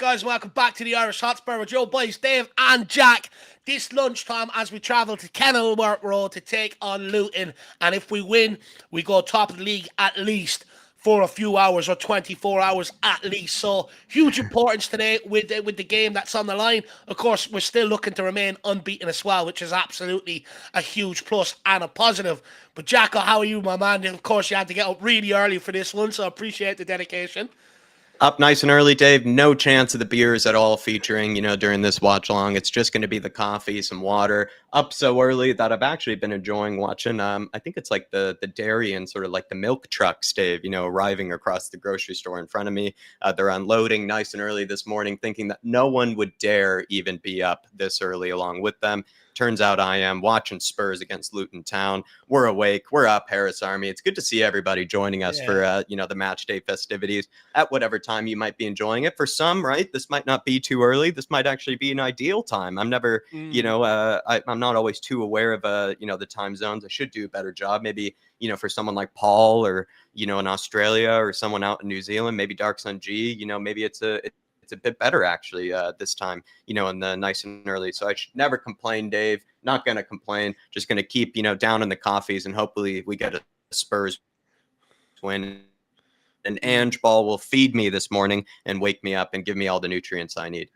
guys, and welcome back to the Irish Hotspur with your boys Dave and Jack. This lunchtime as we travel to Kenilworth Road to take on Luton. And if we win, we go top of the league at least for a few hours or 24 hours at least. So huge importance today with the game that's on the line. Of course, we're still looking to remain unbeaten as well, which is absolutely a huge plus and a positive. But Jack, how are you, my man? Of course, you had to get up really early for this one, so I appreciate the dedication. Up nice and early, Dave. No chance of the beers at all featuring, during this watch along. It's just going to be the coffee, some water. Up so early that I've actually been enjoying watching. I think it's like the dairy and sort of like the milk trucks, Dave, arriving across the grocery store in front of me. They're unloading nice and early this morning, thinking that no one would dare even be up this early along with them. Turns out I am watching Spurs against Luton Town. We're awake. We're up, Harris Army. It's good to see everybody joining us for, the match day festivities at whatever time you might be enjoying it. For some, right, this might not be too early. This might actually be an ideal time. I'm never, I'm not always too aware of, the time zones. I should do a better job. Maybe, for someone like Paul or, in Australia or someone out in New Zealand, maybe Dark Sun G, maybe it's a bit better actually this time, in the nice and early. So I should never complain, Dave. Not going to complain. Just going to keep, down in the coffees, and hopefully we get a Spurs win. And Ange Ball will feed me this morning and wake me up and give me all the nutrients I need.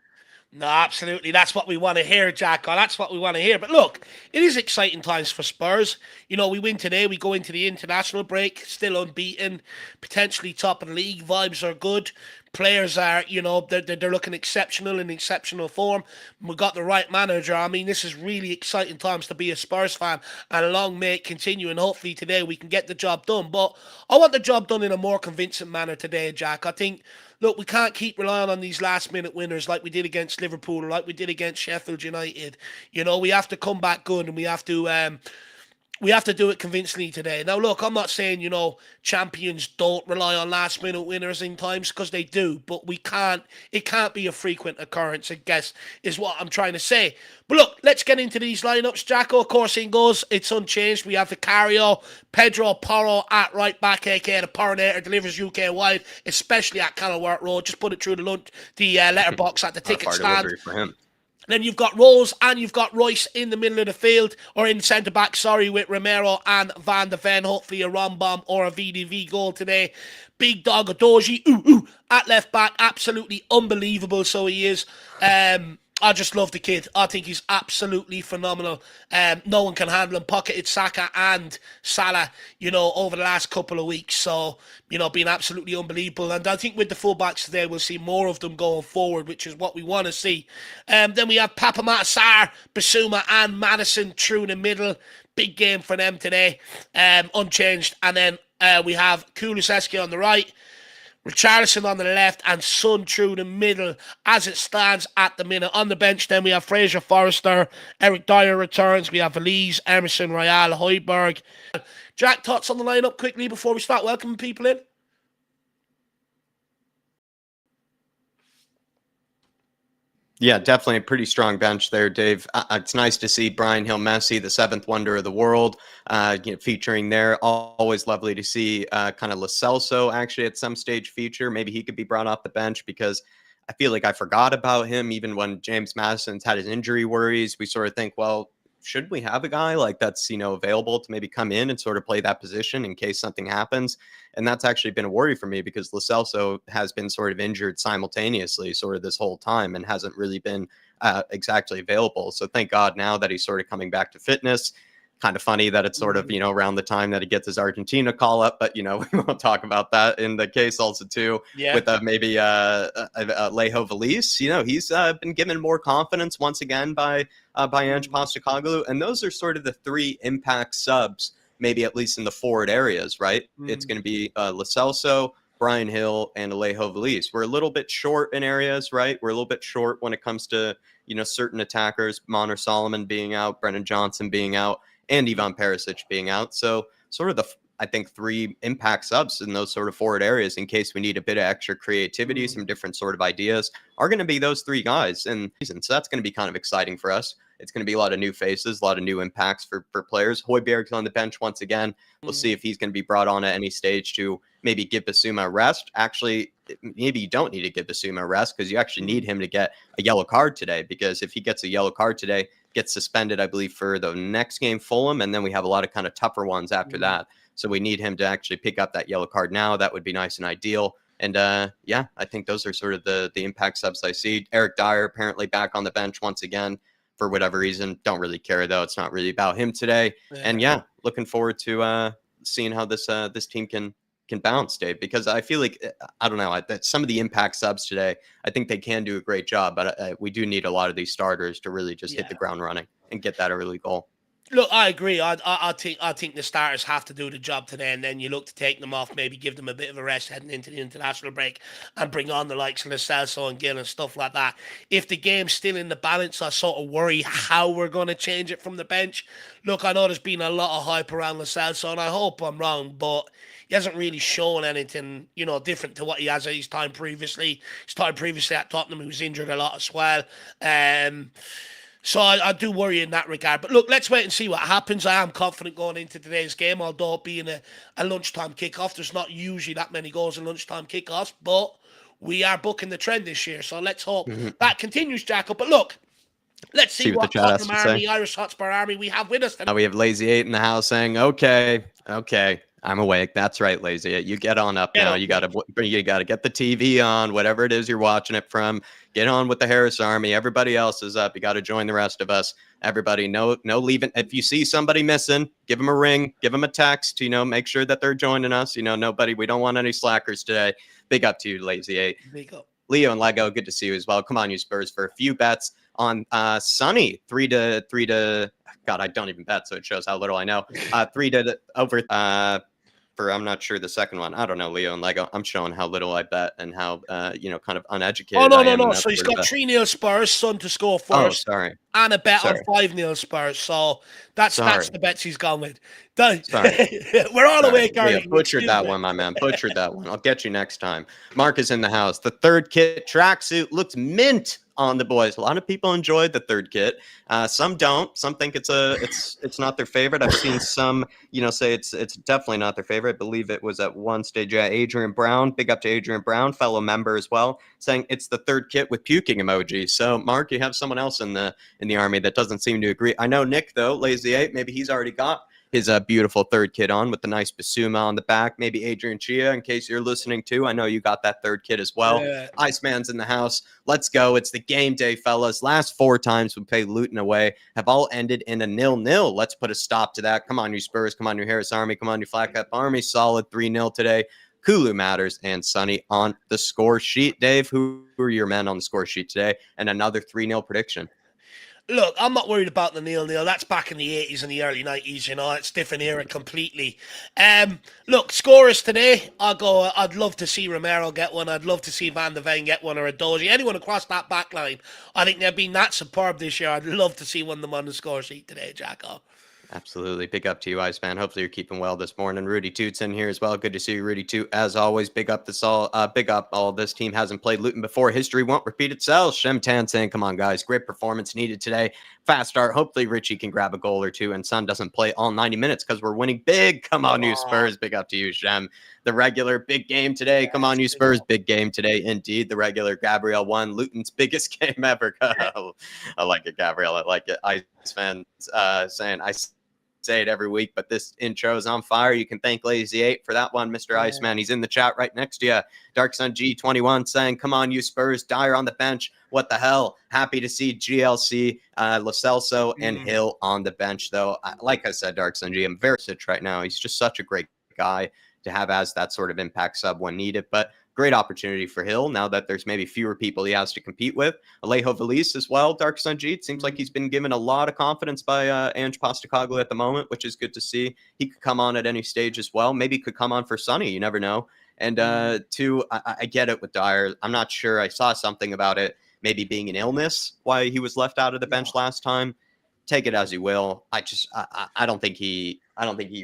No, absolutely. That's what we want to hear, Jack. That's what we want to hear. But look, it is exciting times for Spurs. We win today. We go into the international break, still unbeaten, potentially top of the league. Vibes are good. Players are, they're looking exceptional in exceptional form. We've got the right manager. I mean, this is really exciting times to be a Spurs fan, and long may it continue. And hopefully today we can get the job done. But I want the job done in a more convincing manner today, Jack. I think, look, we can't keep relying on these last-minute winners like we did against Liverpool or like we did against Sheffield United. We have to come back good, and we have to do it convincingly today. Now, look, I'm not saying, champions don't rely on last-minute winners in times, because they do, but it can't be a frequent occurrence, I guess, is what I'm trying to say. But look, let's get into these lineups. Jacko, of course, in goals, it's unchanged. We have Vicario, Pedro Porro at right back, aka the Porrinator, delivers UK wide, especially at Kenilworth Road. Just put it through the letterbox at the ticket stand. For him. Then you've got Rose and you've got Royce in the middle of the field, or in centre-back, with Romero and Van de Ven. Hopefully a Rombom or a VDV goal today. Big Dog Adoji, at left-back. Absolutely unbelievable, so he is. I just love the kid. I think he's absolutely phenomenal. No one can handle him. Pocketed Saka and Salah, over the last couple of weeks. So, being absolutely unbelievable. And I think with the fullbacks today, we'll see more of them going forward, which is what we want to see. Then we have Papa Matasar, Bissouma and Madison through the middle. Big game for them today. Unchanged. And then we have Kulusevski on the right, Richarlison on the left, and Son through the middle as it stands at the minute. On the bench, then we have Fraser Forrester, Eric Dyer returns, we have Elise, Emerson, Royale, Højbjerg. Jack, thoughts on the lineup quickly before we start welcoming people in? Yeah, definitely a pretty strong bench there, Dave. It's nice to see Brian Hill Messi, the seventh wonder of the world, featuring there. Always lovely to see kind of Lo Celso actually at some stage feature. Maybe he could be brought off the bench, because I feel like I forgot about him. Even when James Maddison's had his injury worries, we sort of think, well, should we have a guy like that's, available to maybe come in and sort of play that position in case something happens? And that's actually been a worry for me, because Lo Celso has been sort of injured simultaneously sort of this whole time and hasn't really been exactly available. So thank God now that he's sort of coming back to fitness. Kind of funny that it's sort of, around the time that he gets his Argentina call up, but, we won't talk about that. In the case also too, with maybe Alejo Valise, he's been given more confidence once again by Ange Postecoglou. And those are sort of the three impact subs, maybe at least in the forward areas, right? It's going to be Lo Celso, Brian Hill, and Alejo Valise. We're a little bit short in areas, right? We're a little bit short when it comes to, certain attackers, Monor Solomon being out, Brennan Johnson being out, and Ivan Perisic being out. So sort of I think three impact subs in those sort of forward areas in case we need a bit of extra creativity, some different sort of ideas, are going to be those three guys. And so that's going to be kind of exciting for us. It's going to be a lot of new faces, a lot of new impacts for players. Højbjerg's on the bench once again. We'll see if he's going to be brought on at any stage to maybe give Bissouma a rest. Actually, maybe you don't need to give Bissouma a rest because you actually need him to get a yellow card today, because if he gets a yellow card today, gets suspended, I believe, for the next game, Fulham, and then we have a lot of kind of tougher ones after that. So we need him to actually pick up that yellow card now. That would be nice and ideal. And yeah, I think those are sort of the impact subs I see. Eric Dyer apparently back on the bench once again for whatever reason. Don't really care though. It's not really about him today. And yeah, looking forward to seeing how this team can bounce, Dave, because I feel like, I don't know, that some of the impact subs today, I think they can do a great job, but we do need a lot of these starters to really just hit the ground running and get that early goal. Look, I agree. I think the starters have to do the job today, and then you look to take them off, maybe give them a bit of a rest heading into the international break, and bring on the likes of Lo Celso and Gill and stuff like that. If the game's still in the balance, I sort of worry how we're going to change it from the bench. Look, I know there's been a lot of hype around Lo Celso, and I hope I'm wrong, but he hasn't really shown anything, different to what he has at his time previously. His time previously at Tottenham, he was injured a lot as well. So I do worry in that regard. But look, let's wait and see what happens. I am confident going into today's game, although it being a lunchtime kickoff, there's not usually that many goals in lunchtime kickoffs, but we are booking the trend this year. So let's hope that continues, Jacob. But look, let's see what the chat Tottenham Army, Irish Hotspur Army we have with us tonight. We have Lazy 8 in the house saying, okay, I'm awake. That's right, Lazy 8. You get on up now. You gotta get the TV on, whatever it is you're watching it from. Get on with the Harris Army. Everybody else is up. You got to join the rest of us. Everybody, no leaving. If you see somebody missing, give them a ring, give them a text. Make sure that they're joining us. Nobody. We don't want any slackers today. Big up to you, Lazy 8. Big up. Leo and Lego, good to see you as well. Come on, you Spurs, for a few bets on Sunny 3 to. God, I don't even bet, so it shows how little I know. 3 to over. For I'm not sure the second one. I don't know, Leo and Lego. I'm showing how little I bet and how kind of uneducated. Oh no, I am. no. So he's got 3-0 Spurs, Son to score first. Oh, sorry. And a bet on 5-0 Spurs. So that's the bets he's gone with. Sorry. We're all awake, yeah, butchered that one, my man. Butchered that one. I'll get you next time. Mark is in the house. The third kit tracksuit looks mint on the boys. A lot of people enjoyed the third kit. Some don't. Some think it's not their favorite. I've seen some, say it's definitely not their favorite. I believe it was at one stage. Adrian Brown, big up to Adrian Brown, fellow member as well, saying it's the third kit with puking emoji. So Mark, you have someone else in the army that doesn't seem to agree. I know Nick though, Lazy 8, maybe he's already got his beautiful third kit on with the nice Bissouma on the back. Maybe Adrian Chia, in case you're listening too. I know you got that third kit as well. Yeah. Iceman's in the house. Let's go. It's the game day, fellas. Last 4 times we played Luton away have all ended in a 0-0. Let's put a stop to that. Come on, you Spurs. Come on, you Harris Army. Come on, you Flat Cap Army. Solid 3-0 today. Kulu matters and Sonny on the score sheet. Dave, who are your men on the score sheet today? And another 3-0 prediction. Look, I'm not worried about the 0-0. That's back in the 80s and the early 90s, It's different era completely. Look, scorers today, I'd love to see Romero get one. I'd love to see Van de Ven get one, or a Dozy. Anyone across that back line. I think they've been that superb this year. I'd love to see one of them on the score sheet today, Jacko. Absolutely. Big up to you, Iceman. Hopefully you're keeping well this morning. Rudy Toots in here as well. Good to see you, Rudy Toot. As always, big up all this team hasn't played Luton before. History won't repeat itself. Shem Tan saying, come on, guys. Great performance needed today. Fast start. Hopefully Richie can grab a goal or two and Son doesn't play all 90 minutes because we're winning big. Come on, you Spurs. Big up to you, Shem. The regular big game today. Come on, you Spurs. Big game today. Indeed. The regular Gabriel won Luton's biggest game ever. I like it, Gabriel. I like it. Iceman saying, I say it every week, but this intro is on fire. You can thank Lazy 8 for that one, Mr. Iceman. He's in the chat right next to you. Dark Sun G21 saying, come on, you Spurs. Dyer on the bench. What the hell? Happy to see GLC, Lo Celso, and Hill on the bench, though. Like I said, Dark Sun G, I'm very sick right now. He's just such a great guy to have as that sort of impact sub when needed. But great opportunity for Hill now that there's maybe fewer people he has to compete with. Alejo Valise as well, Dark Sun G. It seems like he's been given a lot of confidence by Ange Postecoglou at the moment, which is good to see. He could come on at any stage as well. Maybe he could come on for Sonny. You never know. And two, I get it with Dyer. I'm not sure. I saw something about it maybe being an illness, why he was left out of the bench last time. Take it as you will. I don't think he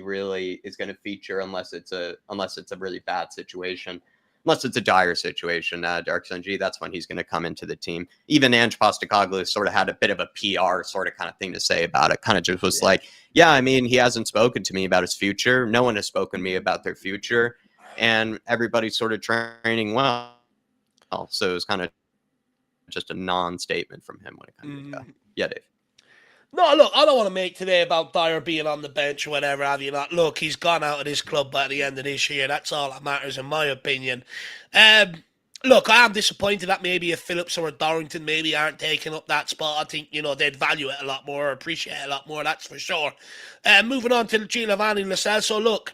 really is going to feature unless it's a really bad situation. Unless it's a dire situation, Dark Sun G, that's when he's going to come into the team. Even Ange Postecoglou sort of had a bit of a PR sort of kind of thing to say about it. Kind of just was like, yeah, I mean, he hasn't spoken to me about his future. No one has spoken to me about their future. and everybody's sort of training well. So it was kind of just a non-statement from him when it kind of did go. Yeah, Dave. No, look, I don't want to make today about Dyer being on the bench or whatever have you not. Look, he's gone out of this club by the end of this year. That's all that matters, in my opinion. Look, I am disappointed that maybe if Phillips or Dorrington maybe aren't taking up that spot. I think, they'd value it a lot more, appreciate it a lot more, that's for sure. Moving on to Giovanni Lo Celso. Look,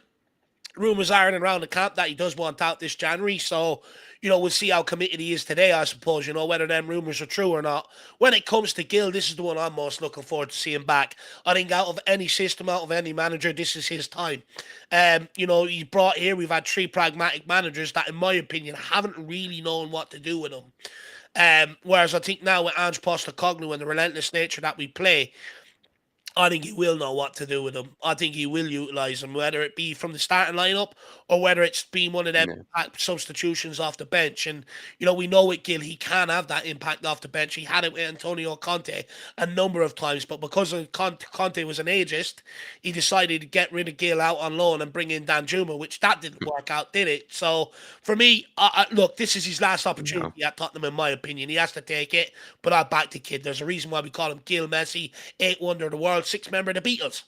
rumours are in and around the camp that he does want out this January, so we'll see how committed he is today, I suppose, whether them rumours are true or not. When it comes to Gill, this is the one I'm most looking forward to seeing back. I think out of any system, out of any manager, this is his time. He's brought here, we've had 3 pragmatic managers that, in my opinion, haven't really known what to do with him. Whereas I think now with Ange Postecoglou and the relentless nature that we play, I think he will know what to do with him. I think he will utilise him, whether it be from the starting lineup or whether it's been one of them substitutions off the bench. And, we know with Gill, he can have that impact off the bench. He had it with Antonio Conte a number of times, but because Conte was an ageist, he decided to get rid of Gill out on loan and bring in Danjuma, which that didn't work out, did it? So, for me, look, this is his last opportunity at Tottenham, in my opinion. He has to take it, but I'll back the kid. There's a reason why we call him Gill Messi, 8th wonder of the world, 6th member of the Beatles.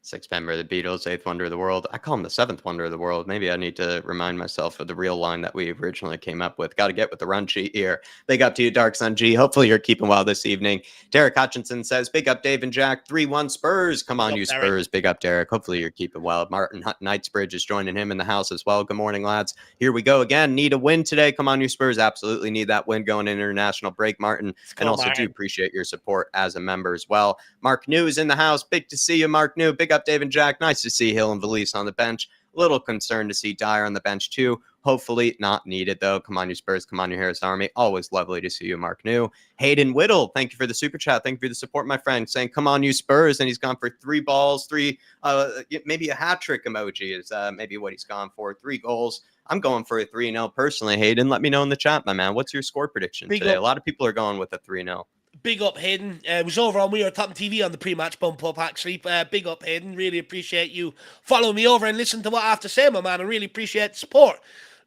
6th member of the Beatles, 8th wonder of the world. I call him the 7th wonder of the world. Maybe I need to remind myself of the real line that we originally came up with. Got to get with the run sheet here. Big up to you, Dark Sun G. Hopefully you're keeping well this evening. Derek Hutchinson says, big up Dave and Jack. 3-1 Spurs. Come on, you Spurs. Big up, Derek. Hopefully you're keeping well. Martin Knightsbridge is joining him in the house as well. Good morning, lads. Here we go again. Need a win today. Come on, you Spurs. Absolutely need that win going into international break, Martin. And also do appreciate your support as a member as well. Mark New is in the house. Big to see you, Mark New. Big up Dave and Jack. Nice to see Hill and Valise on the bench. A little concerned to see Dyer on the bench too. Hopefully not needed though. Come on, you Spurs. Come on, your Harris Army. Always lovely to see you, Mark New. Hayden Whittle, thank you for the super chat. Thank you for the support, my friend. Saying, come on, you Spurs. And he's gone for 3 balls, maybe a hat trick emoji is maybe what he's gone for. 3 goals. I'm going for a 3-0 personally, Hayden. Let me know in the chat, my man. What's your score prediction today? A lot of people are going with a 3-0. Big up, Hayden. It was over on We Are Tottenham TV on the pre-match bump up, actually. Big up, Hayden. Really appreciate you following me over and listening to what I have to say, my man. I really appreciate the support.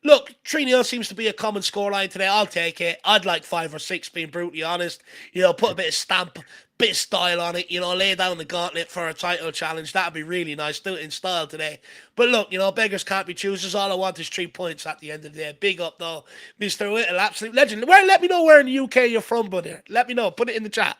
Look, 3-0 seems to be a common scoreline today. I'll take it. I'd like 5 or 6, being brutally honest. Put a bit of stamp, bit of style on it. Lay down the gauntlet for a title challenge. That'd be really nice. Do it in style today. But look, beggars can't be choosers. All I want is 3 points at the end of the day. Big up, though, Mr. Whittle, absolute legend. Let me know where in the UK you're from, buddy. Let me know. Put it in the chat.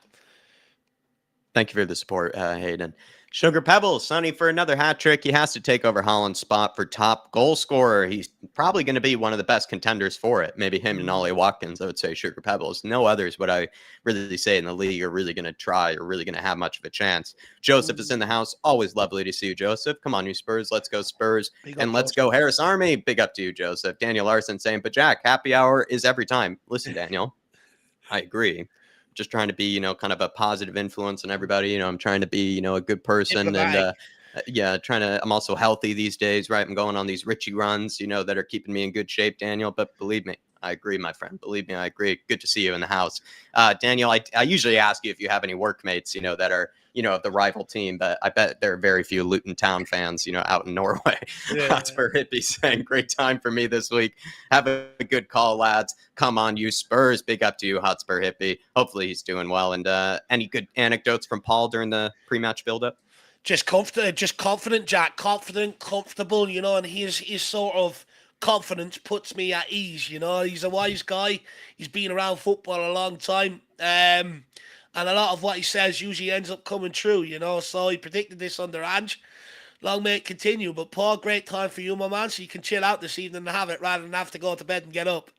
Thank you for the support, Hayden. Sugar Pebbles, Sonny for another hat trick. He has to take over Haaland's spot for top goal scorer. He's probably going to be one of the best contenders for it. Maybe him and Ollie Watkins, I would say Sugar Pebbles. No others would I really say in the league are really going to try or really going to have much of a chance. Joseph is in the house. Always lovely to see you, Joseph. Come on, you Spurs. Let's go Spurs. And let's go Harris Army. Big up to you, Joseph. Daniel Larson saying, but Jack, happy hour is every time. Listen, Daniel, I agree. Just trying to be, kind of a positive influence on everybody. I'm trying to be, a good person and, I'm also healthy these days, right? I'm going on these Richie runs, that are keeping me in good shape, Daniel. But believe me, I agree, my friend. Believe me, I agree. Good to see you in the house. Daniel, I usually ask you if you have any workmates, that are, of the rival team, but I bet there are very few Luton Town fans, out in Norway. Yeah. Hotspur Hippie saying, great time for me this week. Have a good call, lads. Come on, you Spurs. Big up to you, Hotspur Hippie. Hopefully he's doing well. And any good anecdotes from Paul during the pre-match build-up? Just confident, Jack. Confident, comfortable, and his sort of confidence puts me at ease, He's a wise guy. He's been around football a long time. And a lot of what he says usually ends up coming true, So he predicted this under Ange. Long may it continue. But Paul, great time for you, my man. So you can chill out this evening and have it rather than have to go to bed and get up.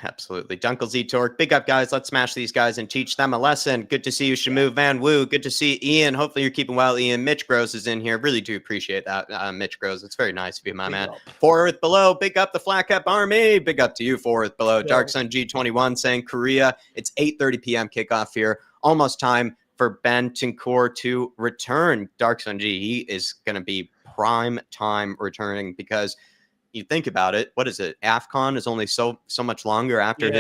Absolutely. Dunkel Z Torque. Big up, guys. Let's smash these guys and teach them a lesson. Good to see you, Shamu Van Woo. Good to see Ian. Hopefully you're keeping well, Ian. Mitch Gross is in here. Really do appreciate that, Mitch Gross. It's very nice of you, my man. 4th below. Big up the Flat Cap Army. Big up to you, 4th below. Yeah. Dark Sun G21 saying Korea. It's 8:30 p.m. kickoff here. Almost time for Bentancur to return. Dark Sun G, he is going to be prime time returning because you think about it, what is it? AFCON is only so much longer after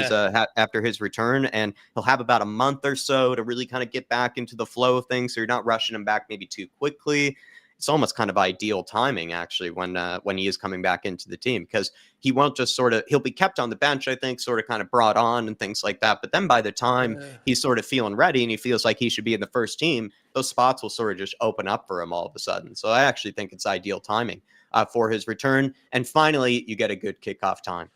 his return, and he'll have about a month or so to really kind of get back into the flow of things. So you're not rushing him back maybe too quickly. it's almost kind of ideal timing actually when he is coming back into the team, because he won't just he'll be kept on the bench, I think, sort of kind of brought on and things like that. But then by the time he's sort of feeling ready and he feels like he should be in the first team, those spots will sort of just open up for him all of a sudden. So I actually think it's ideal timing for his return. And finally, you get a good kickoff time.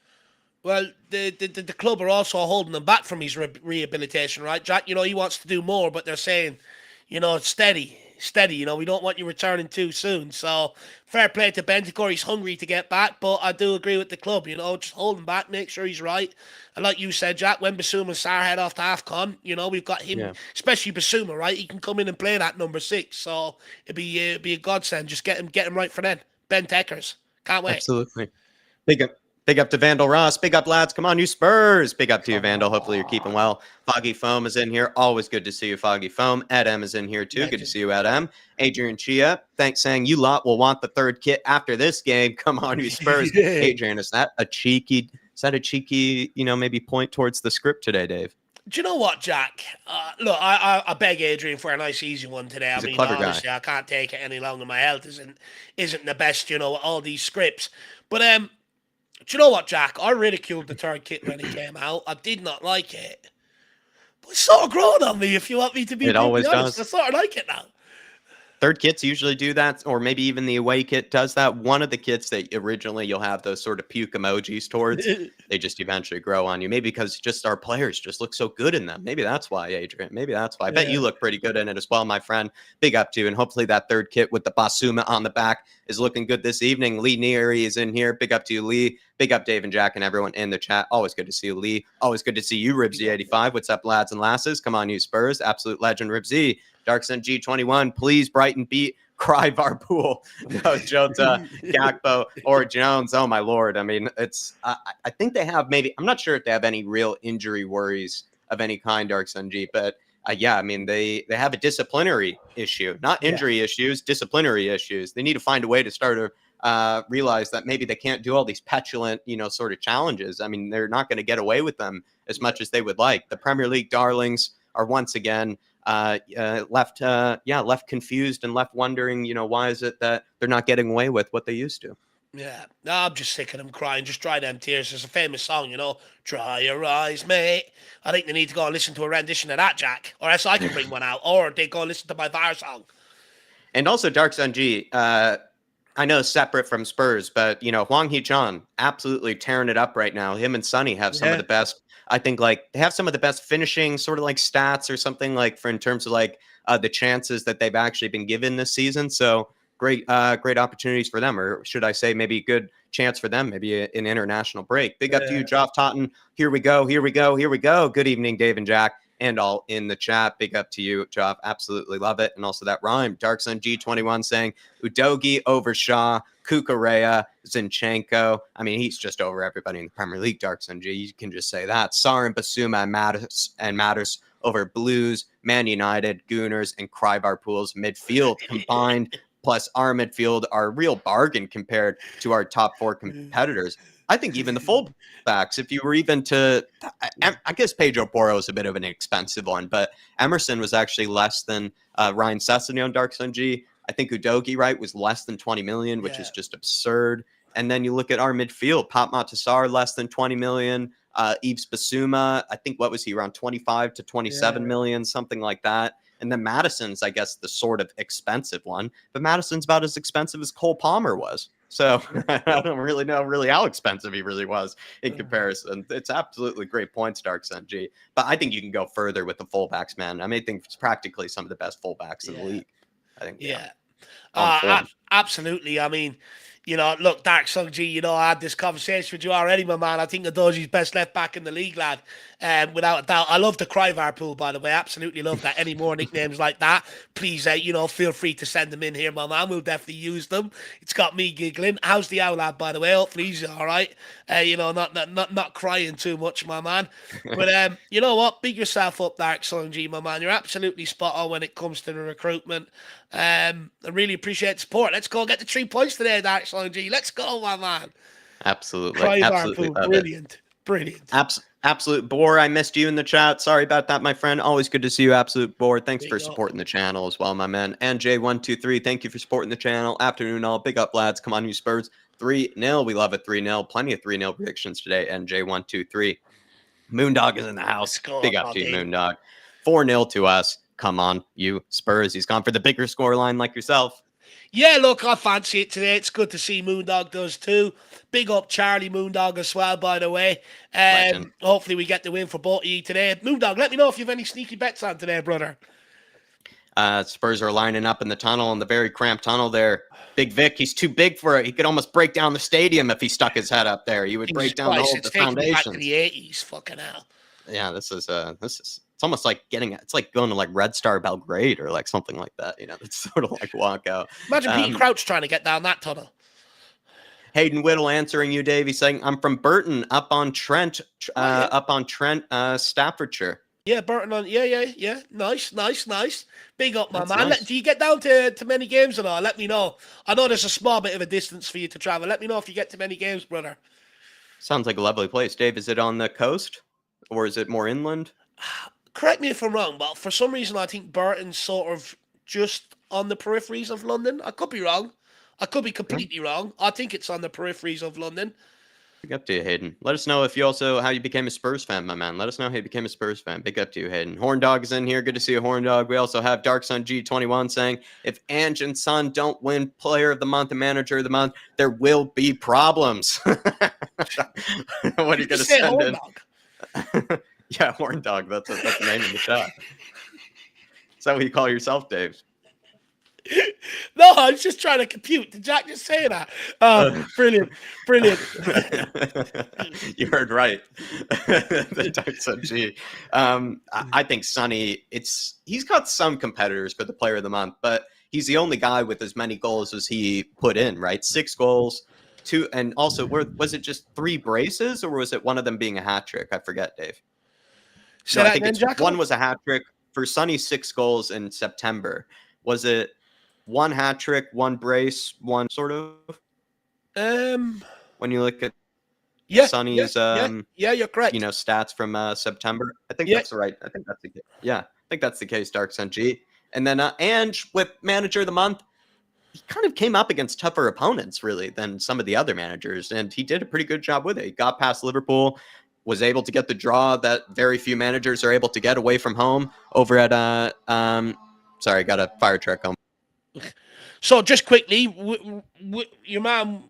Well, the club are also holding him back from his rehabilitation, right, Jack? He wants to do more, but they're saying, steady. We don't want you returning too soon. So fair play to Bentancur. He's hungry to get back, but I do agree with the club. Just hold him back, make sure he's right. And like you said, Jack, when Bissouma and Sarr head off to AFCON, we've got him, especially Bissouma, right? He can come in and play that number 6. So it'd be a godsend. Just get him right for then. Ben Teckers. Can't wait. Absolutely. Big up to Vandal Ross. Big up, lads. Come on, you Spurs. Big up to you, Vandal. Hopefully you're keeping well. Foggy Foam is in here. Always good to see you, Foggy Foam. Ed M is in here, too. Good to see you, Ed M. Adrian Chia, thanks, saying you lot will want the 3rd kit after this game. Come on, you Spurs. Adrian, is that a cheeky, maybe point towards the script today, Dave? Do you know what, Jack? Look, I beg Adrian for a nice, easy one today. He's a clever honestly, guy. I can't take it any longer. My health isn't the best, with all these scripts. But do you know what, Jack? I ridiculed the 3rd kit when it came out. I did not like it. But it's sort of grown on me, if you want me to be always honest. does. I sort of like it now. 3rd kits usually do that, or maybe even the away kit does that. One of the kits that originally you'll have those sort of puke emojis towards, they just eventually grow on you. Maybe because just our players just look so good in them. Maybe that's why, Adrian. Maybe that's why. I bet you look pretty good in it as well, my friend. Big up to you. And hopefully that 3rd kit with the Bissouma on the back is looking good this evening. Lee Neary is in here. Big up to you, Lee. Big up Dave and Jack and everyone in the chat. Always good to see you, Lee. Always good to see you, Ribsy85. What's up, lads and lasses? Come on, you Spurs. Absolute legend, Ribsy. Darkson G21, please Brighton beat Cry Varpool, no, Jota, Gakpo, or Jones. Oh, my Lord. I mean, I think they have I'm not sure if they have any real injury worries of any kind, Darkson G, but I mean, they have a disciplinary issue, not injury issues, disciplinary issues. They need to find a way to start to realize that maybe they can't do all these petulant, sort of challenges. I mean, they're not going to get away with them as much as they would like. The Premier League darlings are once again left confused and left wondering, why is it that they're not getting away with what they used to? Yeah, no, I'm just sick of them crying. Just dry them tears. There's a famous song, dry your eyes, mate. I think they need to go and listen to a rendition of that, Jack, or else I can bring one out, or they go and listen to my VAR song. And also, Dark Sun G, I know separate from Spurs, but Hwang Hee-chan absolutely tearing it up right now. Him and Sonny have some of the best. I think they have some of the best finishing sort of stats or something in terms of the chances that they've actually been given this season. So great opportunities for them, or should I say maybe good chance for them, maybe an international break. Big up to you, Joff Totten. Here we go. Good evening, Dave and Jack, and all in the chat. Big up to you, Joff. Absolutely love it. And also that rhyme, Darksun G21 saying Udogie over Shaw, Kukurea, Zinchenko. I mean, he's just over everybody in the Premier League, Darksun G. You can just say that. Sarr and Bissouma and Matters over Blues, Man United, Gooners, and Cryvarpool's midfield combined. Plus our midfield are a real bargain compared to our top 4 competitors. I think even the fullbacks, if you were even to, I guess Pedro Porro is a bit of an expensive one, but Emerson was actually less than Ryan Sessegnon, Darksun G. I think Udogie, right, was less than 20 million, which is just absurd. And then you look at our midfield, Pap Matasar, less than 20 million. Yves Bissouma, I think, what was he, around 25 to 27 million, something like that. And then Madison's, I guess, the sort of expensive one. But Madison's about as expensive as Cole Palmer was. So I don't really know how expensive he really was in comparison. It's absolutely great points, Darksun G. But I think you can go further with the fullbacks, man. I mean, I think it's practically some of the best fullbacks in the league. I think. Absolutely. I mean, look, Darksun G, I had this conversation with you already, my man. I think Udogie's best left back in the league, lad. Without a doubt. I love the Cryvarpool, by the way. Absolutely love that. Any more nicknames like that, please, feel free to send them in here, my man. We'll definitely use them. It's got me giggling. How's the owl, lad, by the way? Hopefully he's all right. Not crying too much, my man. But you know what? Big yourself up, Darksun G, my man. You're absolutely spot on when it comes to the recruitment. I really appreciate the support. Let's go get the 3 points today, Darksun G. Let's go, my man. Absolutely. Brilliant. Absolute Bore, I missed you in the chat. Sorry about that, my friend. Always good to see you, Absolute Bore. Thanks for supporting the channel as well, my man. And J123, thank you for supporting the channel. Afternoon all. Big up, lads. Come on, you Spurs. 3-0. We love it. 3-0. Plenty of 3-0 predictions today. And J123. Moondog is in the house. Big up to you, Moondog. 4-0 to us. Come on, you Spurs. He's gone for the bigger scoreline like yourself. Yeah, look, I fancy it today. It's good to see Moondog does too. Big up Charlie Moondog as well, by the way. Hopefully we get the win for both of you today. Moondog, let me know if you have any sneaky bets on today, brother. Spurs are lining up in the tunnel, in the very cramped tunnel there. Big Vic, he's too big for it. He could almost break down the stadium if he stuck his head up there. He would break down the whole foundation. Back to the 80s, fucking hell. Yeah, this is it's almost like it's like going to like Red Star Belgrade or like something like that. You know, it's sort of like walk out. Imagine Peter Crouch trying to get down that tunnel. Hayden Whittle answering you, Dave. He's saying, I'm from Burton, up on Trent, Staffordshire. Yeah, Burton on. Yeah. Nice. Big up, my man. Nice. Do you get down to many games and all? Let me know. I know there's a small bit of a distance for you to travel. Let me know if you get to many games, brother. Sounds like a lovely place. Dave, is it on the coast or is it more inland? Correct me if I'm wrong, but for some reason I think Burton's sort of just on the peripheries of London. I could be wrong. I could be completely wrong. I think it's on the peripheries of London. Big up to you, Hayden. Let us know if you also how you became a Spurs fan, my man. Let us know how you became a Spurs fan. Big up to you, Hayden. Horn Dog is in here. Good to see you, Horn Dog. We also have Dark Sun G21 saying, if Ange and Son don't win Player of the Month and Manager of the Month, there will be problems. What are you going to send in? Yeah, Horn Dog. That's the name of the chat. Is that what you call yourself, Dave? No, I was just trying to compute. Did Jack just say that? Brilliant. You heard right. The Dark Sun G. I think Sonny, he's got some competitors for the Player of the Month, but he's the only guy with as many goals as he put in, right? 6 goals, 2, and also, was it just 3 braces, or was it one of them being a hat trick? I forget, Dave. So I think one was a hat trick. For Sonny, 6 goals in September. Was it 1 hat trick, 1 brace, 1 sort of? When you look at Sonny's, you're correct. Stats from September. I think that's right. I think that's the case. Yeah, I think that's the case. Dark Sun G. And then Ange with Manager of the Month. He kind of came up against tougher opponents, really, than some of the other managers, and he did a pretty good job with it. He got past Liverpool, was able to get the draw that very few managers are able to get away from home over at sorry, got a fire truck home. So just quickly, your man,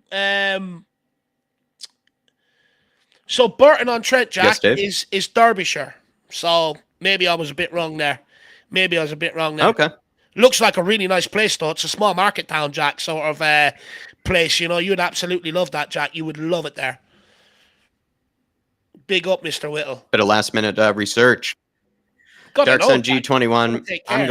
so Burton on Trent, Jack, is Derbyshire. So maybe I was a bit wrong there. Okay. Looks like a really nice place, though. It's a small market town, Jack, sort of place. You know, you'd absolutely love that, Jack. You would love it there. Big up, Mr. Whittle. Bit of last-minute research. Dark Sun G21. I'm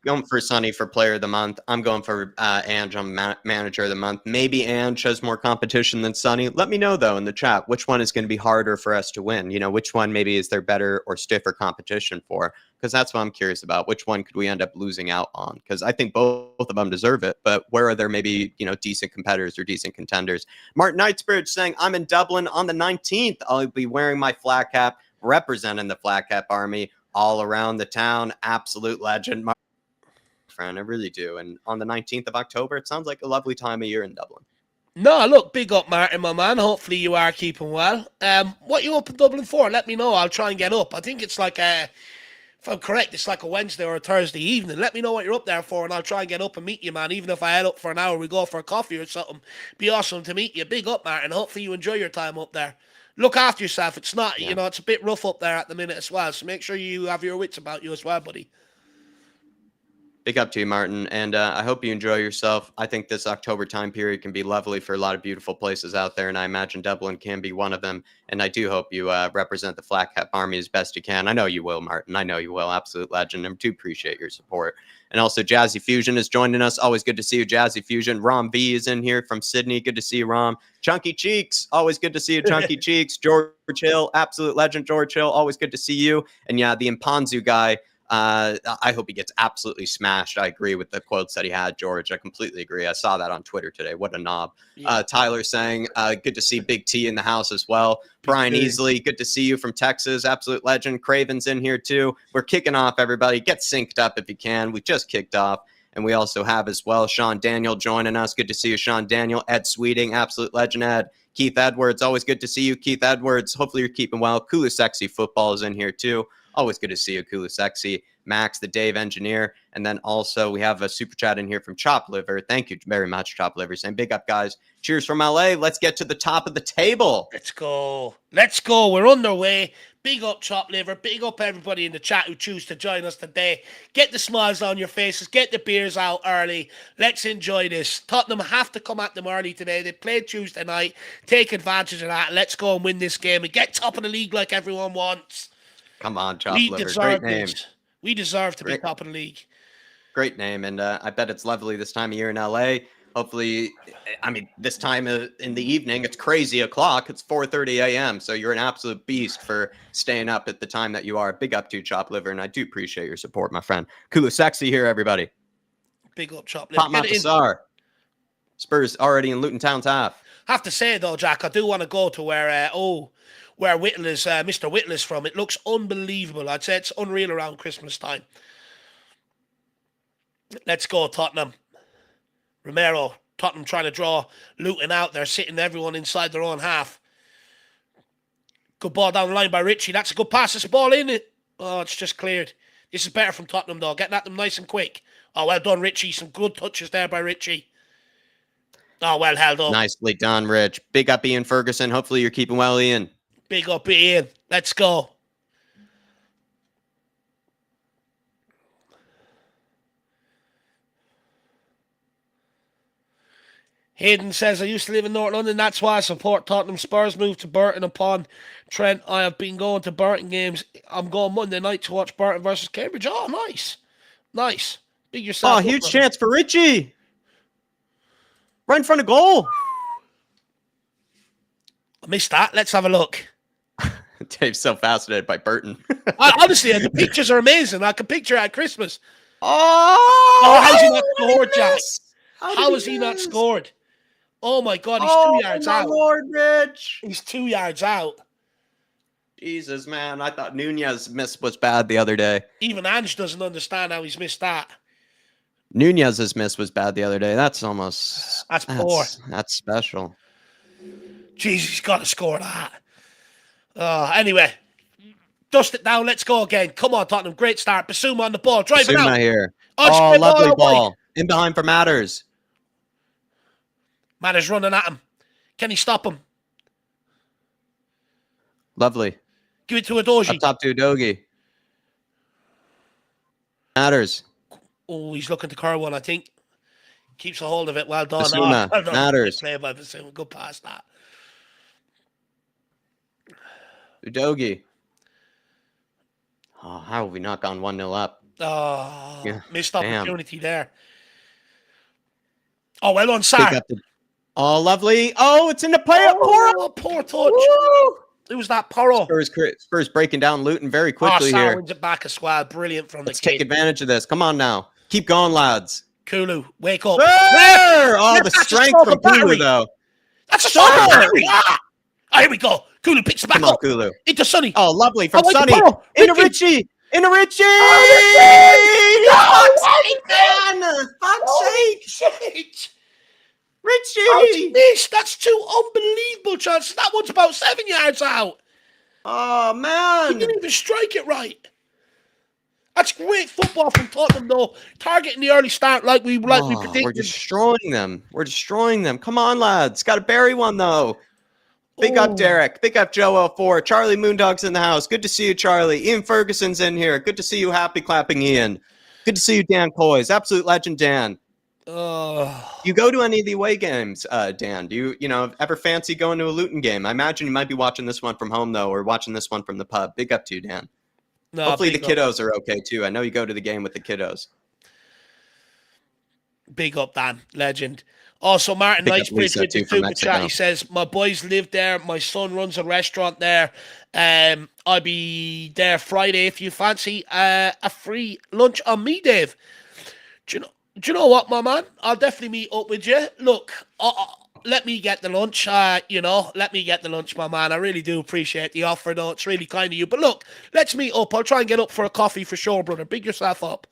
going for Sonny for Player of the Month. I'm going for Ange on Manager of the Month. Maybe Ange has more competition than Sonny. Let me know, though, in the chat, which one is going to be harder for us to win. You know, which one maybe is there better or stiffer competition for? Because that's what I'm curious about. Which one could we end up losing out on? Because I think both of them deserve it. But where are there maybe, decent competitors or decent contenders? Martin Knightsbridge saying, I'm in Dublin on the 19th. I'll be wearing my flat cap, representing the flat cap army all around the town. Absolute legend, my friend. I really do. And on the 19th of October, it sounds like a lovely time of year in Dublin. No, look, big up, Martin, my man. Hopefully you are keeping well. What you up in Dublin for? Let me know. I'll try and get up. I think it's like if I'm correct, it's like a Wednesday or a Thursday evening. Let me know what you're up there for, and I'll try and get up and meet you, man. Even if I head up for an hour, we go for a coffee or something. Be awesome to meet you. Big up, Martin. Hopefully you enjoy your time up there. Look after yourself. It's not, it's a bit rough up there at the minute as well. So make sure you have your wits about you as well, buddy. Big up to you, Martin, and I hope you enjoy yourself. I think this October time period can be lovely for a lot of beautiful places out there, and I imagine Dublin can be one of them. And I do hope you represent the Flat Cap Army as best you can. I know you will, Martin. I know you will. Absolute legend. I do appreciate your support. And also, Jazzy Fusion is joining us. Always good to see you, Jazzy Fusion. Rom V is in here from Sydney. Good to see you, Rom. Chunky Cheeks. Always good to see you, Chunky Cheeks. George Hill. Absolute legend, George Hill. Always good to see you. And yeah, the Impanzu guy. I hope he gets absolutely smashed. I agree with the quotes that he had, George. I completely agree. I saw that on Twitter today. What a knob. Yeah. Tyler saying, good to see Big T in the house as well. Brian Easley, good to see you from Texas. Absolute legend. Craven's in here too. We're kicking off, everybody. Get synced up if you can. We just kicked off. And we also have as well Sean Daniel joining us. Good to see you, Sean Daniel. Ed Sweeting, absolute legend, Ed. Keith Edwards, always good to see you, Keith Edwards. Hopefully you're keeping well. Kulu Sexy Football is in here too. Always good to see you, Kulu Sexy. Max, the Dave engineer. And then also we have a super chat in here from Chop Liver. Thank you very much, Chop Liver. Saying big up, guys. Cheers from LA. Let's get to the top of the table. Let's go. Let's go. We're underway. Big up, Chop Liver. Big up, everybody in the chat who choose to join us today. Get the smiles on your faces. Get the beers out early. Let's enjoy this. Tottenham have to come at them early today. They played Tuesday night. Take advantage of that. Let's go and win this game and get top of the league like everyone wants. Come on, Chop Liver. Great name. We deserve to be top of the league. Great name. And I bet it's lovely this time of year in LA. Hopefully, I mean, this time in the evening, it's crazy o'clock. It's 4:30 a.m. So you're an absolute beast for staying up at the time that you are. Big up to you, Chop Liver. And I do appreciate your support, my friend. Kulu Sexy here, everybody. Big up, Chop Liver. Pop Matasar. Spurs already in Luton Town's half. Have to say, though, Jack, I do want to go to where Whittle is, Mr. Whittle is from. It looks unbelievable. I'd say it's unreal around Christmas time. Let's go, Tottenham. Romero, Tottenham trying to draw Luton out. They're sitting everyone inside their own half. Good ball down the line by Richie. That's a good pass. It's a ball in it. Oh, it's just cleared. This is better from Tottenham, though. Getting at them nice and quick. Oh, well done, Richie. Some good touches there by Richie. Oh, well held up. Nicely done, Rich. Big up, Ian Ferguson. Hopefully you're keeping well, Ian. Big up, Ian. Let's go. Hayden says, I used to live in North London. That's why I support Tottenham. Spurs moved to Burton upon Trent. I have been going to Burton games. I'm going Monday night to watch Burton versus Cambridge. Oh, nice. Nice. Big yourself. Oh, huge chance for Richie. Right in front of goal. I missed that. Let's have a look. Dave's so fascinated by Burton. Honestly, the pictures are amazing. I can picture it at Christmas. Oh, how's he not scored, Jack? How has he not scored? Oh, my God, he's 2 yards out. Lord, Rich. He's 2 yards out. Jesus, man. I thought Nunez's miss was bad the other day. Even Ange doesn't understand how he's missed that. Nunez's miss was bad the other day. That's almost... That's poor. That's special. Jeez, he's got to score that. Anyway, dust it down. Let's go again. Come on, Tottenham. Great start. Bissouma on the ball. Driving out. Here. Oh, lovely ball. In behind for Matters. Matters running at him. Can he stop him? Lovely. Give it to Udogie. Up top to Udogie. Matters. Oh, he's looking to curl one, I think. Keeps a hold of it. Well done. Bissouma. Well done. Matters. Play by Bissouma. Go past that. Udogie. Oh, how have we not gone 1-0 up? Oh, yeah. Missed opportunity there. Oh, well on, Sar. Oh, lovely. Oh, it's in the play. Poor touch. Woo! It was that Porro. Spurs breaking down Luton very quickly here. Wins it back as well. Brilliant from Let's take advantage of this. Come on now. Keep going, lads. Kulu, wake up. There! Oh, the strength from Kulu, though. That's a shot. Here we go. Kulu picks it back up. Kulu. Into Sonny. Oh, lovely from Sonny. Into Richie. Into Richie. Fuck's sake. Richie! That's two unbelievable chances. That one's about 7 yards out. Oh, man. He didn't even strike it right. That's great football from Tottenham, though. Targeting the early start like we predicted. We're destroying them. Come on, lads. Got to bury one, though. Big up, Derek. Big up, Joe L4. Charlie Moondog's in the house. Good to see you, Charlie. Ian Ferguson's in here. Good to see you, happy clapping Ian. Good to see you, Dan Coys. Absolute legend, Dan. You go to any of the away games, Dan? Do you ever fancy going to a Luton game? I imagine you might be watching this one from home, though, or watching this one from the pub. Big up to you, Dan. No, hopefully the kiddos are okay, too. I know you go to the game with the kiddos. Big up, Dan. Legend. Also, Martin Picked up Knightsbridge Lisa with the too from super chat. He Mexico. says, my boys live there. My son runs a restaurant there. I'll be there Friday if you fancy a free lunch on me, Dave. Do you know what, my man? I'll definitely meet up with you. Look, let me get the lunch. Let me get the lunch, my man. I really do appreciate the offer, though. It's really kind of you. But look, let's meet up. I'll try and get up for a coffee for sure, brother. Big yourself up.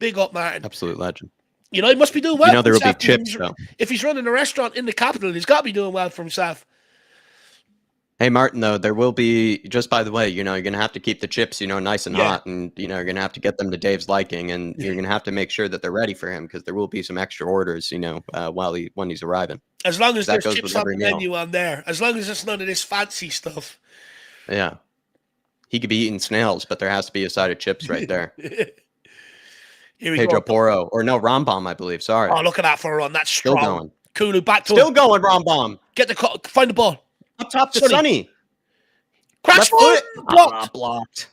Big up, Martin. Absolute legend. You know, he must be doing well for there will be himself. chips, though. If he's running a restaurant in the capital, he's got to be doing well for himself. Hey, Martin, though, there will be, just by the way, you're going to have to keep the chips, nice and hot, and, you're going to have to get them to Dave's liking, and you're going to have to make sure that they're ready for him, because there will be some extra orders, when he's arriving. As long as there's chips on the menu on there. As long as it's none of this fancy stuff. Yeah. He could be eating snails, but there has to be a side of chips right there. Pedro Porro. Or no, Rambam, I believe. Sorry. Oh, look at that for a run. That's strong. Still going. Kulu back to Still going, Rambam. Find the ball. Up top to Sonny. Cracks foot. Blocked. Blocked.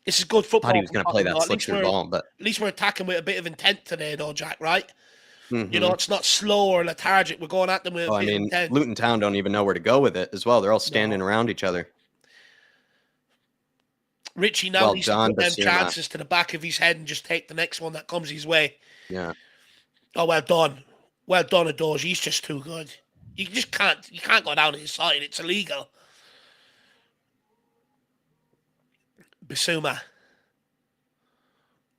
This is good football. Thought he was going to play that slip-through ball, but at least we're attacking with a bit of intent today, though, Jack, right? Mm-hmm. It's not slow or lethargic. We're going at them with a bit of intent. Luton Town don't even know where to go with it as well. They're all standing around each other. Richie now needs to put them chances to the back of his head and just take the next one that comes his way. Yeah. Oh, well done. Well done, Adoge. He's just too good. You can't go down his side. It's illegal. Bissouma.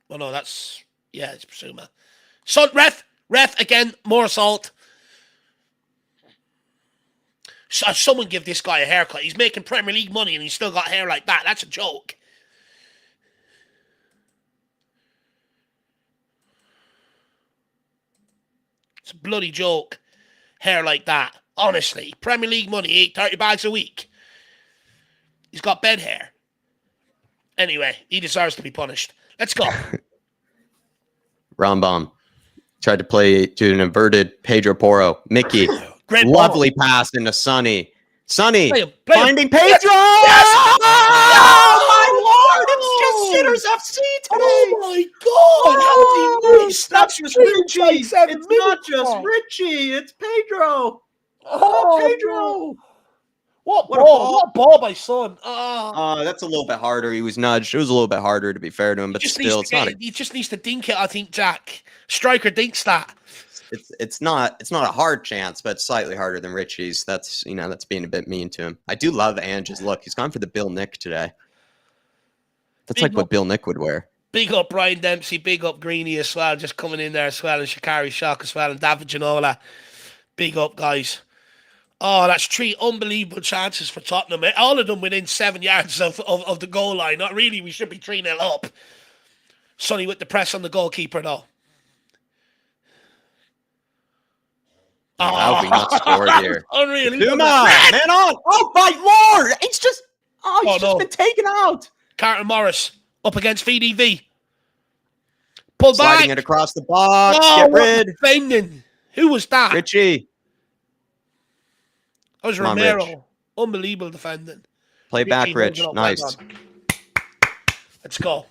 Oh, no, it's Bissouma. So, ref, again, more assault. Someone give this guy a haircut. He's making Premier League money and he's still got hair like that. That's a joke. It's a bloody joke. Hair like that. Honestly. Premier League money, 30 bags a week. He's got bed hair. Anyway, he deserves to be punished. Let's go. Rambam tried to play to an inverted Pedro Porro. Mickey. Great lovely pass into Sonny. Sonny play him. Finding Pedro. Yes! Oh, my Lord. It's just Sitters FC today. Oh, my God. Oh, it's not just Richie. It's not just Richie. It's Pedro. Oh, Pedro. What ball? What ball by Son? That's a little bit harder. He was nudged. It was a little bit harder, to be fair to him, but still, he just needs to dink it, I think, Jack. Striker dinks that. It's not a hard chance, but slightly harder than Richie's. That's being a bit mean to him. I do love Ange's look. He's gone for the Bill Nick today. That's like what Bill Nick would wear. Big up Brian Dempsey, big up Greeny as well, just coming in there as well, and Shikari Shock as well, and David Ginola. Big up, guys. Oh, that's 3 unbelievable chances for Tottenham. All of them within 7 yards of the goal line. Not really, we should be 3-0 up. Sonny with the press on the goalkeeper, though. How have we not scored here? Unreal. Bissouma, man on. Oh, my Lord. It's just, he's just been taken out. Carlton Morris up against VDV. Pull Sliding back. it across the box. Get rid. Defending. Who was that? Richie. That was Romero. Unbelievable defending. Play back, Rich. Nice. Let's go.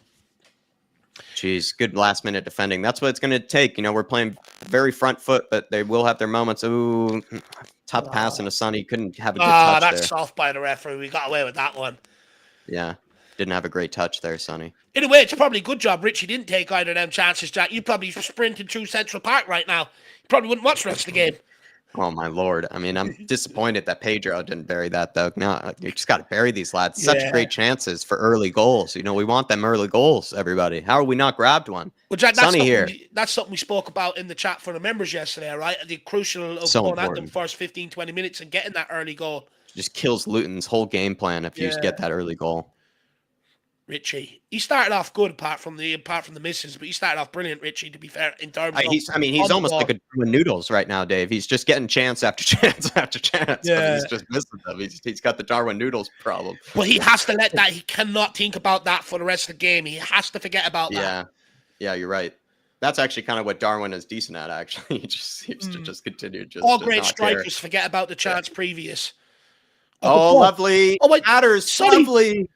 Jeez, good last-minute defending. That's what it's going to take. We're playing very front foot, but they will have their moments. Ooh, tough pass into Sonny. Couldn't have a good touch there. That's soft by the referee. We got away with that one. Yeah, didn't have a great touch there, Sonny. In a way, it's probably a good job Richie didn't take either of them chances, Jack. You'd probably be sprinting through Central Park right now. You probably wouldn't watch the rest of the game. Oh, my Lord. I mean, I'm disappointed that Pedro didn't bury that, though. No, you just got to bury these lads. Such great chances for early goals. We want them early goals, everybody. How are we not grabbed one? Well, Jack, that's something we spoke about in the chat for the members yesterday, right? The crucial of going at them first 15, 20 minutes and getting that early goal. Just kills Luton's whole game plan if you just get that early goal. Richie, he started off good apart from the misses, but he started off brilliant, Richie, to be fair, in terms of he's almost like a Darwin Noodles right now, Dave. He's just getting chance after chance after chance. Yeah. But he's just missing them. He's got the Darwin Noodles problem. But he has to let that. He cannot think about that for the rest of the game. He has to forget about that. Yeah, you're right. That's actually kind of what Darwin is decent at, actually. He just seems to just continue. All great strikers forget about the chance previous. Oh, lovely. Oh, wait. Matters. Lovely.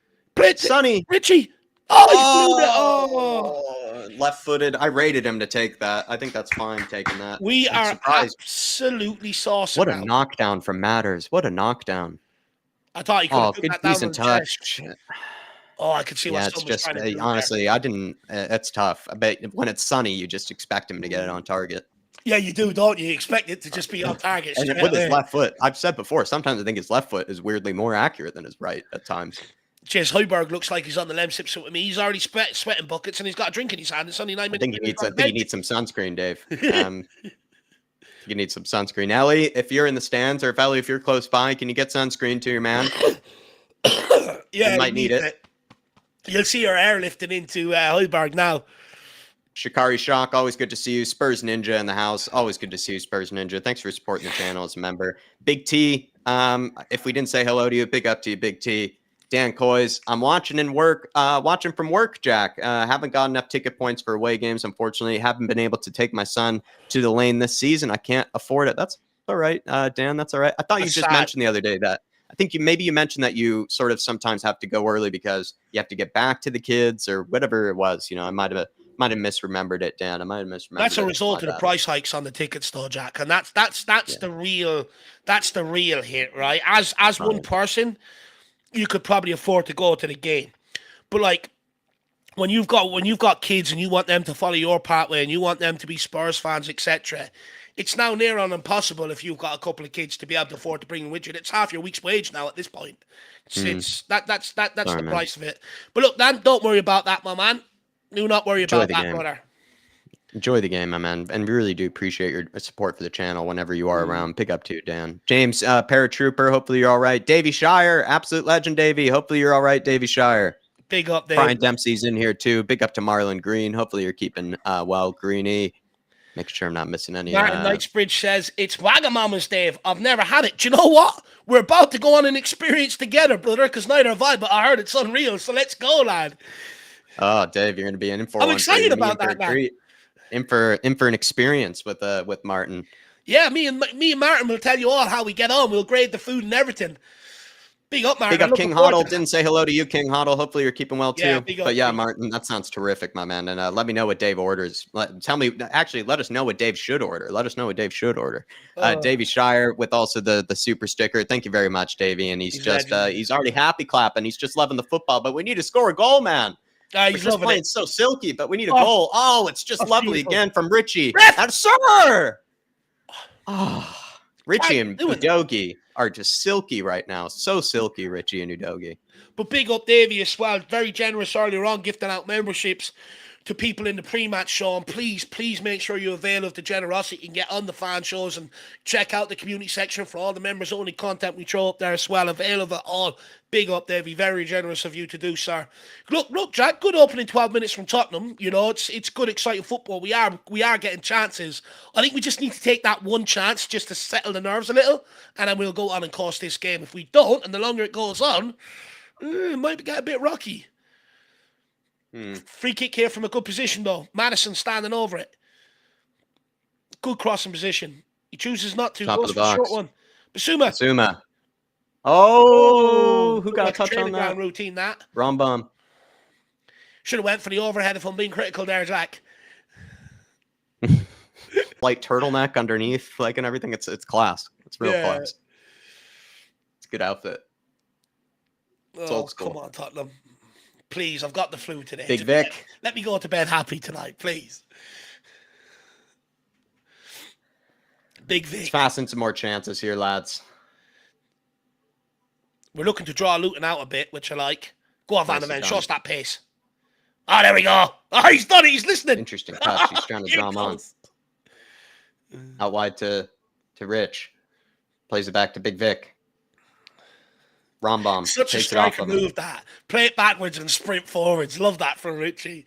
Sonny. Richie. Oh, he blew it. left-footed. I rated him to take that. I think that's fine taking that. We I'm are surprised. absolutely saucy. What a knockdown from Matters. What a knockdown. I thought he could have put good that down decent on the chest. touch. Oh, I could see what Yeah, it's someone was just trying to do honestly, there. I didn't. It's tough. I bet when it's sunny, you just expect him to get it on target. Yeah, you do, don't you? You expect it to just be on target. And with his left foot, I've said before, sometimes I think his left foot is weirdly more accurate than his right at times. Jeez, Højbjerg looks like he's on the lem sip with me. He's already sweating buckets and he's got a drink in his hand. It's only 9 minutes. I think he needs some sunscreen, Dave. You need some sunscreen. Ellie, if you're in the stands, or if you're close by, can you get sunscreen to your man? Yeah, you might need it. You'll see her airlifting into Højbjerg now. Shikari Shock, always good to see you. Spurs Ninja in the house, always good to see you, Spurs Ninja. Thanks for supporting the channel as a member. Big T, if we didn't say hello to you, big up to you, Big T. Dan Coys, I'm watching from work, Jack. Haven't got enough ticket points for away games, unfortunately. Haven't been able to take my son to the lane this season. I can't afford it. That's all right, Dan, that's all right. I thought you just mentioned the other day that I think you mentioned that you sort of sometimes have to go early because you have to get back to the kids or whatever it was. You know, I might have misremembered it, Dan. I might have misremembered. That's a result of the price hikes on the tickets, though, Jack. And that's the real hit, right? As one person, you could probably afford to go to the game, but like when you've got kids and you want them to follow your pathway and you want them to be Spurs fans, etc., it's now near on impossible if you've got a couple of kids to be able to afford to bring them with you. It's half your week's wage now at this point. That's the price of it. But look, Dan, don't worry about that, my man. Do not worry about that, brother. Enjoy the game, my man, and we really do appreciate your support for the channel whenever you are around. Pick up to you, Dan. James, Paratrooper, hopefully you're all right. Davey Shire, absolute legend, Davey. Hopefully you're all right, Davey Shire. Big up, Dave. Brian Dempsey's in here, too. Big up to Marlon Green. Hopefully you're keeping well, Greeny. Making sure I'm not missing any. Martin Knightsbridge says, it's Wagamama's, Dave. I've never had it. Do you know what? We're about to go on an experience together, brother, because neither have I, but I heard it's unreal, so let's go, lad. Oh, Dave, you're going to be in for I'm excited about that, man. In for an experience with Martin. Yeah, me and Martin will tell you all how we get on. We'll grade the food and everything. Big up, Martin. Big up, King Hoddle. Didn't say hello to you, King Hoddle. Hopefully you're keeping well, too. But yeah, Martin, that sounds terrific, my man. And let me know what Dave orders. Let us know what Dave should order. Davey Shire with also the super sticker. Thank you very much, Davey. And he's already happy clapping. He's just loving the football. But we need to score a goal, man. He's just playing so silky, but we need a goal. Oh, it's just lovely beautiful. Again from Richie. And sir! Oh, Richie and Udogi are just silky right now. So silky, Richie and Udogi. But big up Davey as well. Very generous earlier on, gifting out memberships to people in the pre-match show. And please make sure you avail of the generosity and get on the fan shows and check out the community section for all the members-only content we throw up there as well. Avail of it all. Big up, Davey. Very generous of you to do, sir. Look, Jack. Good opening 12 minutes from Tottenham. You know, it's good, exciting football. We are getting chances. I think we just need to take that one chance just to settle the nerves a little, and then we'll go on and cost this game. If we don't, and the longer it goes on, it might get a bit rocky. Free kick here from a good position, though. Madison standing over it. Good crossing position. He chooses not to. Top Goes of the for a box. short one. Bissouma. Oh, who got a touch on that? Routine, that. Wrong bum. Should have went for the overhead if I'm being critical there, Jack. Light turtleneck underneath, and everything. It's class. It's real class. It's a good outfit. It's old school. Come on, Tottenham. Please, I've got the flu today. Big Vic. Let me go to bed happy tonight, please. Big Vic. Let's fasten some more chances here, lads. We're looking to draw Luton out a bit, which I like. Go on, Van der Ven. Show us that pace. Oh, there we go. Oh, he's done it. He's listening. Interesting touch. He's trying to draw him on. Out wide to Rich. Plays it back to Big Vic. Rombom. Such a striker move, that. Play it backwards and sprint forwards. Love that from Richie.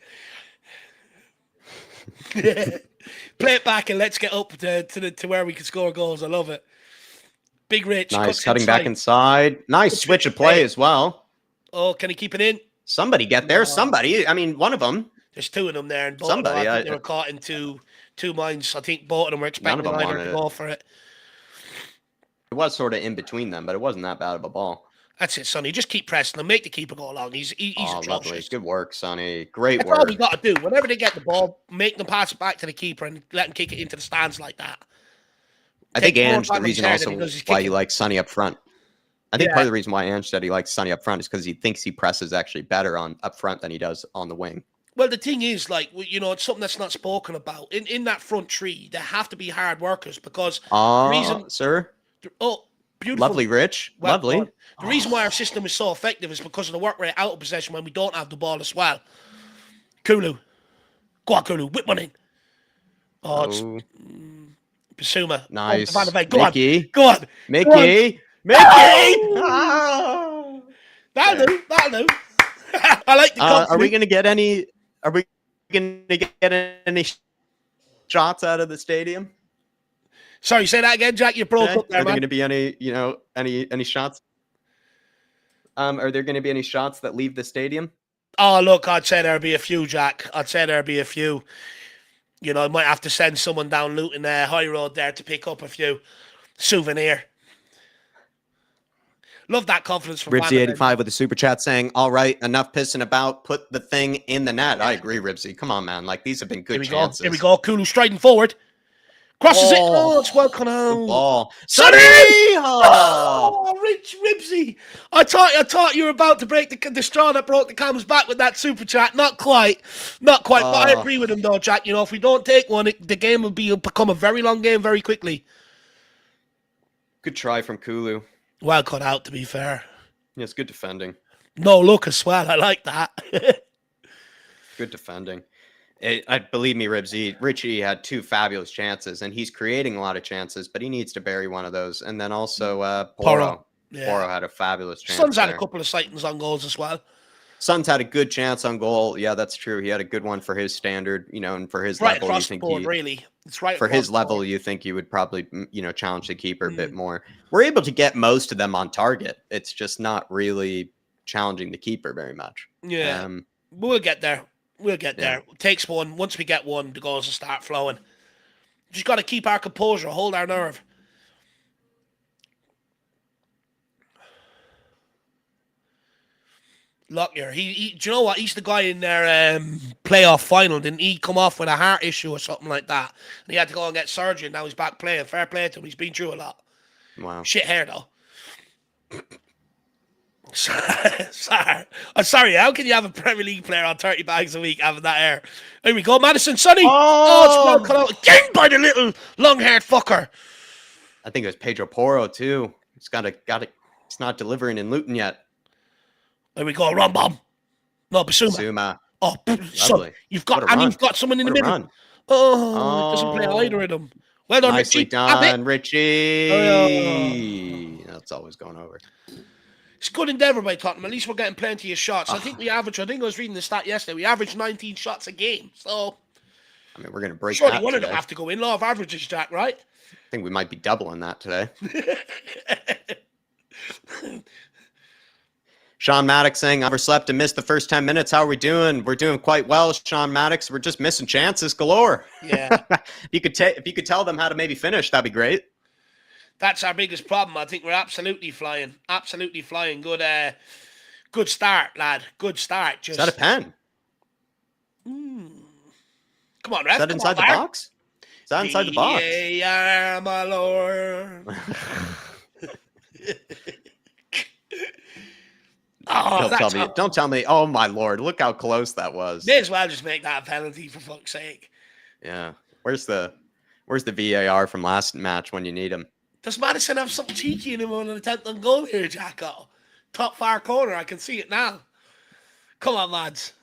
Play it back and let's get up to where we can score goals. I love it. Big Rich. Nice. Cutting back inside. Nice switch of play as well. Oh, can he keep it in? Somebody get there. Somebody. I mean, one of them. There's two of them there. And both of them, I think they were caught in two minds. I think both of them were expecting either to go for it. It was sort of in between them, but it wasn't that bad of a ball. That's it, Sonny. Just keep pressing them. Make the keeper go along. He's Oh, lovely. atrocious. Good work, Sonny. Great That's work. all we got to do. Whenever they get the ball, make them pass it back to the keeper and let him kick it into the stands like that. I think Take more Ange, the time on his reason hair also than he does his why you kicking. like Sonny up front. I think Yeah. part of the reason why Ange said he likes Sonny up front is because he thinks he presses actually better on up front than he does on the wing. Well, the thing is, like, you know, it's something that's not spoken about. In that front three, they have to be hard workers because the reason... Sir? Oh, beautiful. Lovely, Rich. Well Lovely. done. The reason why our system is so effective is because of the work rate out of possession when we don't have the ball as well. Kulu. Go on, Kulu. Whip one in. Oh, it's Bissouma. Nice. Oh, go Mickey. on. Go on. Mickey. Mickey. Oh! That'll do. That'll do. I like the Are we going to get any... Are we going to get any shots out of the stadium? Sorry, say that again, Jack. You broke up there, Are there man. going to be any, you know, any shots? Are there going to be any shots that leave the stadium? Oh, look, I'd say there'll be a few, Jack. I'd say there'll be a few. You know, I might have to send someone down Luton High Road there to pick up a few souvenir. Love that confidence from Ribsy85 with a super chat saying, all right, enough pissing about. Put the thing in the net. I agree, Ribsy. Come on, man. Like, these have been good chances. Here we go. Kulu striding forward. Crosses it. Oh, it's well come out. Ball. Sonny! Oh, Rich Ribsy. I thought you were about to break the straw that broke the camel's back with that super chat. Not quite. But I agree with him, though, Jack. You know, if we don't take one, the game will become a very long game very quickly. good try from Kulu. Well cut out, to be fair. Yeah, it's good defending. No look as well. I like that. Good defending. I believe me, Ribsy. Richie had two fabulous chances, and he's creating a lot of chances, but he needs to bury one of those. And then also Poro. Yeah. Poro had a fabulous chance. Son's had there. a couple of sightings on goals as well. Son's had a good chance on goal. Yeah, that's true. He had a good one for his standard, you know, and for his Right level. across You think the board, really. It's right for across his the level, board. you think you would probably, you know, challenge the keeper a bit more. We're able to get most of them on target. It's just not really challenging the keeper very much. Yeah. We'll get there. We'll get there. It takes one. Once we get one, the goals will start flowing. Just got to keep our composure, hold our nerve. Lockyer, do you know what? He's the guy in their playoff final. Didn't he come off with a heart issue or something like that? And he had to go and get surgery, and now he's back playing. Fair play to him. He's been through a lot. Wow. Shit hair, though. Sorry. I'm sorry. How can you have a Premier League player on 30 bags a week having that hair? Here we go. Madison, Sonny. Oh, it's well cut out again by the little long-haired fucker. I think it was Pedro Porro, too. He's got it. He's not delivering in Luton yet. There we go, run bomb. No, Bissouma. Bissouma. Oh, son, you've got someone in the middle. Run. Oh, doesn't play either of them. Well done, Nicely Richie. done, Richie. Oh. That's always going over. It's good endeavour by Tottenham. At least we're getting plenty of shots. I think I was reading the stat yesterday. We averaged 19 shots a game. So, I mean, we're going to break surely that one today. of them have to go in. Law of averages, Jack, right? I think we might be doubling that today. Sean Maddox saying, overslept and missed the first 10 minutes. How are we doing? We're doing quite well, Sean Maddox. We're just missing chances galore. Yeah. if you could tell them how to maybe finish, that'd be great. That's our biggest problem. I think we're absolutely flying. Absolutely flying. Good start, lad. Good start. Is that a pen? Come on, ref. Is that inside the box? Is that inside the box? Yeah, my lord. Don't tell me. Oh my lord! Look how close that was. May as well just make that a penalty for fuck's sake. Yeah. Where's the VAR from last match when you need him? Does Madison have something cheeky in him on an attempt on goal here, Jacko? Top far corner. I can see it now. Come on, lads.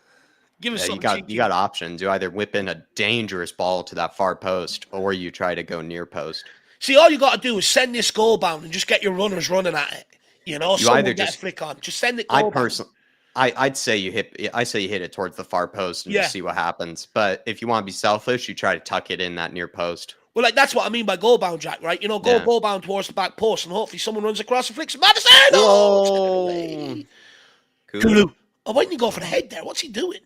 Give us something cheeky. You got options. You either whip in a dangerous ball to that far post, or you try to go near post. See, all you got to do is send this goal bound and just get your runners running at it. You know, someone get a flick on. Just send it. I'd say you hit it towards the far post and just see what happens. But if you want to be selfish, you try to tuck it in that near post. Well, like that's what I mean by goal bound, Jack. Right? You know, goal bound towards the back post, and hopefully someone runs across and flicks it. Madison! Oh, Kulu. Oh, why didn't he go for the head there? What's he doing?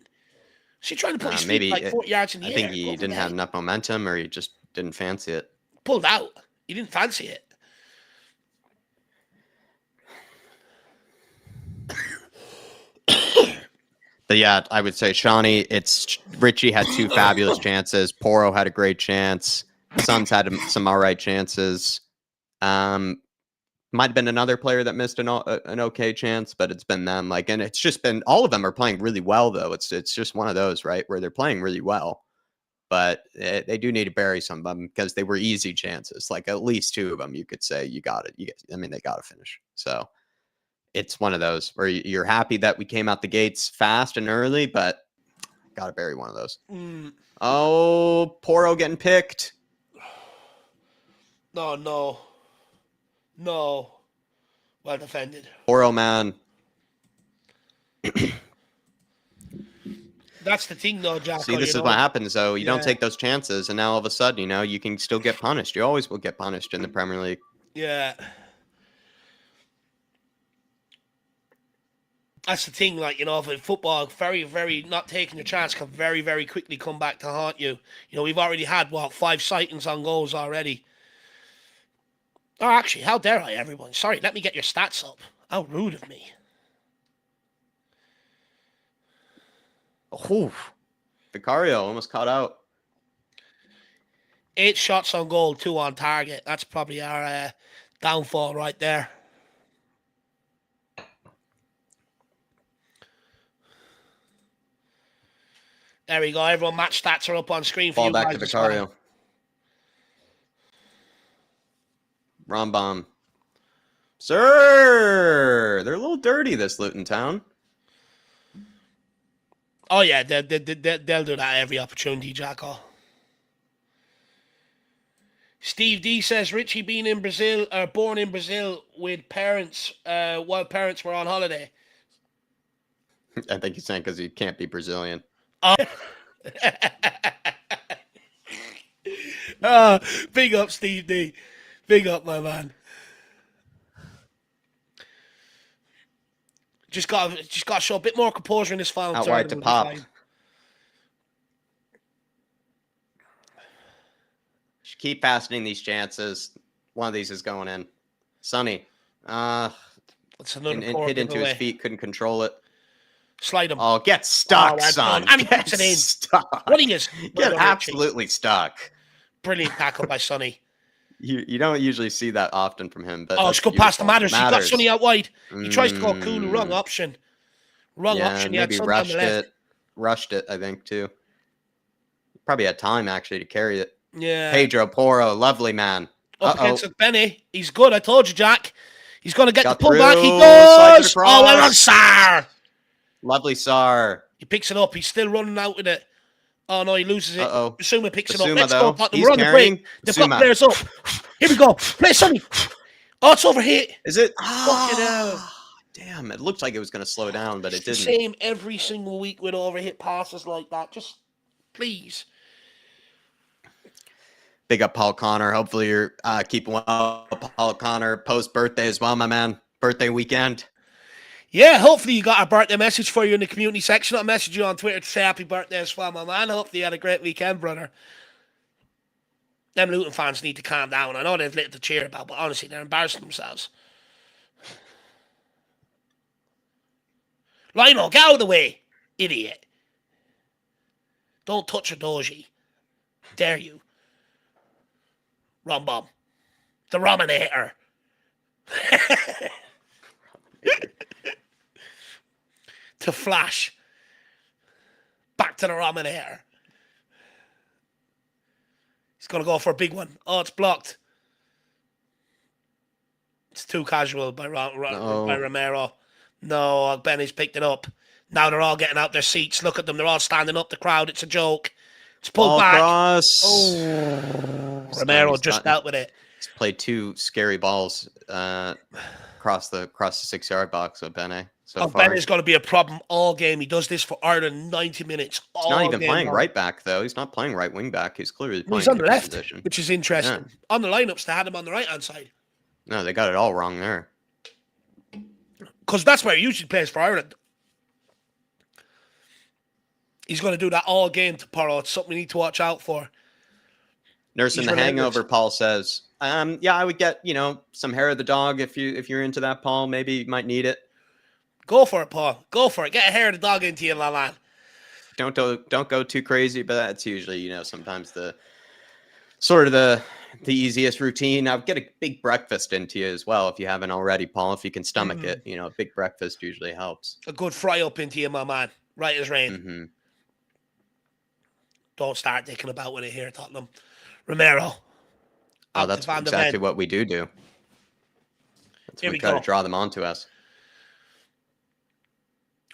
Is he trying to put his feet like 40 yards in the air? I think he didn't have enough momentum, or he just didn't fancy it. Pulled out. He didn't fancy it. But yeah, I would say Shawnee. It's Richie had 2 fabulous chances. Poro had a great chance. Suns had some all right chances. Might have been another player that missed an okay chance, but it's been them. Like, and it's just been all of them are playing really well though. It's just one of those, right, where they're playing really well, but they do need to bury some of them because they were easy chances. Like at least 2 of them, you could say you got it. I mean, they got to finish. So it's one of those where you're happy that we came out the gates fast and early, but got to bury one of those. Oh, Poro getting picked. No. Well defended. Poro, man. That's the thing, though, Jack. See, this is what happens, though. You don't take those chances, and now all of a sudden, you can still get punished. You always will get punished in the Premier League. Yeah. That's the thing, like, for football, very, very not taking your chance can very, very quickly come back to haunt you. We've already had, 5 sightings on goals already. Oh, actually, how dare I, everyone? Sorry, let me get your stats up. How rude of me. Oh, Vicario almost caught out. 8 shots on goal, 2 on target. That's probably our downfall right there. There we go. Everyone, match stats are up on screen for Ball you back guys. to Vicario. Rambam. Sir! They're a little dirty, this Luton town. Oh, yeah. They'll do that every opportunity, Jacko. Steve D says, Richie born in Brazil with parents while parents were on holiday. I think he's saying because he can't be Brazilian. Oh. Oh, big up, Steve D. Big up, my man. Just got to show a bit more composure in this final Out third. wide to Pop. Just keep fastening these chances. One of these is going in. Sonny. That's another hit into his feet. Couldn't control it. Slide him. Oh, get stuck, son. And he puts it in. Stuck. What he is. Get absolutely stuck. Brilliant tackle by Sonny. You don't usually see that often from him. But it's good past the Matters. He got Sonny out wide. He tries to go cool. Wrong option. Option. He maybe had rushed on the left. Rushed it, I think, too. Probably had time, actually, to carry it. Yeah. Pedro Poro, lovely man. Up against Benny. He's good. I told you, Jack. He's going to get the pullback. He does. Oh, well done, Sar. Lovely Sar. He picks it up. He's still running out with it. Oh, no, he loses it. Bissouma picks it up. Let's though. go. We're on the break. They've got players up. Here we go. Play Sonny. Oh, it's overhit. Is it? Fucking hell. Damn, it looked like it was going to slow down, but it didn't. It's the same every single week with overhit passes like that. Just, please. Big up Paul Connor. Hopefully you're keeping well. Paul Connor, post-birthday as well, my man. Birthday weekend. Yeah, hopefully you got a birthday message for you in the community section. I'll message you on Twitter to say happy birthday as well, my man. Hopefully you had a great weekend, brother. Them Luton fans need to calm down. I know they've little to cheer about, but honestly, they're embarrassing themselves. Lionel, get out of the way, idiot. Don't touch a doji. Dare you. Rombom. The Rominator. To Flash. Back to the Rominator. He's going to go for a big one. Oh, it's blocked. It's too casual by Romero. No, Benny's picked it up. Now they're all getting out their seats. Look at them. They're all standing up. The crowd. It's a joke. It's pulled back. Cross. Oh, Romero just dealt with it. He's played 2 scary balls across the 6-yard box with Benny. Benny's going to be a problem all game. He does this for Ireland 90 minutes. He's not even playing right back, though. He's not playing right wing back. He's clearly playing he's on the left, position. Which is interesting. Yeah. On the lineups, they had him on the right-hand side. No, they got it all wrong there. Because that's where he usually plays for Ireland. He's going to do that all game to Poro. It's something we need to watch out for. Nursing the hangover, Paul says. Yeah, I would get, some hair of the dog if you're into that, Paul. Maybe you might need it. Go for it, Paul. Go for it. Get a hair of the dog into you, my man. Don't go too crazy, but that's usually, sometimes the sort of the easiest routine. I'll get a big breakfast into you as well if you haven't already, Paul. If you can stomach it, a big breakfast usually helps. A good fry up into you, my man. Right as rain. Mm-hmm. Don't start dicking about with it here, Tottenham. Romero. Oh, that's exactly what we do. Here we we try go. to draw them onto us.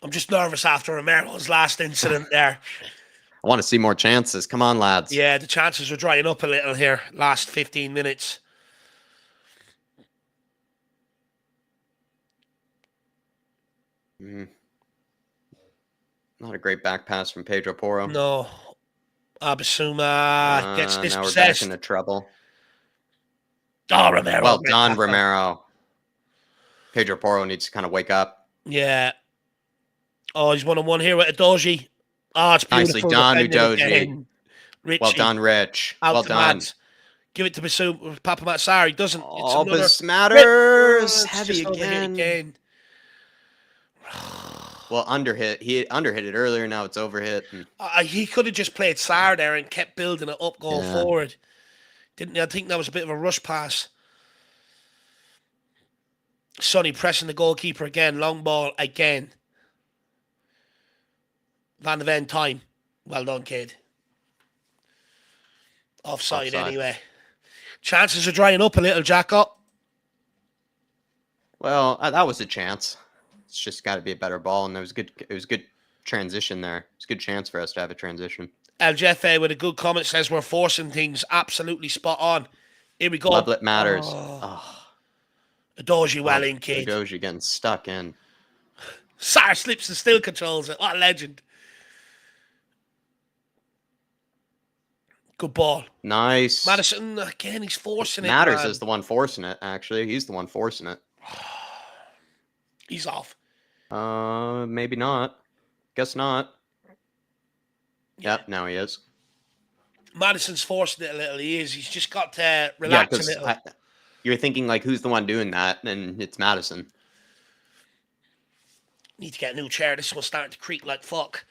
I'm just nervous after Romero's last incident there. I want to see more chances. Come on, lads. Yeah, the chances are drying up a little here. Last 15 minutes. Not a great back pass from Pedro Porro. No. Bissouma gets dispossessed. Now we're back into trouble. Oh, Romero. Well done, Romero. Pedro Porro needs to kind of wake up. Yeah. Oh, he's 1-on-1 here with Udogie. Oh, it's beautiful. Nicely done, Udogie. Well done, Rich. Well done. Mads. Give it to Bissouma. Papa Matsar. He doesn't. Oh, this matters. Heavy again. Well, underhit. He underhit it earlier. Now it's overhit. He could have just played Sarr there and kept building it up going forward. Didn't he? I think that was a bit of a rush pass. Sonny pressing the goalkeeper again. Long ball again. Van de Ven time. Well done, kid. Offside anyway. Chances are drying up a little, Jacko. Well, that was a chance. It's just got to be a better ball, and it was good transition there. It's a good chance for us to have a transition. El Jefe with a good comment says we're forcing things absolutely spot on. Here we go. Lovelet matters. Udogie well in, kid. Udogie getting stuck in. Sarr slips and still controls it. What a legend. Good ball. Nice. Madison, again, he's forcing it. Matters is the one forcing it, actually. He's the one forcing it. He's off. Maybe not. Guess not. Yep, now he is. Madison's forcing it a little. He is. He's just got to relax a little. You're thinking, like, who's the one doing that? And it's Madison. Need to get a new chair. This one's starting to creak like fuck.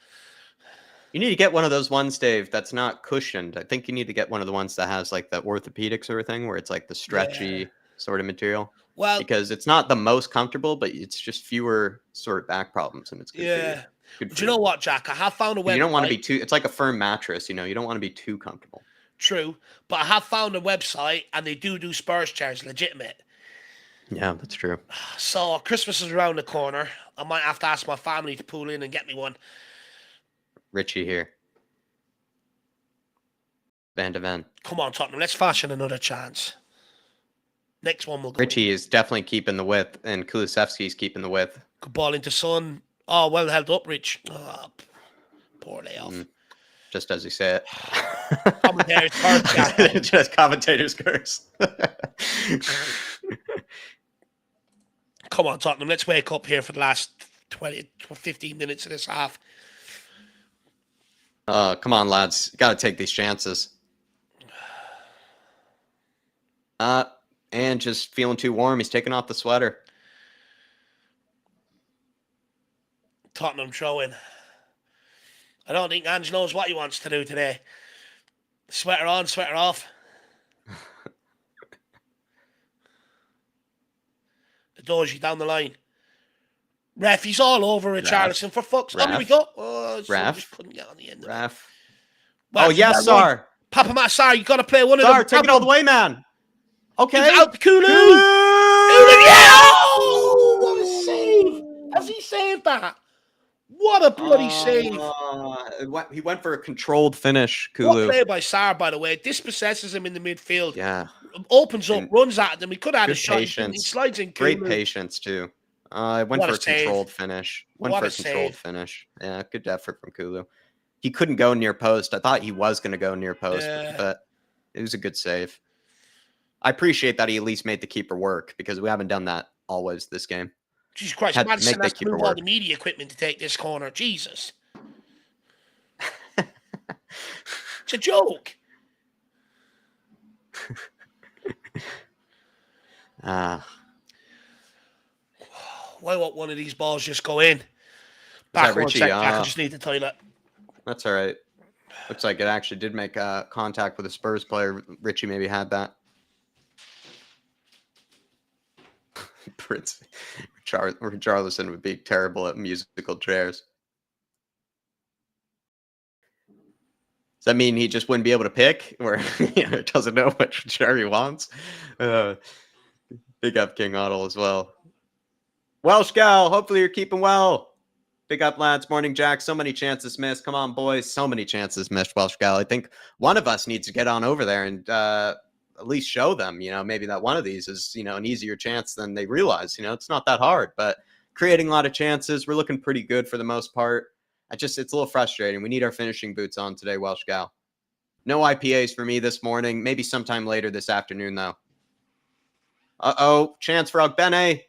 You need to get one of those ones, Dave, that's not cushioned. I think you need to get one of the ones that has, like, the orthopedic sort of thing, where it's, like, the stretchy sort of material. Well, because it's not the most comfortable, but it's just fewer sort of back problems, and it's good for you. Good for Do you know what, Jack? I have found a website. You don't want to be too... It's like a firm mattress, you don't want to be too comfortable. True, but I have found a website, and they do Spurs chairs, legitimate. Yeah, that's true. So, Christmas is around the corner. I might have to ask my family to pull in and get me one. Richie here. Van de Ven. Come on, Tottenham. Let's fashion another chance. Next one will go. Richie is definitely keeping the width, and Kulusevski's keeping the width. Good ball into Son. Oh, well held up, Rich. Oh, poor layoff. Just as you say it. Commentator's curse. Just commentator's curse. Come on, Tottenham. Let's wake up here for the last 15 minutes of this half. Come on, lads. Got to take these chances. And just feeling too warm. He's taking off the sweater. Tottenham throwing. I don't think Ange knows what he wants to do today. Sweater on, sweater off. Udogie down the line. Ref, he's all over Richarlison for fuck's sake. Oh, here we go. Oh, Ref. Just couldn't get on the end of Ref. Well, oh, yes, Sar. Papa Matt, Sar, you got to play one of them. Sar, take it all the way, man. Okay. He's out to Kulu. Yeah! Oh, what a save. Has he saved that? What a bloody save. He went for a controlled finish, Kulu. What play by Sar, by the way. Dispossesses him in the midfield. Yeah. Opens up, runs at them. He could have had a shot. Patience. He slides in Kulu. Great patience, too. Went for a controlled finish. Yeah, good effort from Kulu. He couldn't go near post. I thought he was going to go near post, but it was a good save. I appreciate that he at least made the keeper work, because we haven't done that always this game. Jesus Christ, Madison has to move all the media equipment to take this corner. Jesus. It's a joke. Why won't one of these balls just go in? that Back one Richie? sec, Jack. I just need the toilet. That's all right. Looks like it actually did make contact with a Spurs player. Richie maybe had that. Prince Richarlison would be terrible at musical chairs. Does that mean he just wouldn't be able to pick, or doesn't know which chair he wants? Big up King Otto as well. Welsh gal, hopefully you're keeping well. Big up, lads. Morning, Jack. So many chances missed. Come on, boys. So many chances missed, Welsh gal. I think one of us needs to get on over there and at least show them, maybe that one of these is, an easier chance than they realize. It's not that hard, but creating a lot of chances. We're looking pretty good for the most part. It's a little frustrating. We need our finishing boots on today, Welsh gal. No IPAs for me this morning. Maybe sometime later this afternoon, though. Uh-oh. Chance for Ogbene.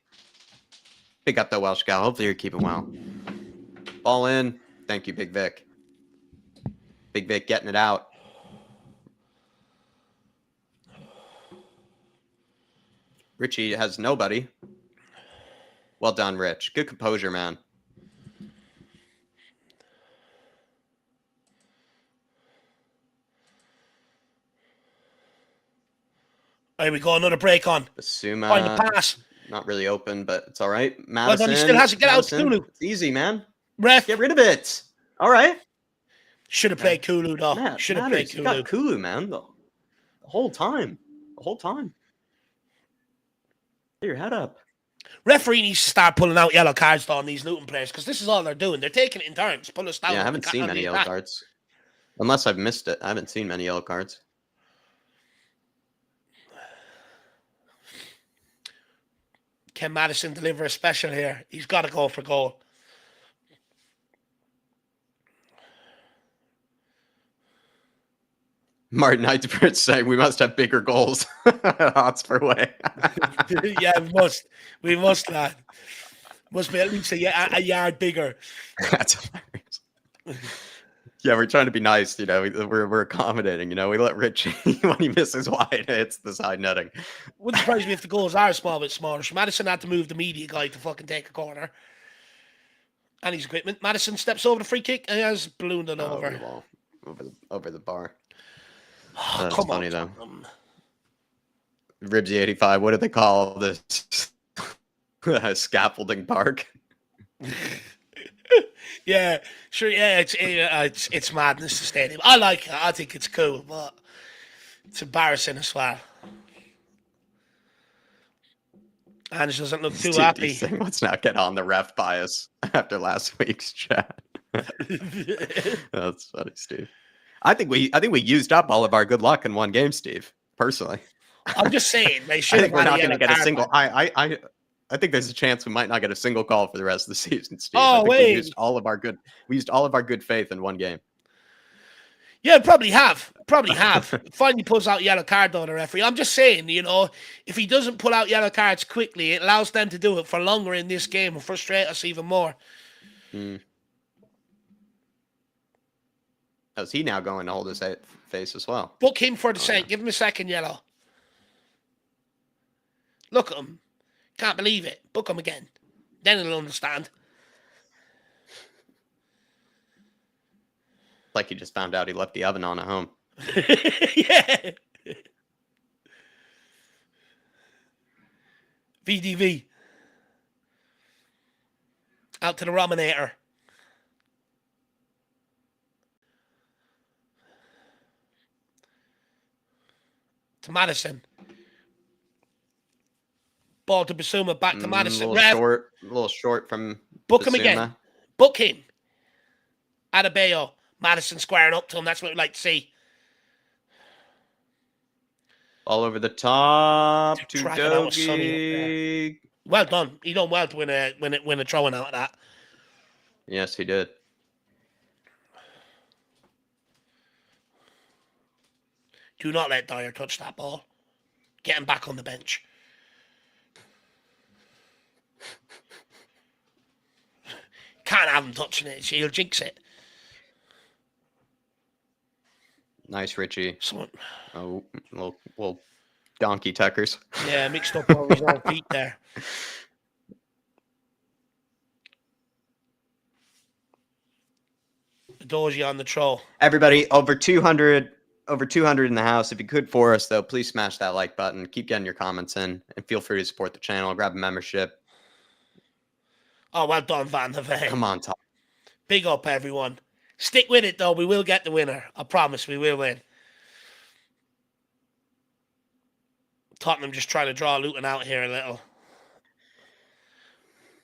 Pick up the Welsh gal. Hopefully you're keeping well. Ball in. Thank you, Big Vic. Big Vic getting it out. Richie has nobody. Well done, Rich. Good composure, man. There we go. Another break on. Bissouma. Find the pass. Not really open, but it's all right. Madison. Well done. He still has to get Madison. out. Kulu. It's easy, man. Ref. Get rid of it. All right. Should have played Kulu, though. Should have played Kulu. You got Kulu, man. The whole time. Get your head up. Referee needs to start pulling out yellow cards on these Luton players, because this is all they're doing. They're taking it in turns. Pull us down. Yeah, I haven't seen many yellow cards. Unless I've missed it. I haven't seen many yellow cards. Can Madison deliver a special here? He's got to go for goal. Martin Knightsbridge saying we must have bigger goals. Hotspur way. Yeah, we must, lad. Must be at least a yard bigger. That's hilarious. Yeah, we're trying to be nice, we're accommodating, we let Rich, when he misses wide, hits the side netting. Wouldn't surprise me if the goals are a small bit smaller. So Madison had to move the media guy to fucking take a corner. And his equipment. Madison steps over the free kick and has ballooned it over. Over the bar. Oh, that's come funny, on, though. Ribsy 85, what do they call this? Scaffolding park. Yeah, sure. Yeah, it's madness, the stadium. I like it. I think it's cool, but it's embarrassing as well. Ange doesn't look too happy. Let's not get on the ref bias after last week's chat. That's funny, Steve. I think we used up all of our good luck in one game, Steve. Personally, I'm just saying they should. I think we're not going to get a single. I think there's a chance we might not get a single call for the rest of the season, Steve. Oh, wait. We used all of our good faith in one game. Yeah, probably have. Finally pulls out yellow card on the referee. I'm just saying, if he doesn't pull out yellow cards quickly, it allows them to do it for longer in this game and frustrate us even more. Is he now going to hold his face as well? Book him for the second. Give him a second yellow. Look at him. Can't believe it. Book him again. Then he'll understand. Like he just found out he left the oven on at home. Yeah. VDV. Out to the Rominator. To Madison. Ball to Bissouma, back to Madison. A little short from Book Bissouma. him again. Book him. Adebayo. Madison squaring up to him. That's what we'd like to see. All over the top to Dogi. Well done. He done well to win a throwing out of that. Yes, he did. Do not let Dyer touch that ball. Get him back on the bench. Can't have him touching it. He'll jinx it. Nice, Richie. Someone. Oh, little donkey tuckers. Yeah, mixed up all his own feet there. Doji on the throw. Everybody, over 200 in the house. If you could for us, though, please smash that like button. Keep getting your comments in, and feel free to support the channel. Grab a membership. Oh, well done, Van der Ven. Come on, Tom. Big up, everyone. Stick with it, though. We will get the winner. I promise we will win. Tottenham just trying to draw Luton out here a little.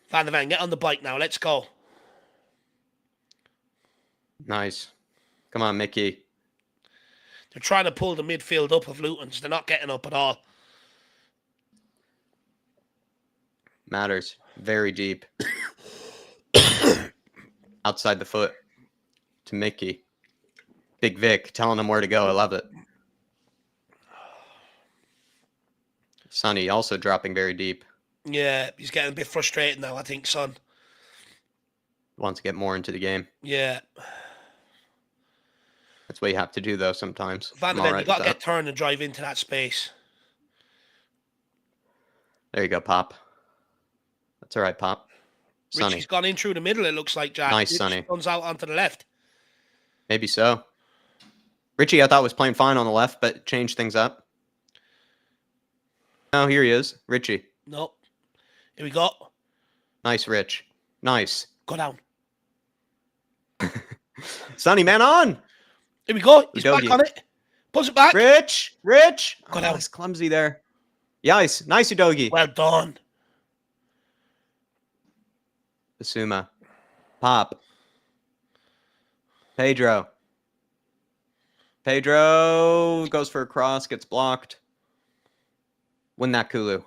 Van der Ven, get on the bike now. Let's go. Nice. Come on, Mickey. They're trying to pull the midfield up of Luton's. They're not getting up at all. Matters. Very deep. Outside the foot to Mickey. Big Vic telling him where to go. I love it. Sonny also dropping very deep. Yeah, he's getting a bit frustrated now, I think, Son. Wants to get more into the game. Yeah. That's what you have to do, though, sometimes. Van der Ven, you got to get turned and drive into that space. There you go, Pop. That's all right, Pop. Sonny. Richie's gone in through the middle, it looks like, Jack. Nice, Richie Sonny. runs out onto the left. Maybe so. Richie, I thought, was playing fine on the left, but changed things up. Oh, here he is. Richie. Nope. Here we go. Nice, Rich. Nice. Go down. Sonny, man on. Here we go. He's Udogie. back on it. Pulls it back. Rich. Go down. He's clumsy there. Nice. Nice, Udogie. Well done. Bissouma. Pop. Pedro goes for a cross, gets blocked. Win that Kulu.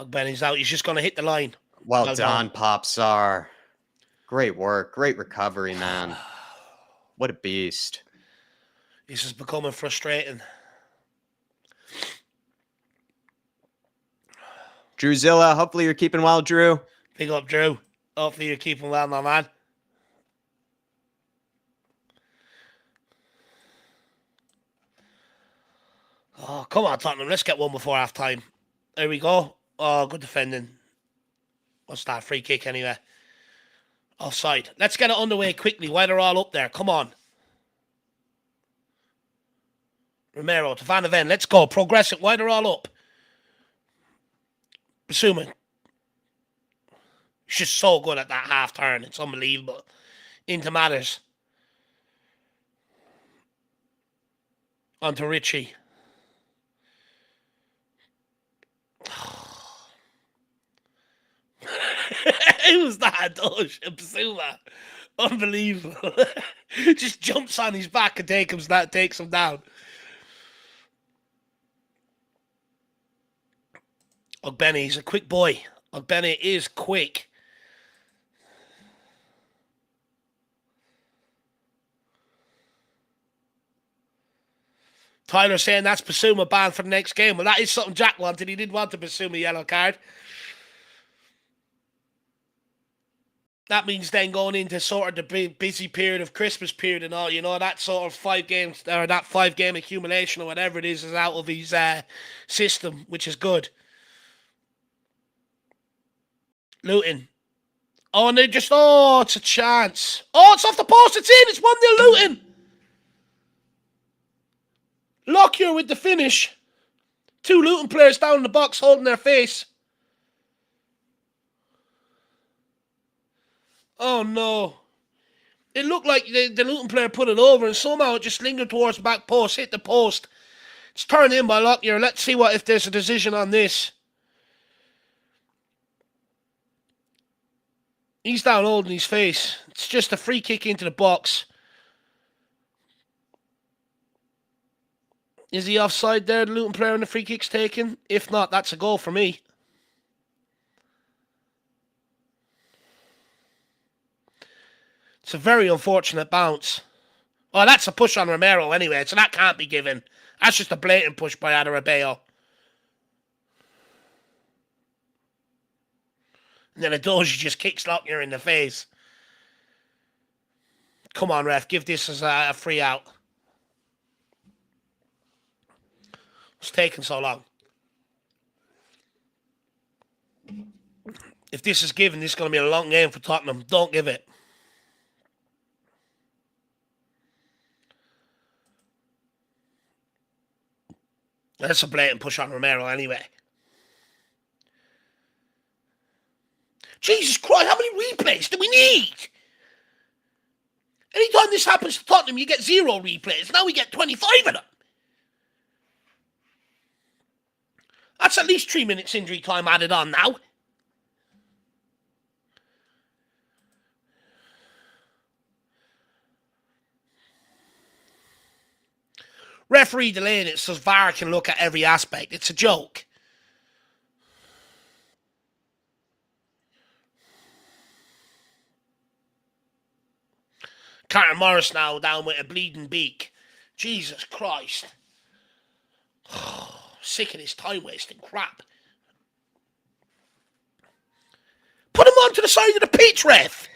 Benny's out. He's just going to hit the line. Well done, Popsar. Great work. Great recovery, man. What a beast. This is becoming frustrating. Drewzilla, hopefully you're keeping well, Drew. Big up, Drew. Hopefully you're keeping well, my man. Oh, come on, Tottenham. Let's get one before half-time. There we go. Oh, good defending. What's that? Free kick anyway. Offside. Let's get it underway quickly while they're all up there. Come on. Romero to Van der Ven. Let's go. Progress it while they're all up. Bissouma. He's just so good at that half turn. It's unbelievable. Into Matters. Onto Richie. Who's that? Bissouma. Unbelievable. Just jumps on his back and takes him down. Ogbene, he's a quick boy. Ogbene is quick. Tyler saying that's Bissouma banned for the next game. Well, that is something Jack wanted. He did want the Bissouma yellow card. That means then going into sort of the busy period of Christmas period and all, you know, that sort of 5 games, or that 5-game accumulation or whatever it is out of his system, which is good. Luton. Oh, and they just, it's a chance. Oh, it's off the post, it's in, it's 1-0 Luton. Lockyer with the finish. 2 Luton players down in the box holding their face. Oh, no. It looked like the Luton player put it over and somehow it just lingered towards the back post, hit the post. It's turned in by Lockyer. Let's see if there's a decision on this. He's down holding his face. It's just a free kick into the box. Is he offside there, the Luton player, and the free kick's taken? If not, that's a goal for me. It's a very unfortunate bounce. Oh, that's a push on Romero anyway, so that can't be given. That's just a blatant push by Adarabeo. And then Udogie just kicks Lockyer in the face. Come on, ref, give this as a free out. It's taking so long. If this is given, this is going to be a long game for Tottenham. Don't give it. That's a blatant push on Romero anyway. Jesus Christ, how many replays do we need? Anytime this happens to Tottenham, you get 0 replays. Now we get 25 of them. That's at least 3 minutes injury time added on now. Referee delaying it so VAR can look at every aspect. It's a joke. Carter Morris now down with a bleeding beak. Jesus Christ. Sick of this time-wasting crap. Put him onto the side of the pitch, ref.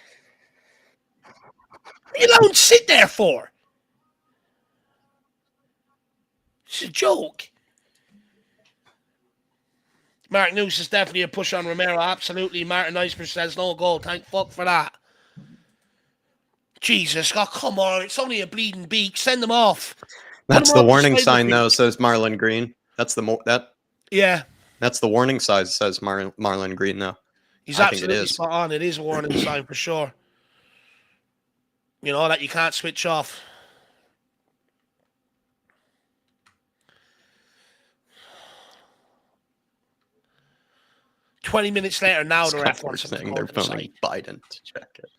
What are you allowed to sit there for? It's a joke. Mark Noose is definitely a push on Romero. Absolutely. Martin Eisper says no goal. Thank fuck for that. Jesus, oh, come on. It's only a bleeding beak. Send them off. That's the warning sign, though, says Marlon Green. That's the Yeah. That's the warning sign, says Marlon Green, though. He's absolutely spot on. It is a warning sign for sure. You know, that you can't switch off. "20 minutes later, now the ref wants something. They're phoning Biden to check it.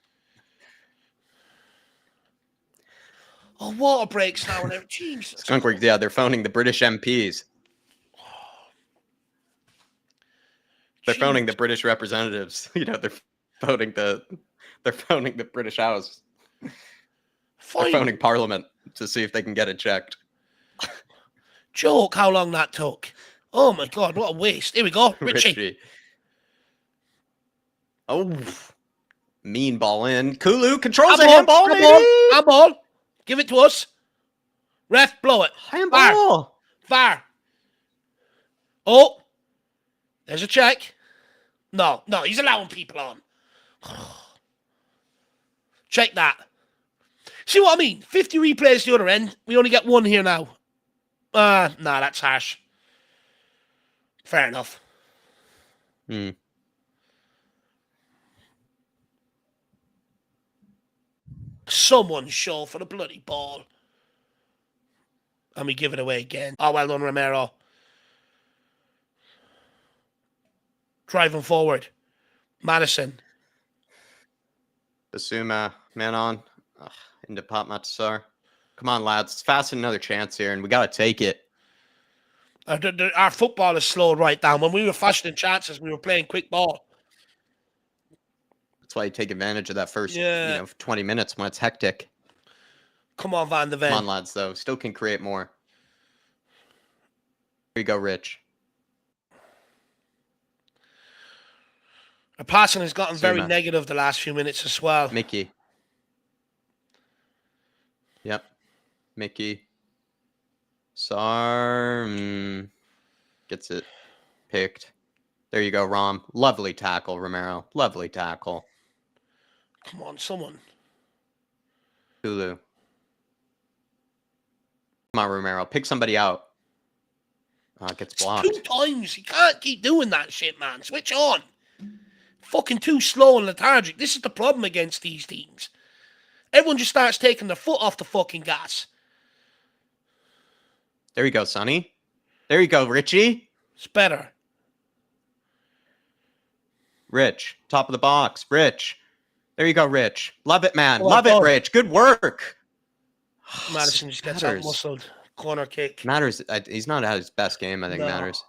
Oh, water breaks now and everything. Jesus. Skunkworks, yeah, they're phoning the British MPs. They're phoning the British representatives. You know, they're phoning the British House. They're phoning Parliament to see if they can get it checked. Joke how long that took. Oh my God, what a waste. Here we go. Richie. Oh, mean ball in. Kulu controls the handball. Handball. Give it to us. Ref, blow it. Handball. VAR. Oh, there's a check. No, he's allowing people on. Check that. See what I mean? 50 replays the other end. We only get 1 here now. Nah, that's harsh. Fair enough. Someone show for the bloody ball. And we give it away again. Oh, well done, Romero. Driving forward. Madison. Bissouma, man on. Into Pop Matsar. Come on, lads. It's fast another chance here, and we got to take it. Our football is slowed right down. When we were fashioning chances, we were playing quick ball. That's why you take advantage of that first 20 minutes when it's hectic. Come on, Van de Ven. Come on, lads, though. Still can create more. Here you go, Rich. Our passing has gotten very negative the last few minutes as well. Mickey. Yep. Mickey. Sar. Gets it picked. There you go, Rom. Lovely tackle, Romero. Lovely tackle. Come on, someone. Hulu. Come on, Romero. Pick somebody out. It gets blocked. It's 2 times. You can't keep doing that shit, man. Switch on. Fucking too slow and lethargic. This is the problem against these teams. Everyone just starts taking their foot off the fucking gas. There you go, Sonny. There you go, Richie. It's better. Rich. Top of the box. Rich. There you go, Rich. Love it, man. Love it, Rich. Good work. Madison just gets out muscled. Corner kick. Matters. He's not at his best game, I think. Matters.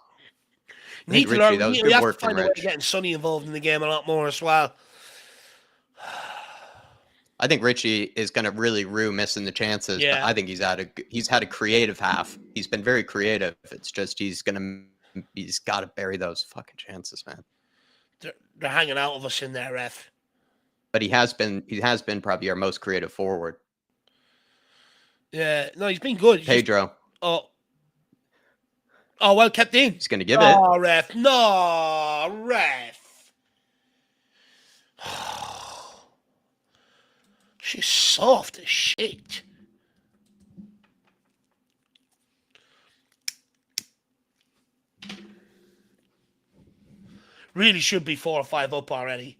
Need to learn. That was good work from Rich. Getting Sonny involved in the game a lot more as well. I think Richie is going to really rue missing the chances. Yeah. But I think he's had a creative half. He's been very creative. It's just he's got to bury those fucking chances, man. They're hanging out of us in there, ref. But he has been probably our most creative forward. Yeah, no, he's been good. Pedro. Oh, well kept in. He's going to give it. Oh, ref. No, ref. She's soft as shit. Really should be 4 or 5 up already.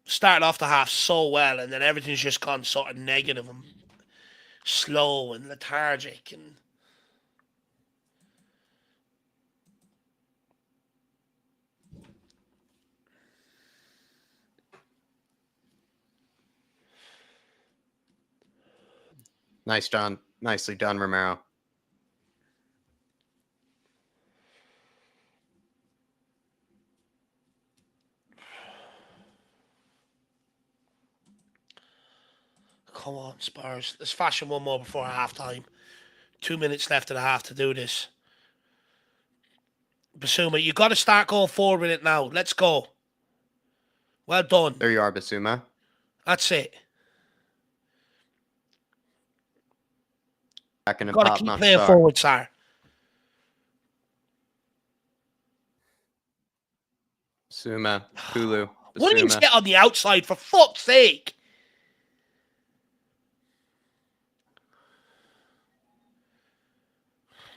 Started off the half so well, and then everything's just gone sort of negative and slow and lethargic. And Nice, John. Nicely done, Romero. come on, Spurs. Let's fashion one more before half-time. 2 minutes left of the half to do this. Bissouma, you got to start going forward with it now. Let's go. Well done. There you are, Bissouma. That's it. Back in the Got to keep playing forward, sir. Bissouma, Kulu. Why didn't you get on the outside, for fuck's sake?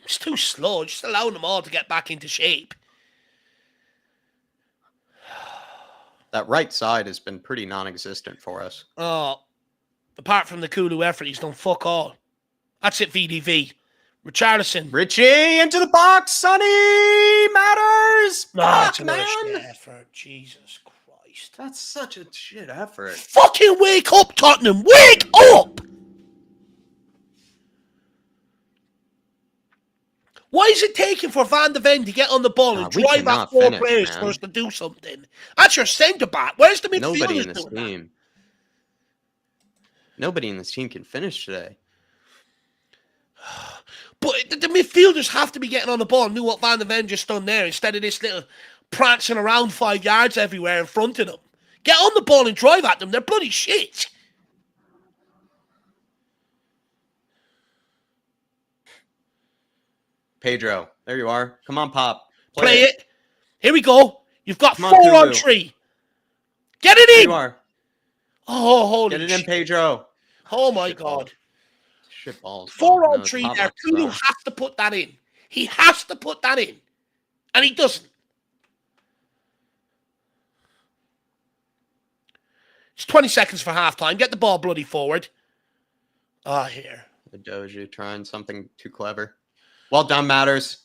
It's too slow. Just allowing them all to get back into shape. That right side has been pretty non-existent for us. Oh, apart from the Kulu effort, he's done fuck all. That's it, VDV. Richarlison. Richie into the box. Sonny matters. It's another shit effort. Jesus Christ. That's such a shit effort. Fucking wake up, Tottenham. Wake up! Why is it taking for Van de Ven to get on the ball and drive at 4 players for us to do something? That's your centre-back. Where's the midfielders? Nobody in this team. Nobody in this team can finish today. But the midfielders have to be getting on the ball and do what Van de Ven just done there instead of this little prancing around 5 yards everywhere in front of them. Get on the ball and drive at them. They're bloody shit. Pedro, there you are. Come on, Pop. Play it. Here we go. You've got 4 on 3. Get it in. There you are. Oh, holy shit. Get it in, Pedro. Oh, my God. Shit balls. 4 on 3 there. Kulu has to put that in. He has to put that in. And he doesn't. It's 20 seconds for halftime. Get the ball bloody forward. Here. The Doju trying something too clever. Well done, Matters.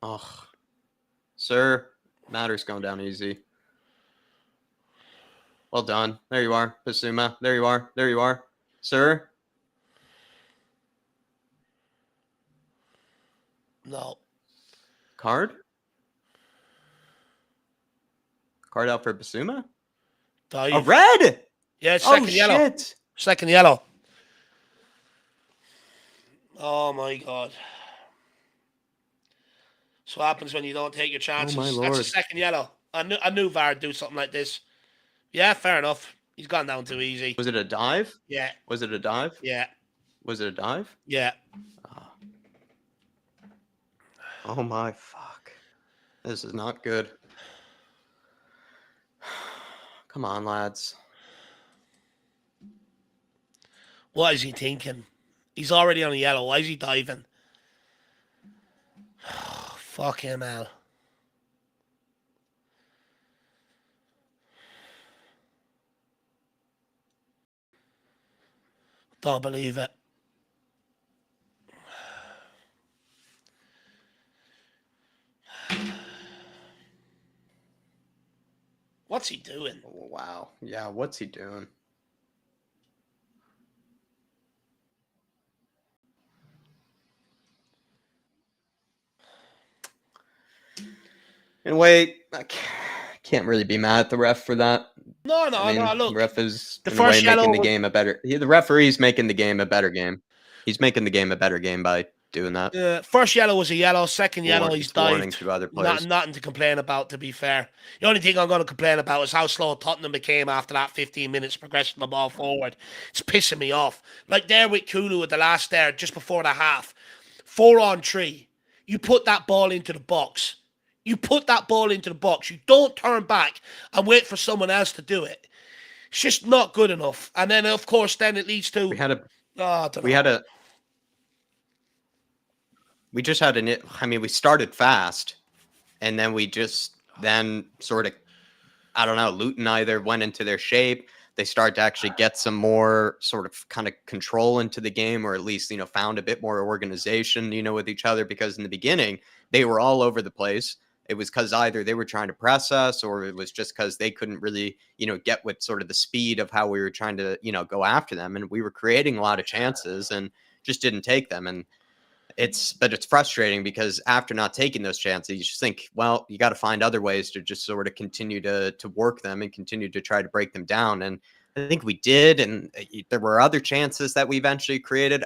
Oh, sir, Matters going down easy. Well done. There you are, Bissouma. There you are. There you are, sir. No. Card? Card out for Bissouma? Dive. A red! Yeah, it's second yellow. Shit. Second yellow. Oh, my God. That's what happens when you don't take your chances. Oh, my Lord. That's a second yellow. I knew VAR would do something like this. Yeah, fair enough. He's gone down too easy. Was it a dive? Yeah. Was it a dive? Yeah. Was it a dive? Yeah. Oh, my fuck. This is not good. Come on, lads. What is he thinking? He's already on a yellow. Why is he diving? Fucking hell. Don't believe it. What's he doing? Oh, wow. Yeah, what's he doing? And wait, I can't really be mad at the ref for that. No, look. The ref is the in first a way yellow making the game a better. The referee's making the game a better game. He's making the game a better game by doing that. First yellow was a yellow. Second yellow, he's dived. To other players. Nothing to complain about, to be fair. The only thing I'm going to complain about is how slow Tottenham became after that 15 minutes progressing the ball forward. It's pissing me off. Like there with Kulu at the last there, just before the half. 4 on 3. You put that ball into the box. You put that ball into the box. You don't turn back and wait for someone else to do it. It's just not good enough. And then, of course, then it leads to... We had a we just had we started fast, and then we just then sort of, I don't know, Luton either went into their shape. They start to actually get some more sort of kind of control into the game, or at least, found a bit more organization, with each other, because in the beginning, they were all over the place. It was because either they were trying to press us, or it was just because they couldn't really, get with sort of the speed of how we were trying to, go after them. And we were creating a lot of chances and just didn't take them. And it's frustrating, because after not taking those chances, you just think, well, you got to find other ways to just sort of continue to work them and continue to try to break them down. And I think we did. And there were other chances that we eventually created.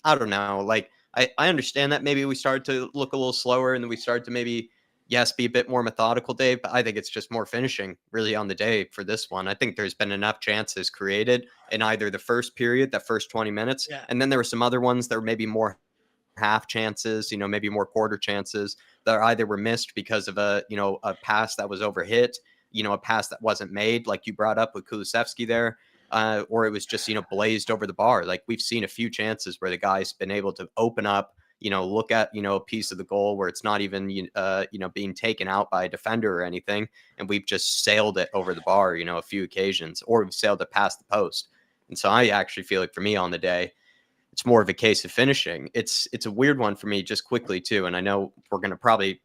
I don't know. Like, I understand that maybe we started to look a little slower, and then we started to maybe, yes, be a bit more methodical, Dave, but I think it's just more finishing really on the day for this one. I think there's been enough chances created in either the first period, that first 20 minutes, Yeah. and then there were some other ones that were maybe more half chances, maybe more quarter chances, that either were missed because of a pass that was overhit, a pass that wasn't made, like you brought up with Kulusevski there, or it was just, blazed over the bar. Like, we've seen a few chances where the guy's been able to open up, look at, a piece of the goal where it's not even, being taken out by a defender or anything. And we've just sailed it over the bar, a few occasions, or we've sailed it past the post. And so I actually feel like, for me on the day, it's more of a case of finishing. It's a weird one for me, just quickly too. And I know we're going to probably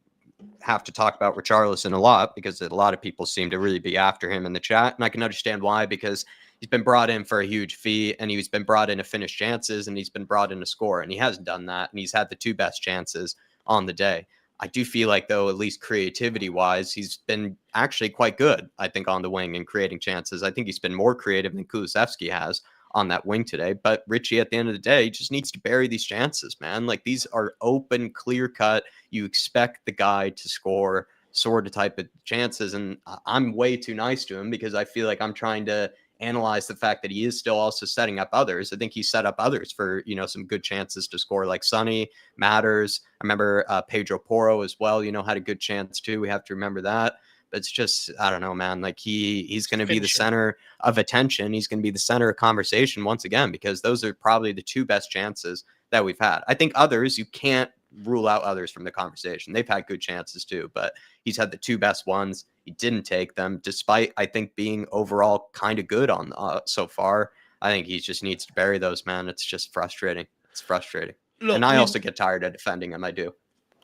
have to talk about Richarlison a lot, because a lot of people seem to really be after him in the chat. And I can understand why, because he's been brought in for a huge fee, and he's been brought in to finish chances, and he's been brought in to score. And he hasn't done that. And he's had the two best chances on the day. I do feel like, though, at least creativity wise, he's been actually quite good, I think, on the wing and creating chances. I think he's been more creative than Kulusevski has on that wing today. But Richie, at the end of the day, just needs to bury these chances, man. Like, these are open, clear cut. You expect the guy to score sort of type of chances. And I'm way too nice to him, because I feel like I'm trying to analyze the fact that he is still also setting up others. I think he set up others for, some good chances to score, like Sonny, Matters. I remember Pedro Porro as well, had a good chance too. We have to remember that. But it's just, I don't know, man. Like, he's going to be the center of attention. He's going to be the center of conversation once again, because those are probably the two best chances that we've had. I think others, you can't rule out others from the conversation. They've had good chances too, but he's had the two best ones. He didn't take them, despite, I think, being overall kind of good on so far. I think he just needs to bury those, man. It's just frustrating. It's frustrating. Look, and I also get tired of defending him. I do.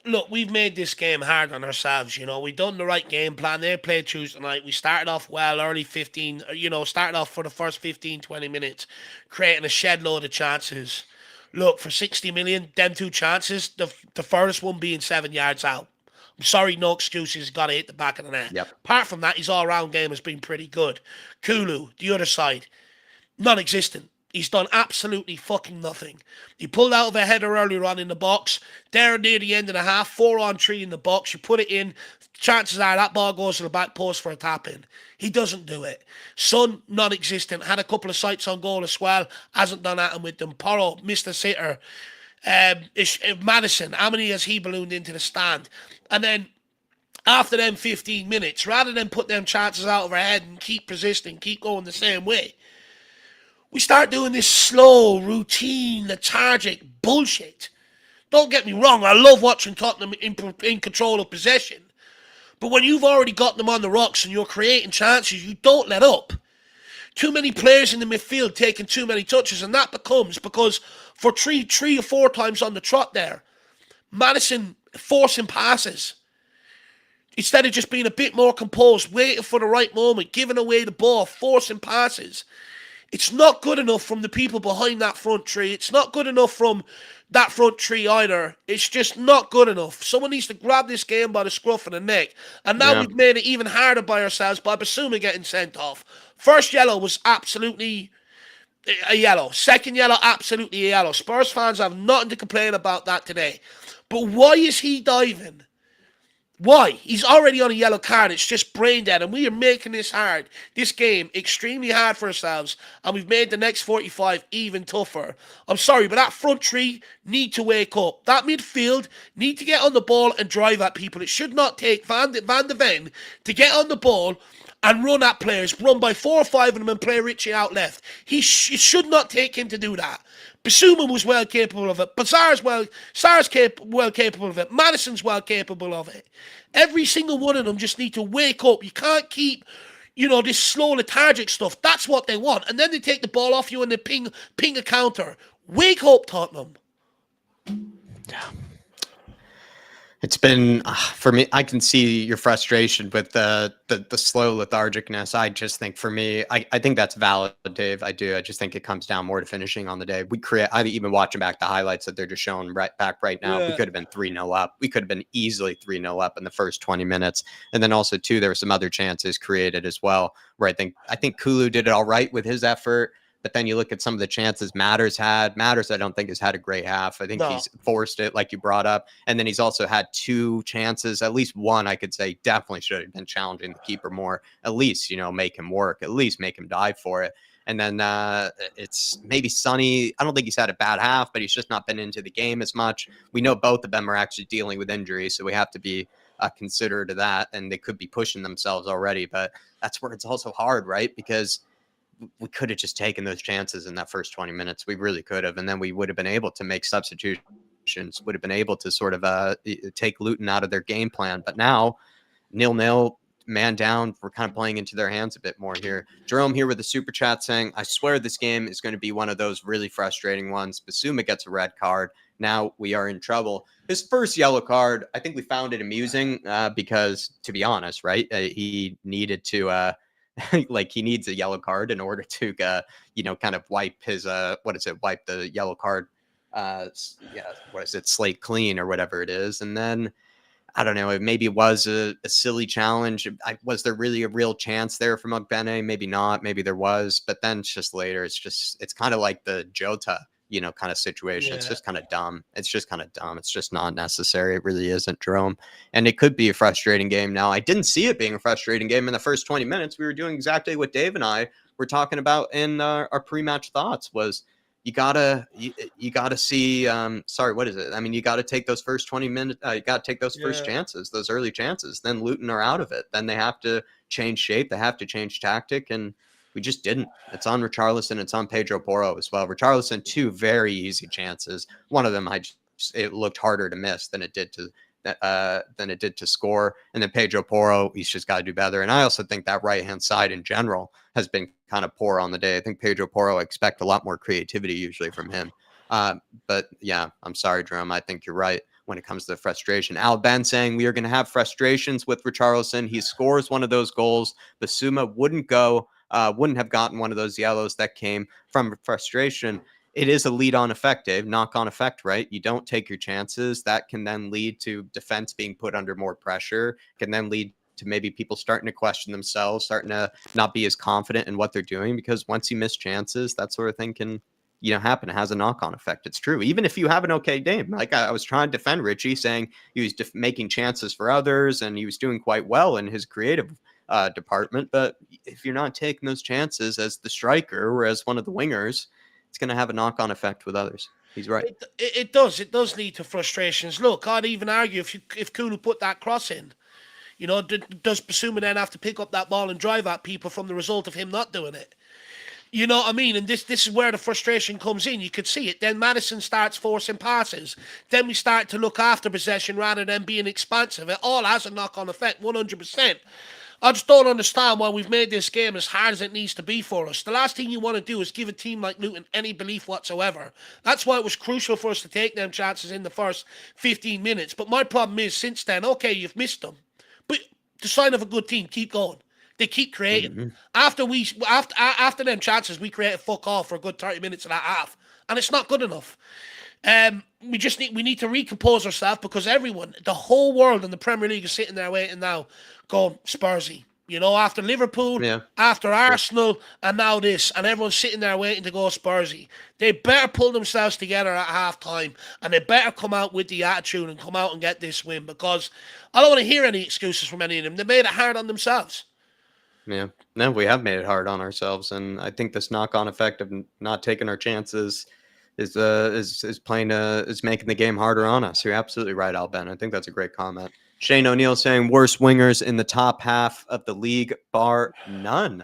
Look, we've made this game hard on ourselves, We've done the right game plan. They played Tuesday night. We started off well, early 15, started off for the first 15, 20 minutes, creating a shed load of chances. Look, for 60 million, them two chances, the furthest one being 7 yards out. I'm sorry, no excuses. Got to hit the back of the net. Yep. Apart from that, his all-round game has been pretty good. Kulu, the other side, non-existent. He's done absolutely fucking nothing. He pulled out of a header earlier on in the box. There near the end of the half, 4-on-3 in the box. You put it in, chances are that ball goes to the back post for a tap-in. He doesn't do it. Son, non-existent. Had a couple of sights on goal as well. Hasn't done that with them. Porro, missed a sitter. Madison, how many has he ballooned into the stand? And then after them 15 minutes, rather than put them chances out of our head and keep persisting, keep going the same way, we start doing this slow, routine, lethargic bullshit. Don't get me wrong, I love watching Tottenham in control of possession. But when you've already got them on the rocks and you're creating chances, you don't let up. Too many players in the midfield taking too many touches, and that becomes because for three or four times on the trot there, Madison forcing passes. Instead of just being a bit more composed, waiting for the right moment, giving away the ball, forcing passes. It's not good enough from the people behind that front three. It's not good enough from that front three either. It's just not good enough. Someone needs to grab this game by the scruff of the neck. And now we've made it even harder by ourselves by Bissouma getting sent off. First yellow was absolutely a yellow. Second yellow, absolutely a yellow. Spurs fans have nothing to complain about that today. But why is he diving? Why? He's already on a yellow card. It's just brain dead. And we are making this game extremely hard for ourselves. And we've made the next 45 even tougher. I'm sorry, but that front three need to wake up. That midfield need to get on the ball and drive at people. It should not take Van de Ven to get on the ball and run at players, run by 4 or 5 of them and play Richie out left. It should not take him to do that. Bissouma was well capable of it. Sar's well capable of it. Madison's well capable of it. Every single one of them just need to wake up. You can't keep, this slow lethargic stuff. That's what they want. And then they take the ball off you and they ping a counter. Wake up, Tottenham. Yeah. It's been, for me, I can see your frustration with the slow lethargicness. I just think for me, I think that's valid, Dave. I do. I just think it comes down more to finishing on the day. I even watching back the highlights that they're just showing right now. Yeah. We could have been 3-0 up. We could have been easily 3-0 up in the first 20 minutes. And then also, too, there were some other chances created as well, where I think Kulu did it all right with his effort. But then you look at some of the chances Matters had. Matters, I don't think, has had a great half. I think he's forced it, like you brought up. And then he's also had 2 chances. At least one, I could say, definitely should have been challenging the keeper more. At least, make him work. At least make him dive for it. And then it's maybe Sonny. I don't think he's had a bad half, but he's just not been into the game as much. We know both of them are actually dealing with injuries, so we have to be considerate of that. And they could be pushing themselves already. But that's where it's also hard, right? Because we could have just taken those chances in that first 20 minutes. We really could have. And then we would have been able to make substitutions, would have been able to sort of take Luton out of their game plan. But now 0-0, man down, we're kind of playing into their hands a bit more here. Jerome here with the super chat saying, I swear this game is going to be one of those really frustrating ones. Bissouma gets a red card. Now we are in trouble. His first yellow card, I think we found it amusing because, to be honest, right, he needed to like he needs a yellow card in order to kind of wipe his wipe the yellow card slate clean or whatever it is. And then I don't know, maybe it was a silly challenge. Was there really a real chance there from Ogbene? Maybe not, maybe there was, but then it's just later, it's kind of like the Jota kind of situation. Yeah. It's just kind of dumb. It's just not necessary. It really isn't, Jerome. And it could be a frustrating game. Now, I didn't see it being a frustrating game in the first 20 minutes. We were doing exactly what Dave and I were talking about in our pre-match thoughts was you gotta see, what is it? I mean, you got to take those first 20 minutes. You got to take those first chances, those early chances. Then Luton are out of it. Then they have to change shape. They have to change tactic. And we just didn't. It's on Richarlison. It's on Pedro Porro as well. Richarlison, 2 very easy chances. One of them, it looked harder to miss than it did to score. And then Pedro Porro, he's just got to do better. And I also think that right-hand side in general has been kind of poor on the day. I think Pedro Porro, I expect a lot more creativity usually from him. But yeah, I'm sorry, Jerome. I think you're right when it comes to the frustration. Al Ben saying we are going to have frustrations with Richarlison. He scores one of those goals. Bissouma wouldn't have gotten one of those yellows that came from frustration. It is a lead-on effect, Dave, knock-on effect, right? You don't take your chances. That can then lead to defense being put under more pressure, can then lead to maybe people starting to question themselves, starting to not be as confident in what they're doing, because once you miss chances, that sort of thing can happen. It has a knock-on effect. It's true. Even if you have an okay game, like I was trying to defend Richie, saying he was making chances for others and he was doing quite well in his creative department. But if you're not taking those chances as the striker or as one of the wingers, it's going to have a knock-on effect with others. He's right. It does. It does lead to frustrations. Look, I'd even argue if Kulu put that cross in, does Bissouma then have to pick up that ball and drive at people from the result of him not doing it? You know what I mean? And this is where the frustration comes in. You could see it. Then Madison starts forcing passes. Then we start to look after possession rather than being expansive. It all has a knock-on effect, 100%. I just don't understand why we've made this game as hard as it needs to be for us. The last thing you want to do is give a team like Luton any belief whatsoever. That's why it was crucial for us to take them chances in the first 15 minutes. But my problem is, since then, okay, you've missed them. But the sign of a good team, keep going. They keep creating. Mm-hmm. After them chances, we created fuck all for a good 30 minutes and a half. And it's not good enough. We need to recompose ourselves, because everyone, the whole world in the Premier League is sitting there waiting now, going Spursy. After Liverpool, after Arsenal, and now this, and everyone's sitting there waiting to go Spursy. They better pull themselves together at half-time, and they better come out with the attitude and come out and get this win, because I don't want to hear any excuses from any of them. They made it hard on themselves. Yeah, no, we have made it hard on ourselves, and I think this knock-on effect of not taking our chances is making the game harder on us. You're absolutely right, Al Ben. I think that's a great comment. Shane O'Neill saying worst wingers in the top half of the league, bar none.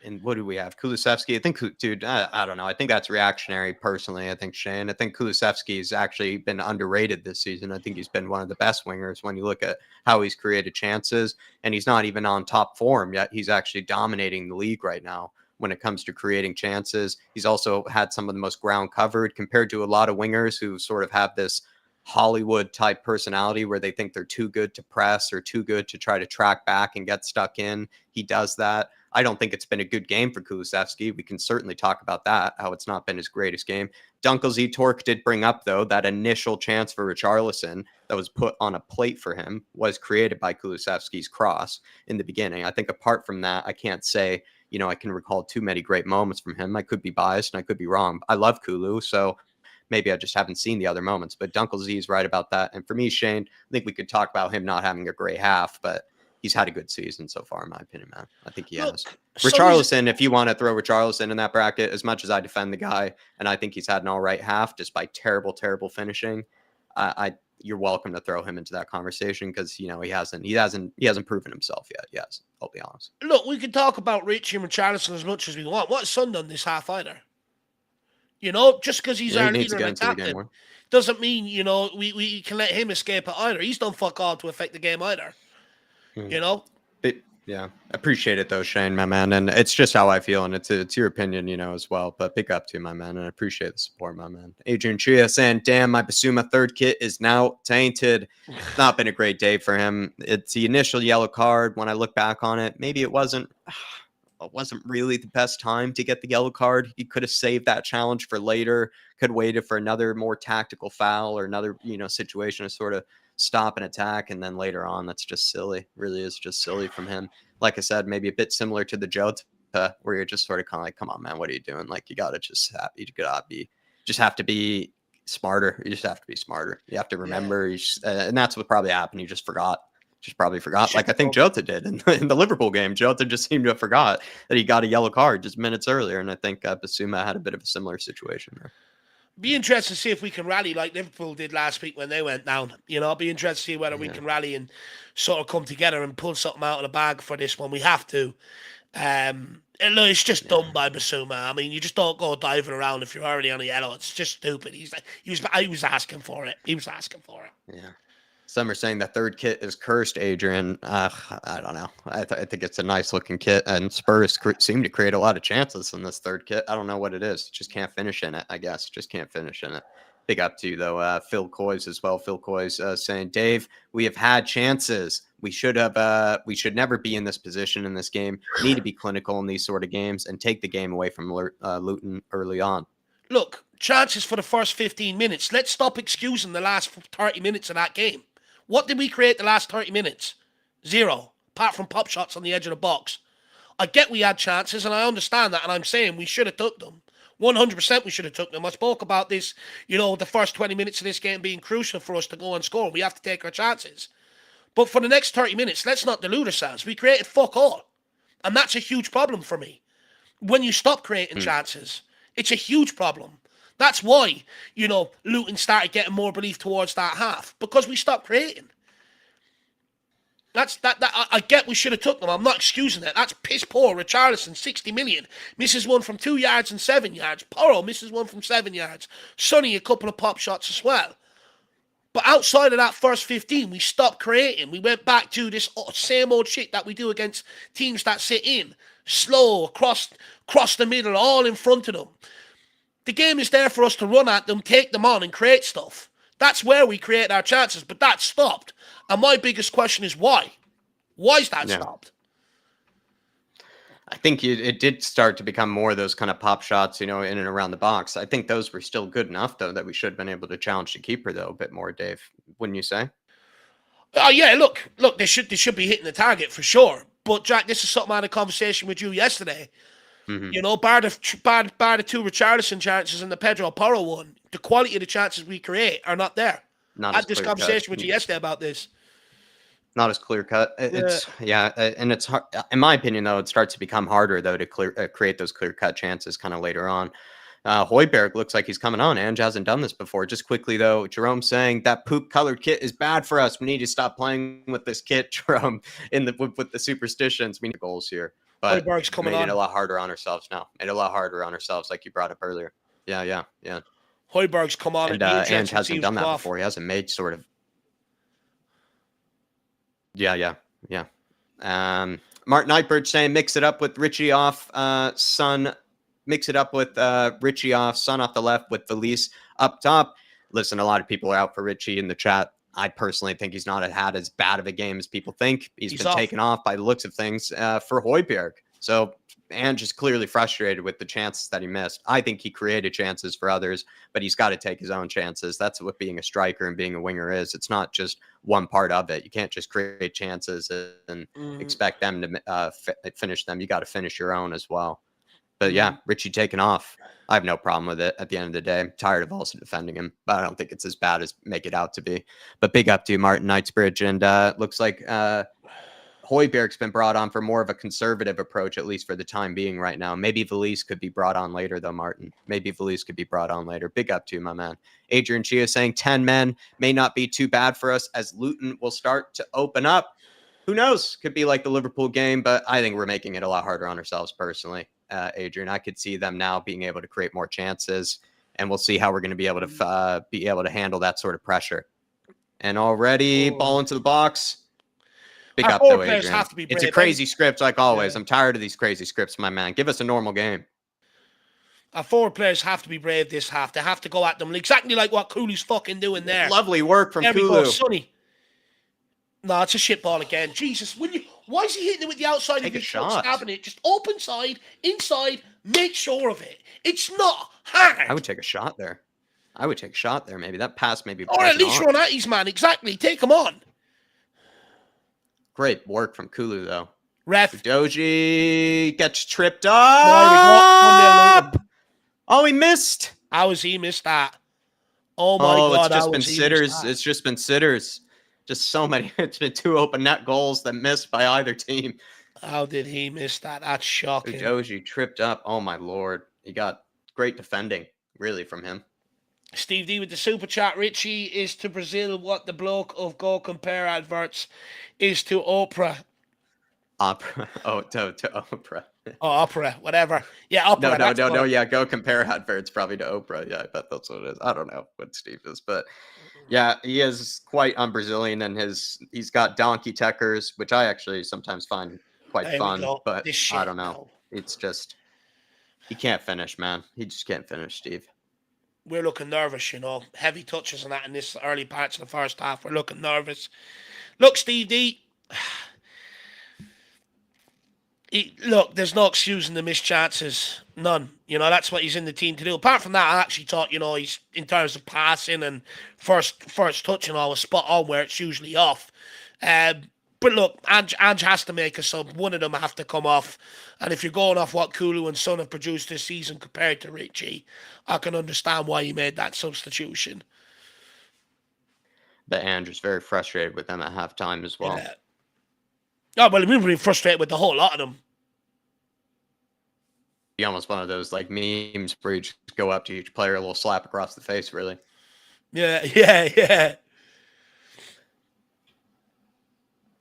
And what do we have? Kulusevski. I think, dude, I don't know. I think that's reactionary personally. I think, Shane. I think Kulusevski's actually been underrated this season. I think he's been one of the best wingers when you look at how he's created chances. And he's not even on top form yet. He's actually dominating the league right now when it comes to creating chances. He's also had some of the most ground covered compared to a lot of wingers who sort of have this Hollywood type personality where they think they're too good to press or too good to try to track back and get stuck in. He does that. I don't think it's been a good game for Kulusevski. We can certainly talk about that, how it's not been his greatest game. Dunkelzee Torque did bring up, though, that initial chance for Richarlison that was put on a plate for him was created by Kulusevski's cross in the beginning. I think apart from that, I can't say, I can recall too many great moments from him. I could be biased and I could be wrong. I love Kulu, so maybe I just haven't seen the other moments. But Dunkelzee is right about that. And for me, Shane, I think we could talk about him not having a great half, but he's had a good season so far, in my opinion, man. I think he has. Richarlison, if you want to throw Richarlison in that bracket, as much as I defend the guy, and I think he's had an all right half, despite terrible, terrible finishing, you're welcome to throw him into that conversation because he hasn't proven himself yet. Yes, I'll be honest. Look, we can talk about Richie and Richarlison as much as we want. What's Son done this half either? Just because he's our leader and captain doesn't mean we can let him escape it either. He's done fuck all to affect the game either. Yeah, appreciate it though, Shane, my man, and it's just how I feel, and it's your opinion, as well. But pick up to my man, and I appreciate the support, my man. Adrian Chia saying, "Damn, my Bissouma third kit is now tainted." It's not been a great day for him. It's the initial yellow card. When I look back on it, maybe it wasn't really the best time to get the yellow card. He could have saved that challenge for later. Could have waited for another more tactical foul or another situation to sort of stop an attack, and then later on, that's just silly. Really is just silly from him. Like I said, maybe a bit similar to the Jota, where you're just sort of kind of like, come on, man, what are you doing? Like, you just have to be smarter. You just have to be smarter. You have to remember, and that's what probably happened. You just forgot. Probably forgot, like I think Jota did in the Liverpool game. Jota just seemed to have forgot that he got a yellow card just minutes earlier, and I think Bissouma had a bit of a similar situation there. Be interested to see if we can rally like Liverpool did last week when they went down. Be interested to see whether we can rally and sort of come together and pull something out of the bag for this one. We have to. And look, it's just done by Bissouma. I mean, you just don't go diving around if you're already on a yellow. It's just stupid. He was asking for it. He was asking for it. Yeah. Some are saying the third kit is cursed, Adrian. I don't know. I think it's a nice looking kit, and Spurs seem to create a lot of chances in this third kit. I don't know what it is. Just can't finish in it, I guess. Just can't finish in it. Big up to you, though. Phil Coys as well. Phil Coys saying, Dave, we have had chances. We should never be in this position in this game. Need to be clinical in these sort of games and take the game away from Luton early on. Look, chances for the first 15 minutes. Let's stop excusing the last 30 minutes of that game. What did we create the last 30 minutes? Zero, apart from pop shots on the edge of the box. I get we had chances, and I understand that, and I'm saying we should have took them. 100% we should have took them. I spoke about this, the first 20 minutes of this game being crucial for us to go and score. We have to take our chances. But for the next 30 minutes, let's not delude ourselves. We created fuck all. And that's a huge problem for me. When you stop creating chances, it's a huge problem. That's why, Luton started getting more belief towards that half, because we stopped creating. I get we should have took them. I'm not excusing it. That's piss poor. Richarlison, 60 million. Misses one from 2 yards and 7 yards. Porro misses one from 7 yards. Sonny, a couple of pop shots as well. But outside of that first 15, we stopped creating. We went back to this same old shit that we do against teams that sit in. Slow, across the middle, all in front of them. The game is there for us to run at them, take them on, and create stuff. That's where we create our chances, but that stopped. And my biggest question is why? Why is that stopped? I think it did start to become more of those kind of pop shots, in and around the box. I think those were still good enough, though, that we should have been able to challenge the keeper, though, a bit more, Dave. Wouldn't you say? Oh, yeah, look, they should be hitting the target for sure. But, Jack, this is something I had a conversation with you yesterday. Mm-hmm. Bar the two Richarlison chances and the Pedro Porro one, the quality of the chances we create are not there. I had this conversation with you yesterday about this. Not as clear cut. And it's hard. In my opinion, though, it starts to become harder though to create those clear cut chances kind of later on. Højbjerg looks like he's coming on. Ange hasn't done this before. Just quickly, though, Jerome saying that poop-colored kit is bad for us. We need to stop playing with this kit, Jerome, with the superstitions. We need goals here. But Højbjerg's coming made on. it a lot harder on ourselves now. Made it a lot harder on ourselves, like you brought up earlier. Yeah. Højbjerg's come on. And Ange hasn't done that before. He hasn't made sort of... Yeah. Martin Nightbird saying, mix it up with Richie off, Son. Mix it up with Richie off, Son off the left with Felice up top. Listen, a lot of people are out for Richie in the chat. I personally think he's not had as bad of a game as people think. He's been taken off by the looks of things for Højbjerg. So Ange is clearly frustrated with the chances that he missed. I think he created chances for others, but he's got to take his own chances. That's what being a striker and being a winger is. It's not just one part of it. You can't just create chances and expect them to finish them. You got to finish your own as well. But yeah, Richie taking off. I have no problem with it at the end of the day. I'm tired of also defending him, but I don't think it's as bad as make it out to be. But big up to you, Martin Knightsbridge. And looks like Højbjerg's been brought on for more of a conservative approach, at least for the time being right now. Maybe Felice could be brought on later, though, Martin. Maybe Felice could be brought on later. Big up to you, my man. Adrian Chia saying 10 men may not be too bad for us as Luton will start to open up. Who knows? Could be like the Liverpool game, but I think we're making it a lot harder on ourselves personally. Adrian, I could see them now being able to create more chances, and we'll see how we're going to be able to handle that sort of pressure. And already ball into the box. Big up though, Adrian. Have to be brave. It's a crazy script like always. I'm tired of these crazy scripts, my man. Give us a normal game. Our forward players have to be brave this half. They have to go at them exactly like what Kulu's fucking doing there. Lovely work from Kulu. There we go, Sonny. No, it's a shit ball again. Jesus, why is he hitting it with the outside of his shot? Stabbing it just open side, inside, make sure of it. It's not hard. I would take a shot there. Maybe that pass maybe. Or at least run at his man. Exactly. Take him on. Great work from Kulu, though. Ref. Doji gets tripped up. Oh, he missed. How has he missed that? Oh, my God. It's just been sitters. Just so many. It's been 2 open net goals that missed by either team. How did he miss that? That's shocking. Doji tripped up. Oh, my Lord. He got great defending, really, from him. Steve D with the super chat. Richie is to Brazil what the bloke of Go Compare adverts is to Oprah. Opera. Oh, to Oprah. Oh, Opera. Whatever. Yeah, Oprah. No. Yeah, Go Compare adverts probably to Oprah. Yeah, I bet that's what it is. I don't know what Steve is, but yeah, he is quite un-Brazilian, and he's got donkey techers, which I actually sometimes find quite fun. But I don't know. It's just he can't finish, man. He just can't finish, Steve. We're looking nervous, heavy touches and that in this early parts of the first half. We're looking nervous. Look, Steve D. Look, there's no excusing the missed chances. None. That's what he's in the team to do. Apart from that, I actually thought, he's in terms of passing and first touch and all was spot on where it's usually off. But look, Ange has to make a sub. One of them have to come off. And if you're going off what Kulu and Son have produced this season compared to Richie, I can understand why he made that substitution. But Andrew's very frustrated with them at halftime as well. Yeah. Oh, well, we've been frustrated with the whole lot of them. Be almost one of those like memes where you just go up to each player, a little slap across the face, really. Yeah.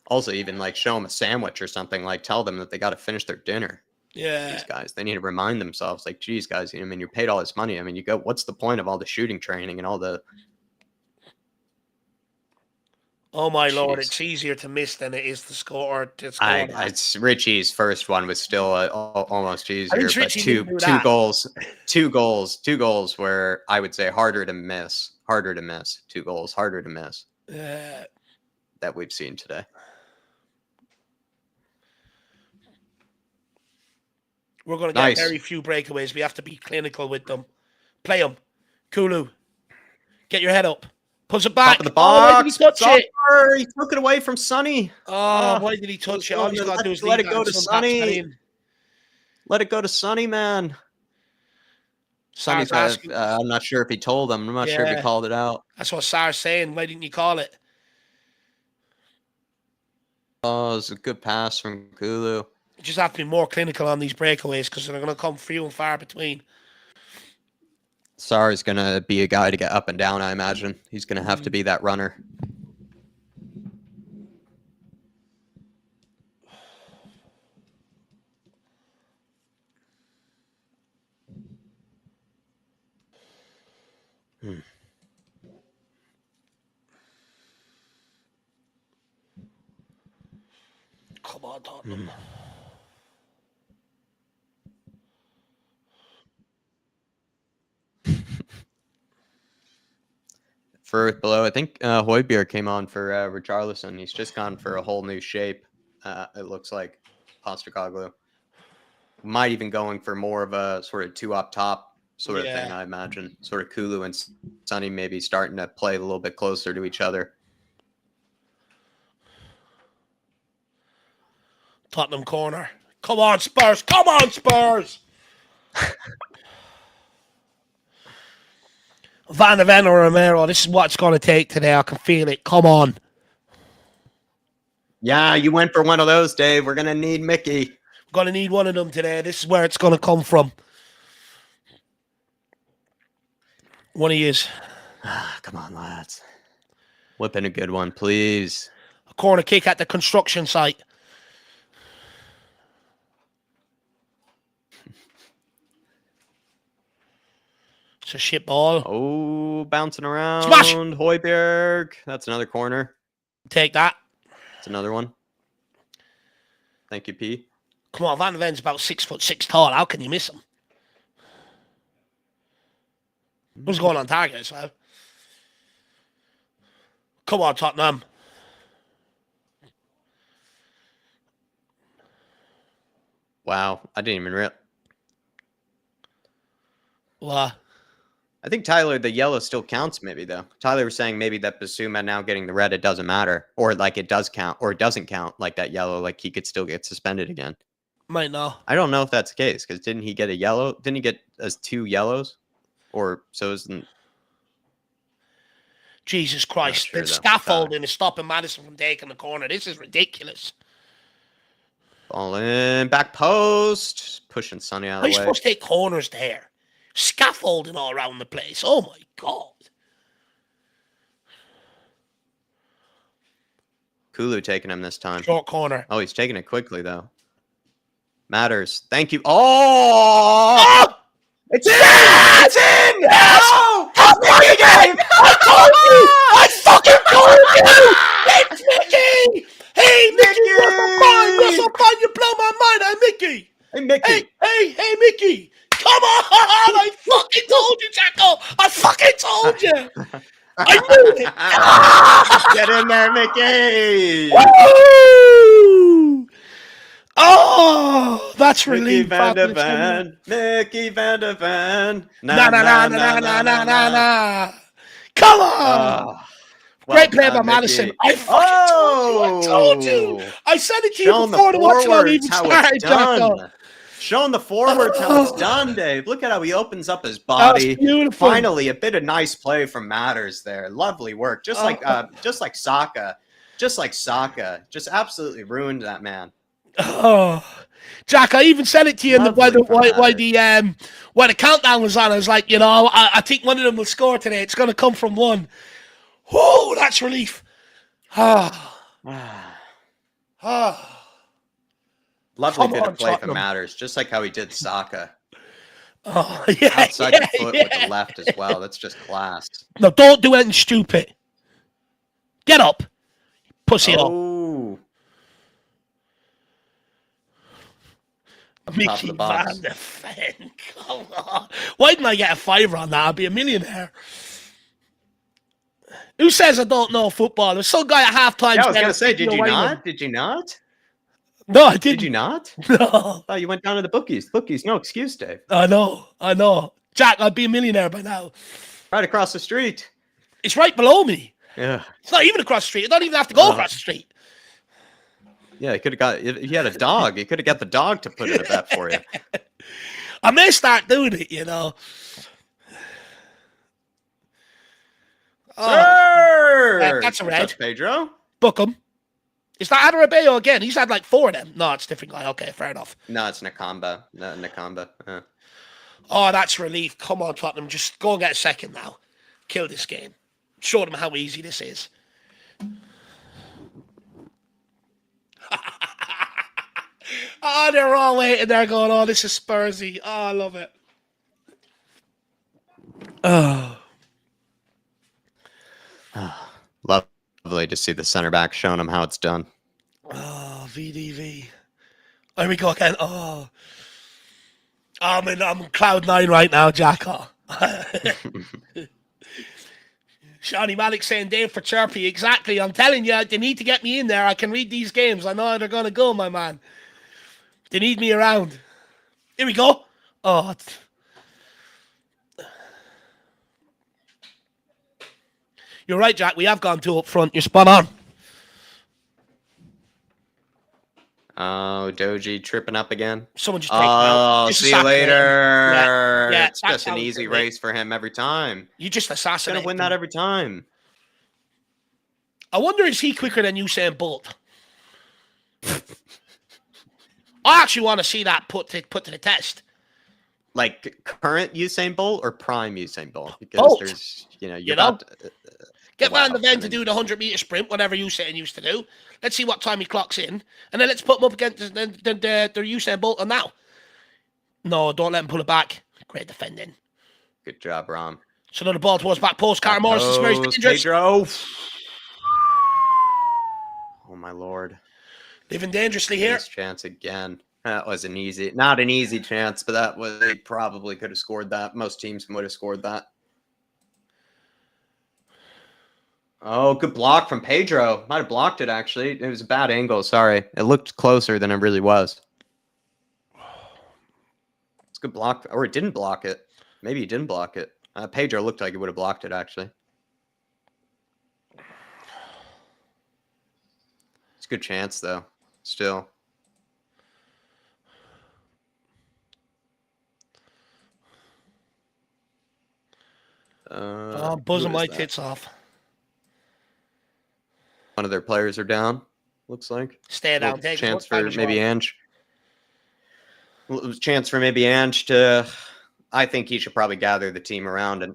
Also, even like show them a sandwich or something, like tell them that they got to finish their dinner. Yeah. These guys, they need to remind themselves, like, geez, guys, you're paid all this money. What's the point of all the shooting training and all the... Oh, my Lord, it's easier to miss than it is to score. It's Richie's first one was still almost easier, but two goals where I would say harder to miss. 2 goals, harder to miss. That we've seen today. We're going to get very few breakaways. We have to be clinical with them. Play them. Kulu, get your head up. Push it back. Top of the box. Why did he touch it? He took it away from Sonny. Why did he touch it? All he's got to do is let it go to Sonny. Let it go to Sonny, man. Sonny's I'm not sure if he told him. I'm not sure if he called it out. That's what Sar's saying. Why didn't you call it? Oh, it was a good pass from Kulu. You just have to be more clinical on these breakaways because they're going to come few and far between. Sarr's going to be a guy to get up and down, I imagine. He's going to have to be that runner. Come on, Tottenham. For below, I think Højbjerg came on for Richarlison. He's just gone for a whole new shape. It looks like Postecoglou might even going for more of a sort of two up top sort of thing. I imagine sort of Kulu and Sonny maybe starting to play a little bit closer to each other. Tottenham corner. Come on, Spurs. Come on, Spurs. Van der Ven or Romero, this is what it's going to take today. I can feel it. Come on. Yeah, you went for one of those, Dave. We're going to need Mickey. We're going to need one of them today. This is where it's going to come from. One of yous. Come on, lads. Whip in a good one, please. A corner kick at the construction site. It's a shit ball. Oh, bouncing around. Smash! Højbjerg. That's another corner. Take that. That's another one. Thank you, P. Come on, Van der Ven's about 6'6" tall. How can you miss him? What's going on target, so? Come on, Tottenham. Wow, I didn't even realize. What? I think Tyler, the yellow still counts maybe, though. Tyler was saying maybe that Bissouma now getting the red, it doesn't matter. Or like it does count, or it doesn't count like that yellow, like he could still get suspended again. Might know. I don't know if that's the case, because didn't he get a yellow? Didn't he get as 2 yellows? Or so isn't... Jesus Christ. Sure, the scaffolding is stopping Madison from taking the corner. This is ridiculous. Ball in, back post. Pushing Sonny out of the way. How are you supposed to take corners there? Scaffolding all around the place. Oh my God. Kulu taking him this time. Short corner. Oh, he's taking it quickly, though. Matters. Thank you. Oh! It's in! It's in! Yes! Oh! Help me again! I told you! I fucking told you! It's Mickey! Hey, Mickey, what's up, fine? You blow my mind. Hey, Mickey! Hey, Mickey! Hey, Mickey! Come on! I fucking told you, Jacko! I fucking told you! I knew it! Get in there, Mickey! Woo! Oh, that's Mickey relief. Van der Ven. Mickey Van der Ven. Na. Come on! Great play by Madison. I fucking told you. I said it to you before the watch-along even started, Jacko. Showing the forwards how it's done, Dave. Look at how he opens up his body. That's beautiful. Finally, a bit of nice play from Matters there. Lovely work. Just like Saka. Just absolutely ruined that man. Oh, Jack, I even said it to you while the countdown was on. I was like, I think one of them will score today. It's going to come from one. Whoa, that's relief. Lovely bit of play from Matters, just like how he did Saka. Oh, yeah. Outside the foot with the left as well. That's just class. No, don't do anything stupid. Get up. Pussy up. Mickey Van der Ven. Come on. Why didn't I get a fiver on that? I'd be a millionaire. Who says I don't know football? There's some guy at halftime. Yeah, I was going to say, did you not? Did you not? No, I didn't. Did you not? No. Oh, you went down to the bookies. Bookies, no excuse, Dave. I know. Jack, I'd be a millionaire by now. Right across the street. It's right below me. Yeah. It's not even across the street. I don't even have to go across the street. Yeah, he could have got. If he had a dog, he could have got the dog to put in a bet for you. I may start doing it, Sir! That's a red. That's Pedro. Book him. Is that Adarabeo again? He's had like 4 of them. No, it's a different guy. Okay, fair enough. No, it's Nakamba. No, Nakamba. Oh, that's relief. Come on, Tottenham. Just go and get a second now. Kill this game. Show them how easy this is. Oh, they're all waiting there going, oh, this is Spursy. Oh, I love it. Oh. Lovely to see the center back showing him how it's done. Oh, VDV. Here we go again. Oh. I'm cloud 9 right now, Jack. Oh. Shawnee Malik saying Dave for Chirpy. Exactly. I'm telling you, they need to get me in there. I can read these games. I know how they're going to go, my man. They need me around. Here we go. Oh. You're right, Jack. We have gone 2 up front. You're spot on. Oh, Doji tripping up again. Someone just take him out. Just See you later. Yeah, it's just an easy race for him every time. You just assassinate. He's gonna win that every time. I wonder, is he quicker than Usain Bolt? I actually want to see that put to the test. Like current Usain Bolt or prime Usain Bolt? Because Bolt. There's, Get Van de Ven to do the 100-meter sprint, whatever Usain used to do. Let's see what time he clocks in, and then let's put him up against the Usain Bolt on now. No, don't let him pull it back. Great defending. Good job, Rom. So now the ball towards back post. Karen Morris is very dangerous. Pedro. Oh my lord. Living dangerously here. This chance again. That was not an easy chance, but they probably could have scored that. Most teams would have scored that. Oh, good block from Pedro. Might have blocked it, actually. It was a bad angle. Sorry. It looked closer than it really was. It's a good block. Or it didn't block it. Maybe he didn't block it. Pedro looked like he would have blocked it, actually. It's a good chance, though. Still. Buzzing my tits off. One of their players are down, looks like. Stay down. Chance for maybe Ange. Chance for maybe Ange to... I think he should probably gather the team around, and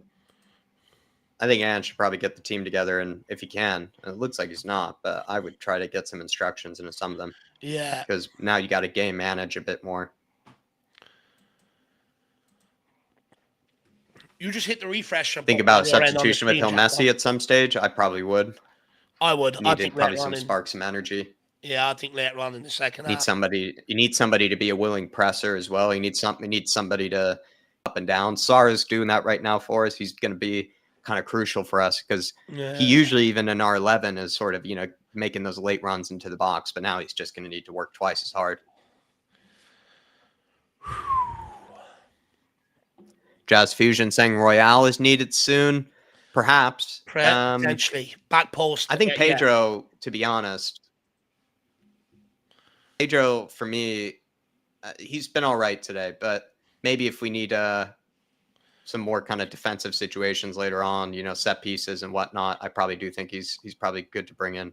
I think Ange should probably get the team together, and if he can. And it looks like he's not, but I would try to get some instructions into some of them. Yeah. Because now you got to game manage a bit more. You just hit the refresh. Think about a substitution with Hill Messi at some stage. I probably would. I would. I think probably some spark, some energy. Yeah, I think later on in the second half. You need somebody to be a willing presser as well. You need somebody to up and down. Sarr's doing that right now for us. He's going to be kind of crucial for us because he usually, even in our 11, is sort of, making those late runs into the box. But now he's just going to need to work twice as hard. Jazz Fusion saying Royale is needed soon. Perhaps. Potentially. Back post. I think Pedro, to be honest, Pedro, for me, he's been all right today. But maybe if we need some more kind of defensive situations later on, set pieces and whatnot, I probably do think he's probably good to bring in.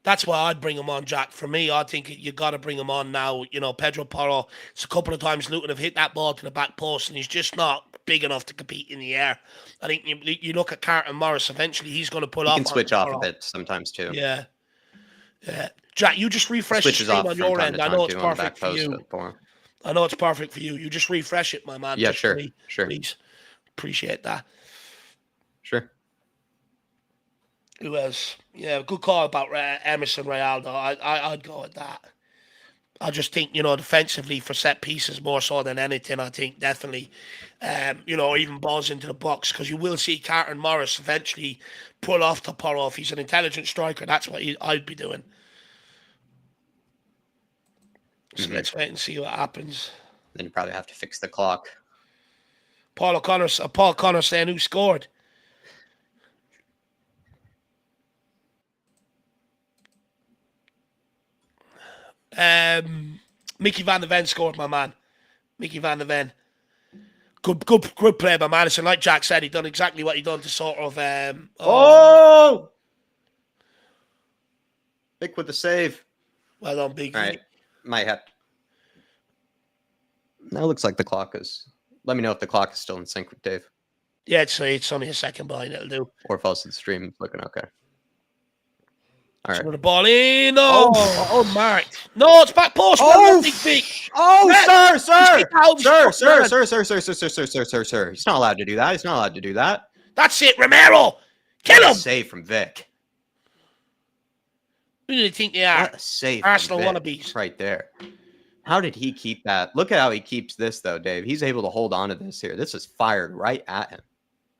That's why I'd bring him on, Jack. For me, I think you got to bring him on now. Pedro Porro, it's a couple of times Luton have hit that ball to the back post, and he's just not big enough to compete in the air. I think you look at Carton Morris, eventually he's going to pull off. He can switch off a bit sometimes, too. Yeah. Jack, you just refresh the stream on your end. I know it's perfect for you. I know it's perfect for you. You just refresh it, my man. Yeah, sure. Sure. Please. Appreciate that. Sure. Who else? Yeah, good call about Emerson Royale, though. I'd go with that. I just think, defensively for set pieces more so than anything, I think definitely, even balls into the box, because you will see Carton Morris eventually pull off the Porro. If he's an intelligent striker, that's what I'd be doing. So let's wait and see what happens. Then you probably have to fix the clock. Paul Connor saying who scored. Mickey Van de Ven scored, my man. Mickey Van de Ven. Good play by Madison. Like Jack said, he done exactly what he done to sort of. Big with the save. Well done, Big. All right, might have. Now it looks like the clock is Let me know if the clock is still in sync with Dave. Yeah, it's only a second behind. It'll do. Or if also the stream is looking okay. All right. The ball in. Oh, unmarked. No, it's back post. Oh, Vic. Sir. He's not allowed to do that. He's not allowed to do that. That's it, Romero. Kill him. Save from Vic. Who do you think they are? What a save. Arsenal wannabes. Right there. How did he keep that? Look at how he keeps this, though, Dave. He's able to hold on to this here. This is fired right at him.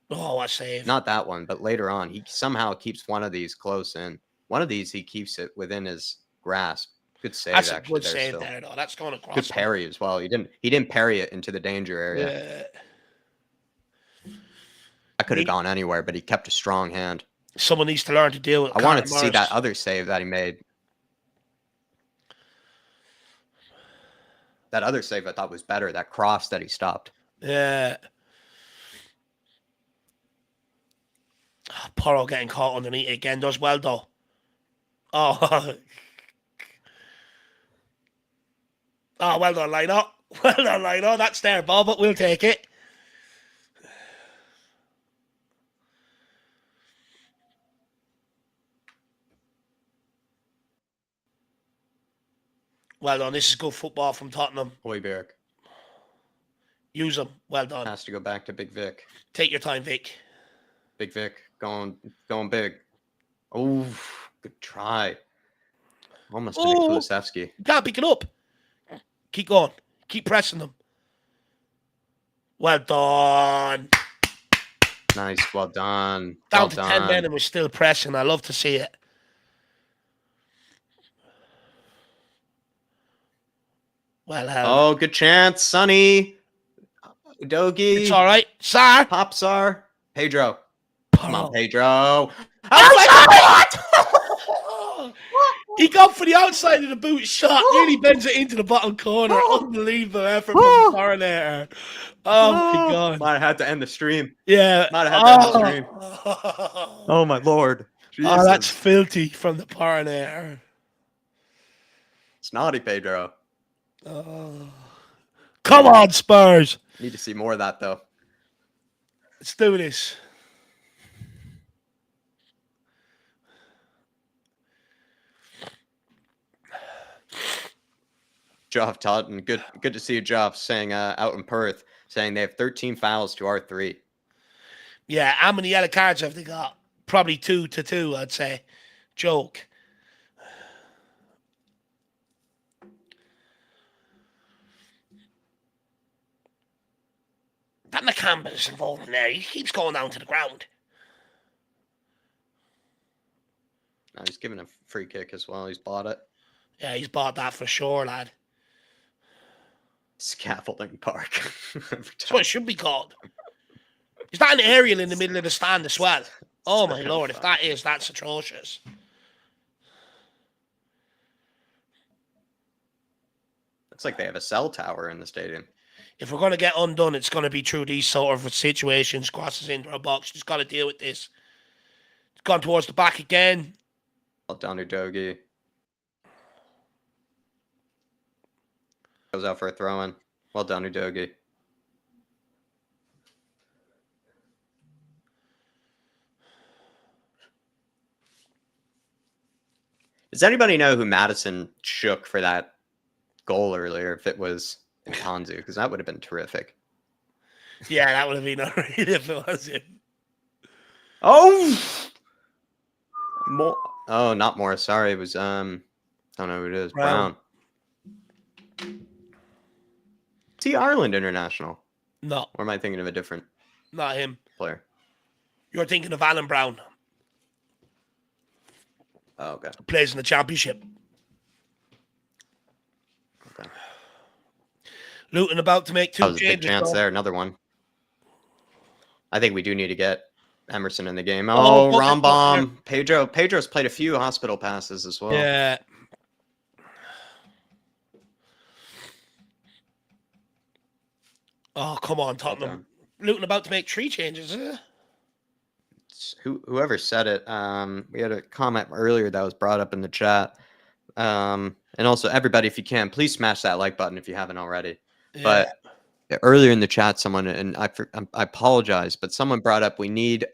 Oh, what save. Not that one, but later on. He somehow keeps one of these close in. One of these, he keeps it within his grasp. Good save, That's actually. That's a good save there, though. That's going across. Good parry as well. He didn't parry it into the danger area. Yeah. I could have gone anywhere, but he kept a strong hand. Someone needs to learn to deal with. I wanted to see that other save that he made. That other save I thought was better. That cross that he stopped. Yeah. Porro getting caught underneath it again. Does well, though. Oh. Oh, well done, Lino. Well done, Lino. That's their ball, but we'll take it. Well done. This is good football from Tottenham. Højbjerg. Use them. Well done. Has to go back to Big Vic. Take your time, Vic. Big Vic going big. Oh, good try. Almost to Kulusevski. Can't pick it up. Keep going. Keep pressing them. Well done. Nice. Well done. Down to 10 men and we're still pressing. I love to see it. Well, oh, good chance. Sonny. Dogi. It's all right. Sar. Pop Sar. Pedro. Come on, Pedro. Outside! He got for the outside of the boot shot. Nearly bends it into the bottom corner. Unbelievable effort from the coordinator. Oh, my God. Might have had to end the stream. Yeah. Might have had to end the stream. Oh, my Lord. Jesus. Oh, that's filthy from the coordinator. It's naughty, Pedro. Come on, Spurs. Need to see more of that, though. Let's do this. Geoff Totten, good to see you, Geoff, saying out in Perth, saying they have 13 fouls to our 3. Yeah, how many yellow cards have they got? Probably 2 to 2, I'd say. Joke. That Nakamba's involved in there. He keeps going down to the ground. No, he's giving a free kick as well. He's bought it. Yeah, he's bought that for sure, lad. Scaffolding park. That's what it should be called. Is that an aerial in the middle of the stand as well? Oh, my Lord. If that is, that's atrocious. Looks like they have a cell tower in the stadium. If we're going to get undone, it's going to be through these sort of situations. Crosses into a box. Just got to deal with this. It's gone towards the back again. Well done, Udogi. Goes out for a throw-in. Well done, Udogi. Does anybody know who Madison shook for that goal earlier? If it was Ponzu, because that would have been terrific. Yeah, that would have been alright if it was him. Oh! Oh, not Morris. Sorry, it was I don't know who it is. Brown. Is he Ireland international? No. Or am I thinking of a different Not him. player? You're thinking of Alan Brown. Oh, okay. Plays in the championship. Okay. Luton about to make 2 that was changes. a big chance there. Another one. I think we do need to get Emerson in the game. Oh, Rambam. Pedro's played a few hospital passes as well. Yeah. Oh, come on, Tottenham. Okay. Luton about to make 3 changes, is it? Whoever said it, we had a comment earlier that was brought up in the chat. And also, everybody, if you can, please smash that like button if you haven't already. Yeah. But earlier in the chat, someone, and I apologize, but someone brought up we need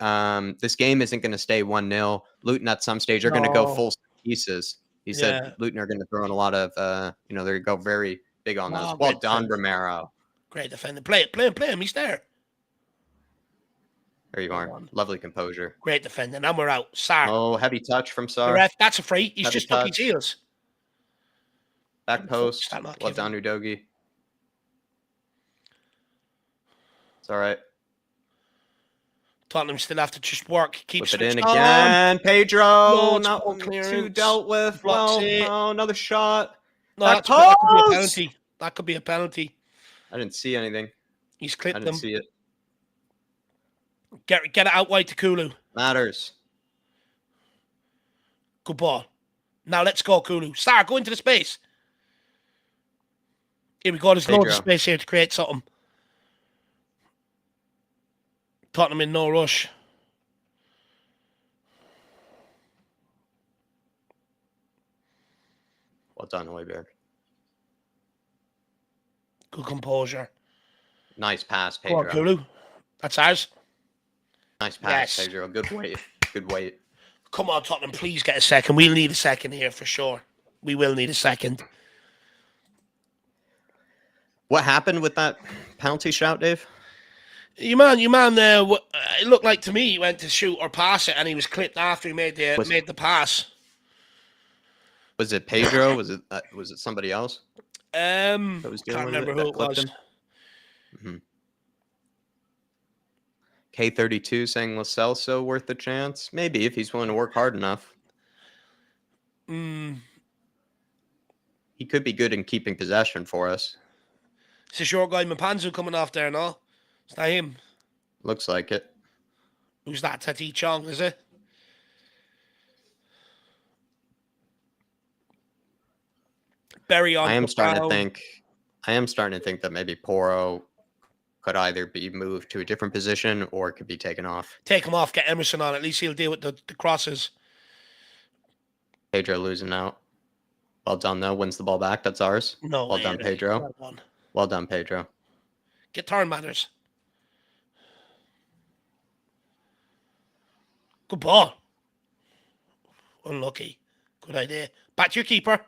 this game isn't going to stay 1-0. Luton at some stage are going to go full pieces. He said Luton are going to throw in a lot of they're going to go very big on those. Well done, Romero. Great defender. Play him. He's there. There you are. Lovely composure. Great defender. Now we're out. Sarr. Oh, heavy touch from Sarr. The ref, that's a free. He's Heavy just took his heels. Back post. Well done, Udogie. It's all right. Tottenham still have to just work. Keep it in again. Pedro. No, not too dealt with. Well, another shot. No, that could be a penalty. That could be a penalty. I didn't see anything. He's clipped them. I didn't see it. Get it out wide to Kulu. Matters. Good ball. Now let's go, Kulu. Sarr, go into the space. Here we go. There's loads of space here to create something. Tottenham in no rush. Well done, Højbjerg. Good composure. Nice pass, Pedro. Go on, Kulu. That's ours. Nice pass, Pedro. Good weight. Good weight. Come on, Tottenham. Please get a second. We'll need a second here for sure. We will need a second. What happened with that penalty shout, Dave? Your man, it looked like to me he went to shoot or pass it and he was clipped after he made the pass. Was it Pedro? Was it somebody else? Can't remember who it was. Mm-hmm. K32 saying Lo Celso worth a chance? Maybe if he's willing to work hard enough. He could be good in keeping possession for us. Is this your guy Mpanzu coming off there, no? It's not him. Looks like it. Who's that? Tati Chong, is it? Berry on. I am starting to think that maybe Porro could either be moved to a different position or could be taken off. Take him off, get Emerson on. At least he'll deal with the crosses. Pedro losing out. Well done, though. Wins the ball back. That's ours. No, well done, Pedro. Well done, Pedro. Get turn matters. Good ball. Unlucky. Good idea. Back to your keeper.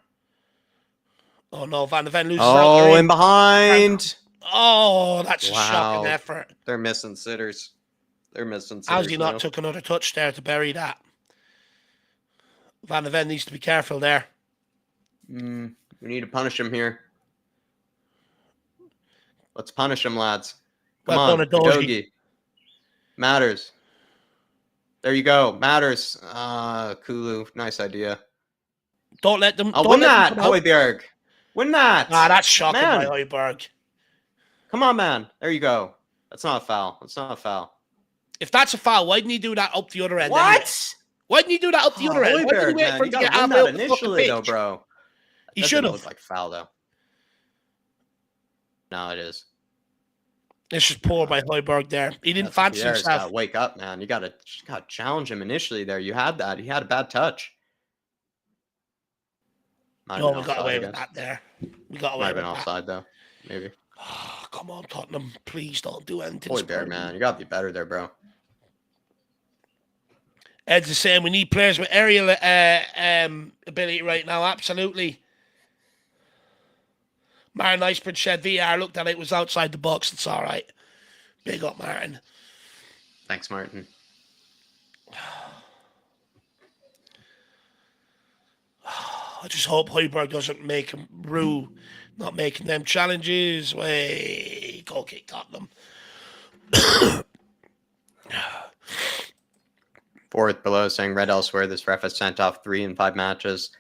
Oh, no. Van de Ven loses out. Oh, in behind. Oh, that's a shocking effort. They're missing sitters. How's he not took another touch there to bury that? Van de Ven needs to be careful there. We need to punish him here. Let's punish him, lads. Come on, Udogie. Matters. There you go. Matters. Kulu. Nice idea. Don't let them. Win that, Højbjerg. Win that. That's shocking by Højbjerg. Come on, man. There you go. That's not a foul. If that's a foul, why didn't he do that up the other end? What? Anyway? Why didn't he do that up the other end? Why did he wait for him to get out of initially, though, bro? He should have. Look like foul, though. No, it is. It's just poor by Højbjerg there. He didn't fancy himself. Gotta wake up, man. You gotta challenge him initially there. You had that. He had a bad touch. No, we got away with that there. We got away with that. Might have been offside, though. Maybe. Oh, come on, Tottenham. Please don't do anything. Højbjerg, man. You gotta be better there, bro. Ed's is saying we need players with aerial ability right now. Absolutely. Martin Icebridge said VR looked at it, was outside the box. It's all right. Big up, Martin. Thanks, Martin. I just hope Højbjerg doesn't make him rue not making them challenges. Way, go kick Tottenham. Fourth below saying read elsewhere. This ref has sent off 3 in 5 matches.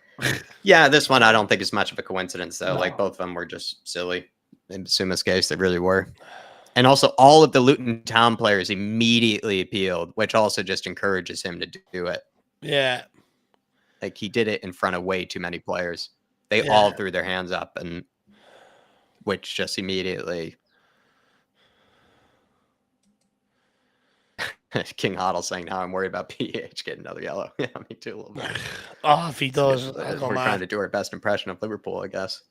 Yeah, this one I don't think is much of a coincidence though. No. Like both of them were just silly. In Bissouma's case, they really were. And also all of the Luton Town players immediately appealed, which also just encourages him to do it. Yeah. Like he did it in front of way too many players. They all threw their hands up, and which just immediately King Hoddle saying, "Now I'm worried about PH getting another yellow." Yeah, me too a little bit. Oh, if he does, we're trying to do our best impression of Liverpool, I guess.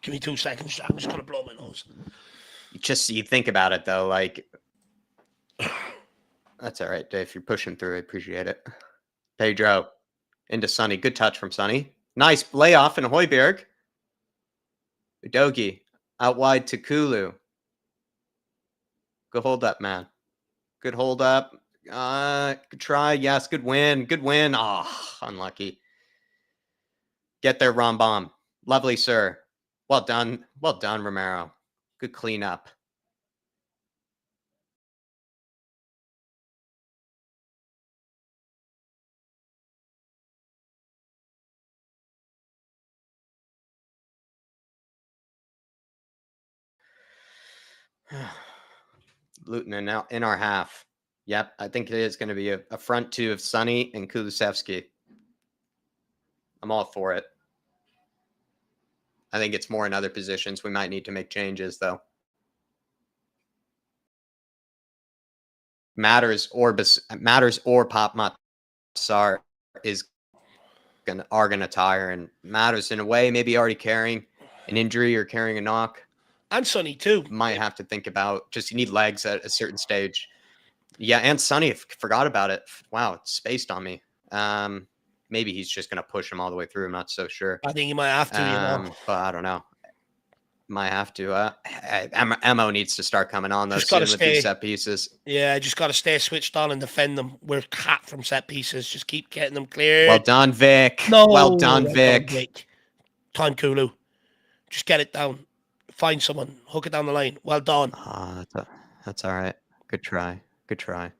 Give me 2 seconds, Jack. I'm just going to blow my nose. Just you think about it though, like that's all right, Dave. You're pushing through. I appreciate it. Pedro into Sonny. Good touch from Sonny. Nice layoff in Højbjerg. Udogi out wide to Kulu. Good hold up, man. Good hold up. Good try. Yes, good win. Good win. Oh, unlucky. Get there, Rambam. Lovely, sir. Well done. Well done, Romero. Good cleanup. Luton in our half. Yep, I think it is going to be a front two of Sonny and Kulusevski. I'm all for it. I think it's more in other positions. We might need to make changes, though. Matters or Pop Sar are gonna tire, and Matters in a way maybe already carrying an injury or carrying a knock. And Sonny too. Might have to think about just you need legs at a certain stage. Yeah, and Sonny, forgot about it. Wow, it's spaced on me. Maybe he's just gonna push him all the way through. I'm not so sure. I think he might have to. But I don't know. Might have to. Emo needs to start coming on though soon with these set pieces. Yeah, just got to stay switched on and defend them. We're cat from set pieces. Just keep getting them cleared. Well done, Vic. No, well done, Vic. Time, Kulu. Just get it down. Find someone. Hook it down the line. Well done. That's all right. Good try. Good try.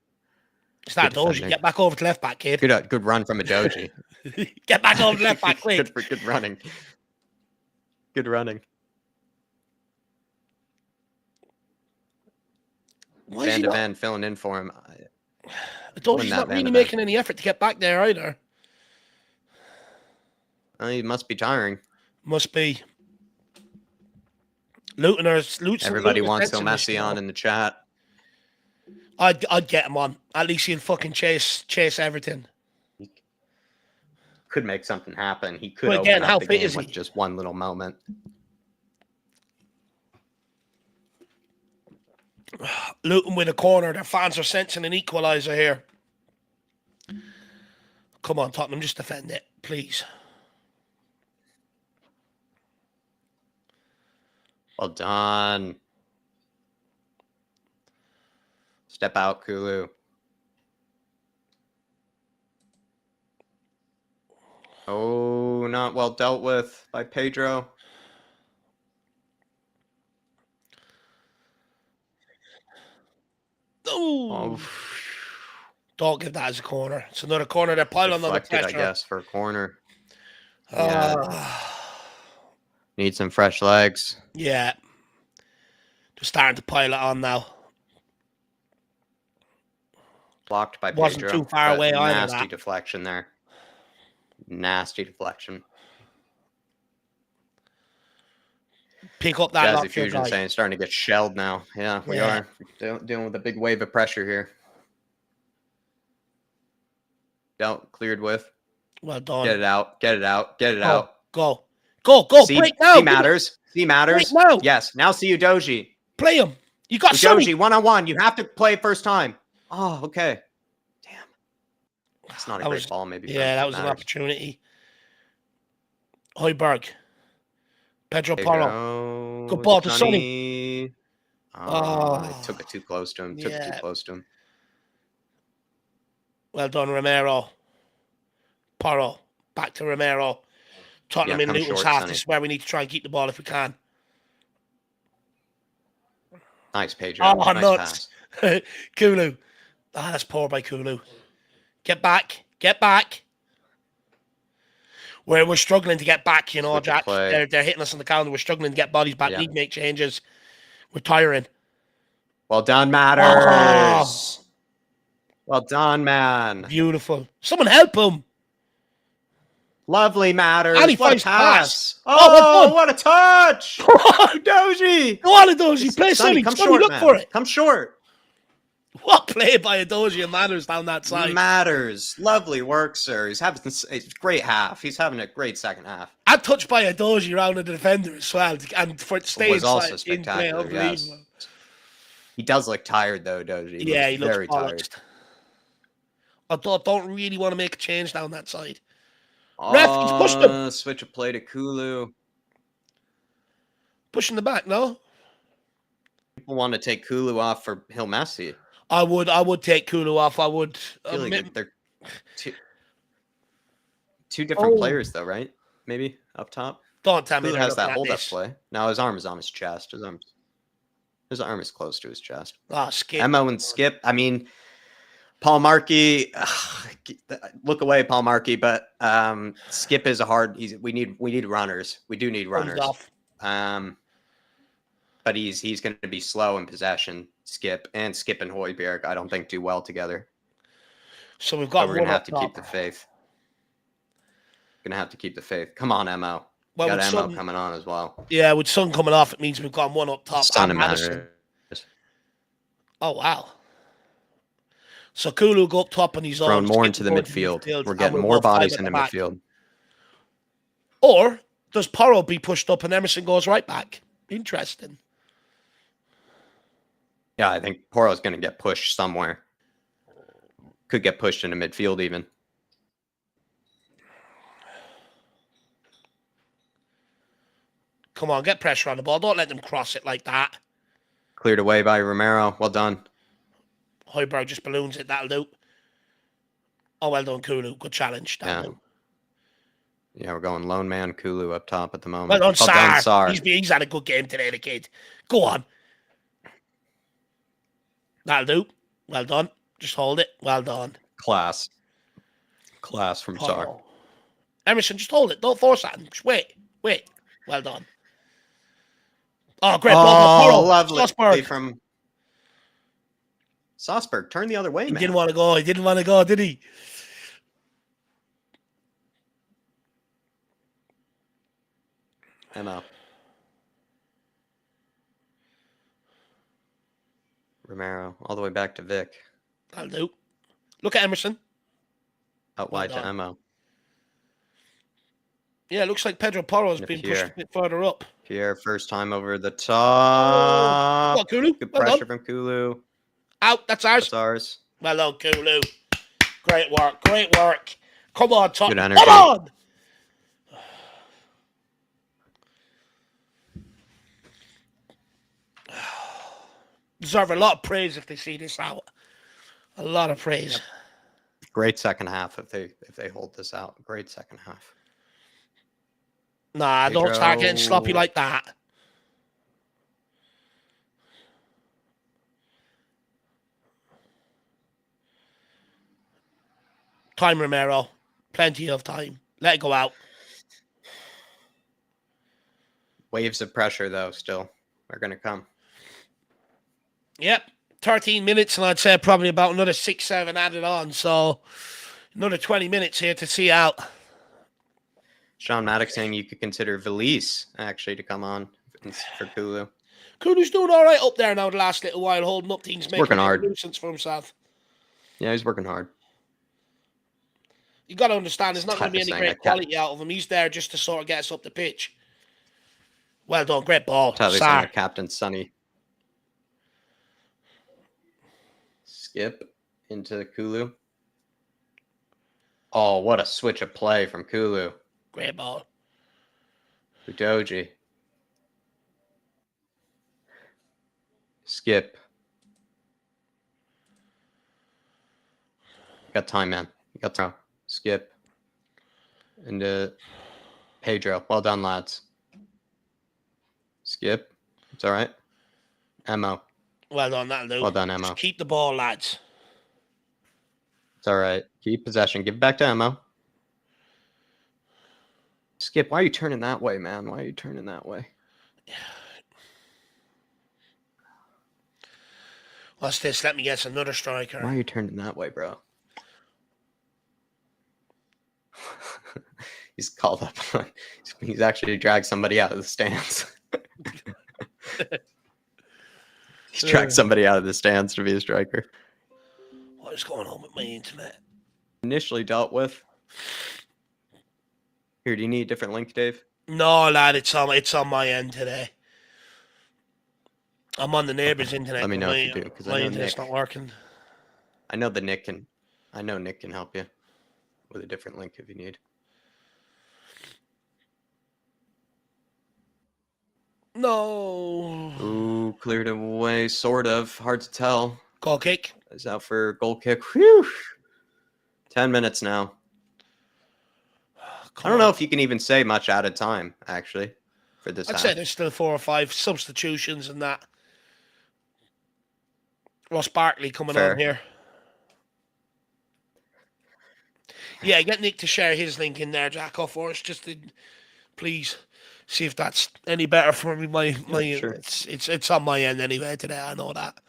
It's that Doji. Get back over to left back, kid. Good run from a Doji. Get back over to left back, quick. Good running. Good running. Van de Ven filling in for him. Doji's not really making any effort to get back there either. He must be tiring. Must be. Everybody wants Phil Messi on in the chat. I'd get him on. At least he'll fucking chase everything. He could make something happen. He could open up the game with just one little moment. Luton with a corner. Their fans are sensing an equaliser here. Come on, Tottenham, just defend it, please. Well done. Step out, Kulu. Oh, not well dealt with by Pedro. Oh. Don't give that as a corner. It's another corner. They're piling on the pressure. I guess, for a corner. Yeah. Need some fresh legs. Yeah. They're starting to pile it on now. Blocked by Pedro. Wasn't too far away either. Nasty deflection there. Nasty deflection. Pick up that. Jazzy Fusion saying starting to get shelled now. Yeah, we are dealing with a big wave of pressure here. Cleared with. Well done. Get it out. Get it out. Get it out. Go. See Matters. See Matters. No. Yes. Now see Udoji. Play him. You got Udoji 1-on-1. You have to play first time. Oh, okay. Damn. That's not a great ball. Maybe. Yeah, that was an opportunity. Højbjerg. Pedro Porro. Good ball to Sonny. Oh, took it too close to him. Took it too close to him. Well done, Romero. Porro. Back to Romero. Tottenham in Luton's half. This is where we need to try and keep the ball if we can. Nice, Pedro. Oh, nice nuts. Kulu. That's poor by Kulu. Get back. Get back. We're struggling to get back, you know, Jack. They're hitting us on the calendar. We're struggling to get bodies back. Need to make changes. We're tiring. Well done, Matters. Well done, man. Beautiful. Someone help him. Lovely, Matters. And he what a pass. Oh, what a touch. Doji. Go on, Doji. Play Sonny. Come short, look for it. Come short. What play by Doji and Matters down that side. Matters. Lovely work, sir. He's having a great half. He's having a great second half. And touched by a doji around the defender as well. And for it to stay Was also inside in play, spectacular. Yes. unbelievable. He does look tired though, Doji. Yeah, he looks very tired. bollocks. I don't really want to make a change down that side. Ref, he's pushed him. Switch a play to Kulu. Pushing the back, no? People want to take Kulu off for Messi. I would take Kulu off. I would. I feel like they're two different players, though, right? Maybe up top. Don't tell me Kulu has that hold-up this. play. Now his arm is on his chest. His arm is close to his chest. Oh, Skip. Emo and Skip. I mean, Paul Markey. Look away, Paul Markey. But Skip is a hard. We need runners. We do need runners. But he's going to be slow in possession. Skip and Højbjerg, I don't think do well together. So we've got. We're going to have to keep the faith. Going to have to keep the faith. Come on, Mo. Well, got Emo coming on as well. Yeah, with Son coming off, it means we've got one up top. Son and Madison. Oh wow. So Kulu go up top and he's thrown more into the midfield. We're getting more bodies in the midfield. Or does Porro be pushed up and Emerson goes right back? Interesting. Yeah, I think Porro's going to get pushed somewhere. Could get pushed into midfield even. Come on, get pressure on the ball. Don't let them cross it like that. Cleared away by Romero. Well done. Højbjerg just balloons it. That'll do. Oh, well done, Kulu. Good challenge. Yeah, we're going lone man Kulu up top at the moment. Well done, Sar. He's had a good game today, the kid. Go on. That'll do. Well done. Just hold it. Well done. Class from Sar. Emerson, just hold it. Don't force that. Just wait. Well done. Oh, great ball. Lovely. From Sauceberg. Turn the other way, man. He didn't want to go, did he? Emma. Romero. All the way back to Vic. That'll do. Look at Emerson. Out wide to Emo. Yeah, it looks like Pedro Porro has been pushed a bit further up. Pierre, first time over the top. Kulu. Good pressure from Kulu. Out. That's ours. Well done, Kulu. Great work. Come on, top. Good energy. Come on. Deserve a lot of praise if they see this out. A lot of praise. Yep. Great second half if they hold this out. Great second half. Nah, don't start getting sloppy like that. Time, Romero. Plenty of time. Let it go out. Waves of pressure, though, still are going to come. Yep. 13 minutes, and I'd say probably about another 6-7 added on. So another 20 minutes here to see out. Sean Maddox saying you could consider Valise actually to come on for Kulu. Kulu's doing all right up there now the last little while, holding up things, making working hard. A nuisance for himself. Yeah, he's working hard. You got to understand, there's not going to be any great quality out of him. He's there just to sort of get us up the pitch. Well done, great ball. Captain Sonny. Skip into Kulu. Oh, what a switch of play from Kulu. Great ball. Udoji. Skip. You got time, man. You got throw. Skip. Into Pedro. Well done, lads. Skip. It's all right. Emo. Well done, that'll do. Well done, Emo. Just keep the ball, lads. It's all right. Keep possession. Give it back to Emo. Skip, why are you turning that way, man? Why are you turning that way? What's this? Let me guess, another striker. Why are you turning that way, bro? He's called up on. He's actually dragged somebody out of the stands. He's dragged somebody out of the stands to be a striker. What is going on with my internet? Initially dealt with. Here, do you need a different link, Dave? No, lad, it's on my end today. I'm on the neighbour's internet. Let me But know if you do, because I my know internet's Nick. not working. I know Nick can help you with a different link if you need. No. Ooh, cleared away, sort of. Hard to tell. Goal kick. Is out for goal kick. Whew. 10 minutes now. I don't know if you can even say much at a time, actually, for this I'd half. say there's still 4 or 5 substitutions and that. Ross Barkley coming Fair. on here. Yeah, get Nick to share his link in there, Jacko, for us, just to please see if that's any better for me. Sure. It's on my end anyway today. I know that.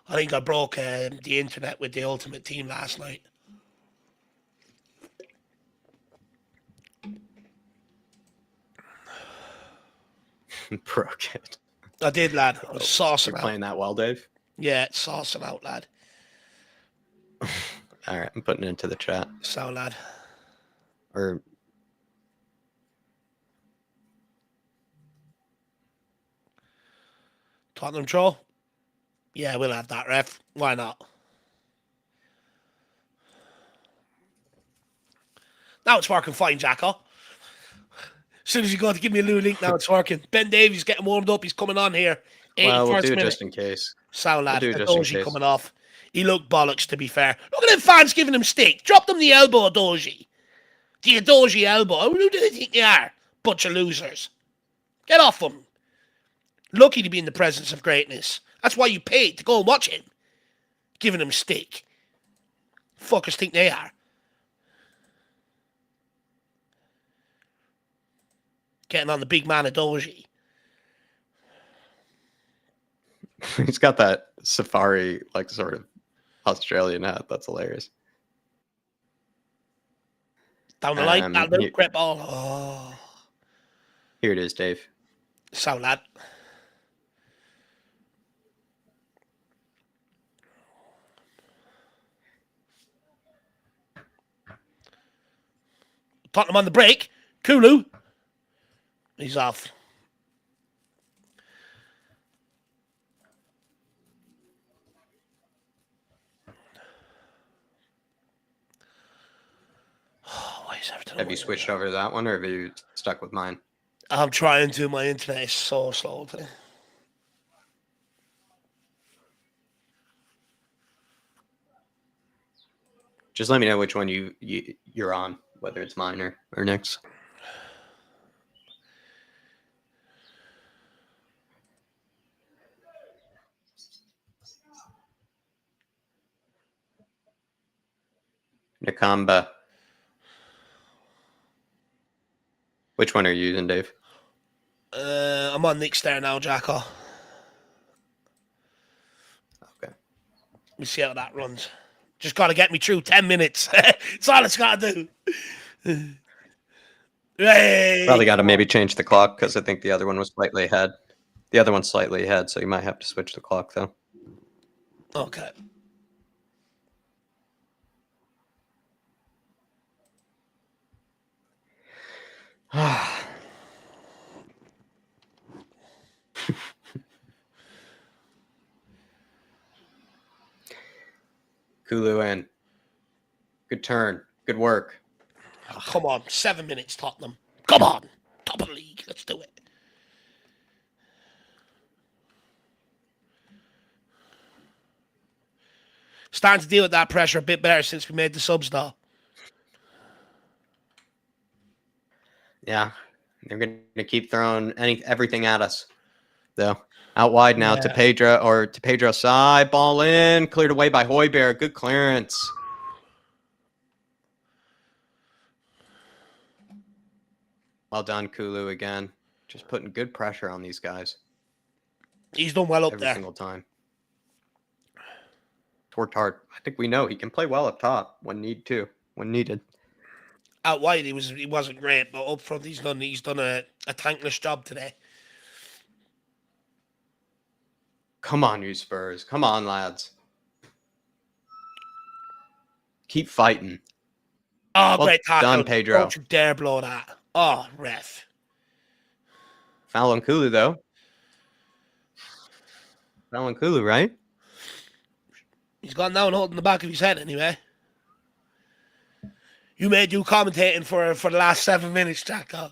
I think I broke the internet with the Ultimate Team last night. Broke it. I did, lad. I was saucing You're out. playing that well, Dave? Yeah, it's saucing out, lad. All right, I'm putting it into the chat. So, lad. Or Tottenham draw? Yeah, we'll have that, ref. Why not? Now it's working fine, Jacko. As soon as you got to give me a new link, now it's working. Ben Davies getting warmed up. He's coming on here. well, we'll do it minute. just in case. Sound lad. We'll do it just in Adoji case. coming off. He looked bollocks, to be fair. Look at them fans giving him stick. Drop them the elbow, Adoji. The Adoji elbow. Who do they think they are? Bunch of losers. Get off them. Lucky to be in the presence of greatness. That's why you paid to go and watch him. Giving him stick. Fuckers think they are. Getting on the big man Adoji. He's got that safari, like, sort of Australian hat. That's hilarious. Down the line, that little grip ball. Oh. Here it is, Dave. So, lad. Tottenham on the break. Kulu. He's off. Why is everything Have you switched over to that one, or have you stuck with mine? I'm trying to. My internet is so slow today. Just let me know which one you're on, whether it's mine or Nick's. Nakamba. Which one are you using, Dave? I'm on Nick's there now, Jacko. Okay. Let me see how that runs. Just got to get me through 10 minutes. That's all it's got to do. Hey. Probably got to maybe change the clock because I think the other one was slightly ahead. The other one's slightly ahead, so you might have to switch the clock, though. Okay. Kulu in. Good turn. Good work. Oh, come on. 7 minutes, Tottenham. Come on. Top of the league. Let's do it. Starting to deal with that pressure a bit better since we made the subs, though. Yeah. They're going to keep throwing everything at us, though. Out wide now to Pedro side. Ball in. Cleared away by Højbjerg. Good clearance. Well done, Kulu, again. Just putting good pressure on these guys. He's done well up every there. Single time. Worked hard. I think we know he can play well up top when needed. Out wide, he wasn't great, but up front, he's done a thankless job today. Come on, you Spurs. Come on, lads. Keep fighting. Oh, Well great tackle. done, Pedro. Don't you dare blow that. Oh, ref. Foul on Kulu, though. Foul on Kulu, right? He's gone down holding the back of his head anyway. You made you commentating for the last 7 minutes, Jack. Huh?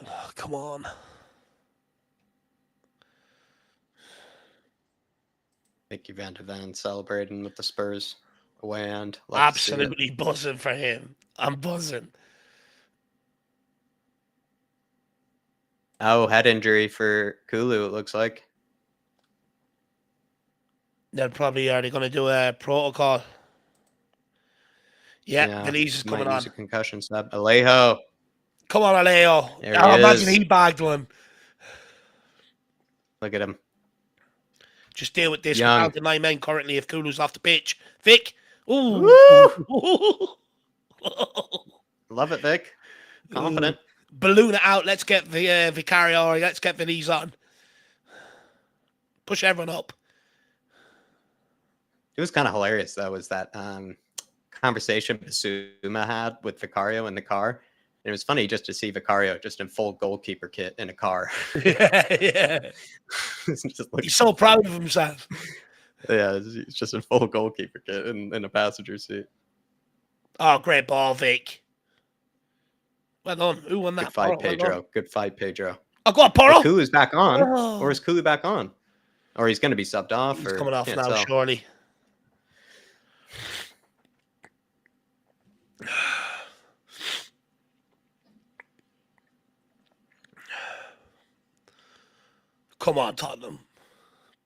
Oh, come on. Mickey Van de Ven celebrating with the Spurs away end. Absolutely buzzing for him. I'm buzzing. Oh, head injury for Kulu, it looks like. They're probably already going to do a protocol. Yeah, the knees is coming on. Use a concussion sub. Alejo. Come on, Alejo. Imagine he bagged one. Look at him. Just deal with this. Young. We're down to 9 men currently if Kulu's off the pitch. Vic. Ooh. Love it, Vic. Confident. Balloon it out. Let's get the Vicario. Let's get the knees on. Push everyone up. It was kind of hilarious, though, was that conversation Bissouma had with Vicario in the car. And it was funny just to see Vicario just in full goalkeeper kit in a car. Yeah. He's so proud of himself. Yeah, he's just in full goalkeeper kit in a passenger seat. Oh, great ball, Vic. Well done. Who won that? Good fight, Pedro. Good fight, Pedro. Oh, go on, Porro. Kulu's back on. Or is Kulu back on? Or he's going to be subbed off? He's coming off now, surely. Come on, Tottenham.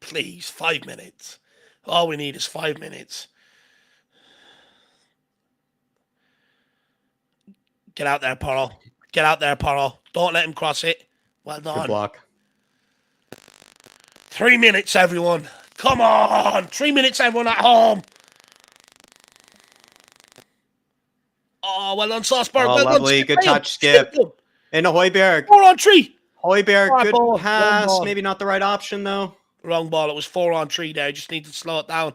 Please, 5 minutes. All we need is 5 minutes. Get out there, Porro. Get out there, Porro. Don't let him cross it. Well done. Good block. 3 minutes, everyone. Come on. 3 minutes, everyone at home. Oh, well done, Sauceberg. Oh, well lovely. done. Good touch, Skip. And a Højbjerg. 4 on 3. Højbjerg, good ball. pass. Maybe not the right option, though. Wrong ball. It was 4 on 3 there. Just need to slow it down.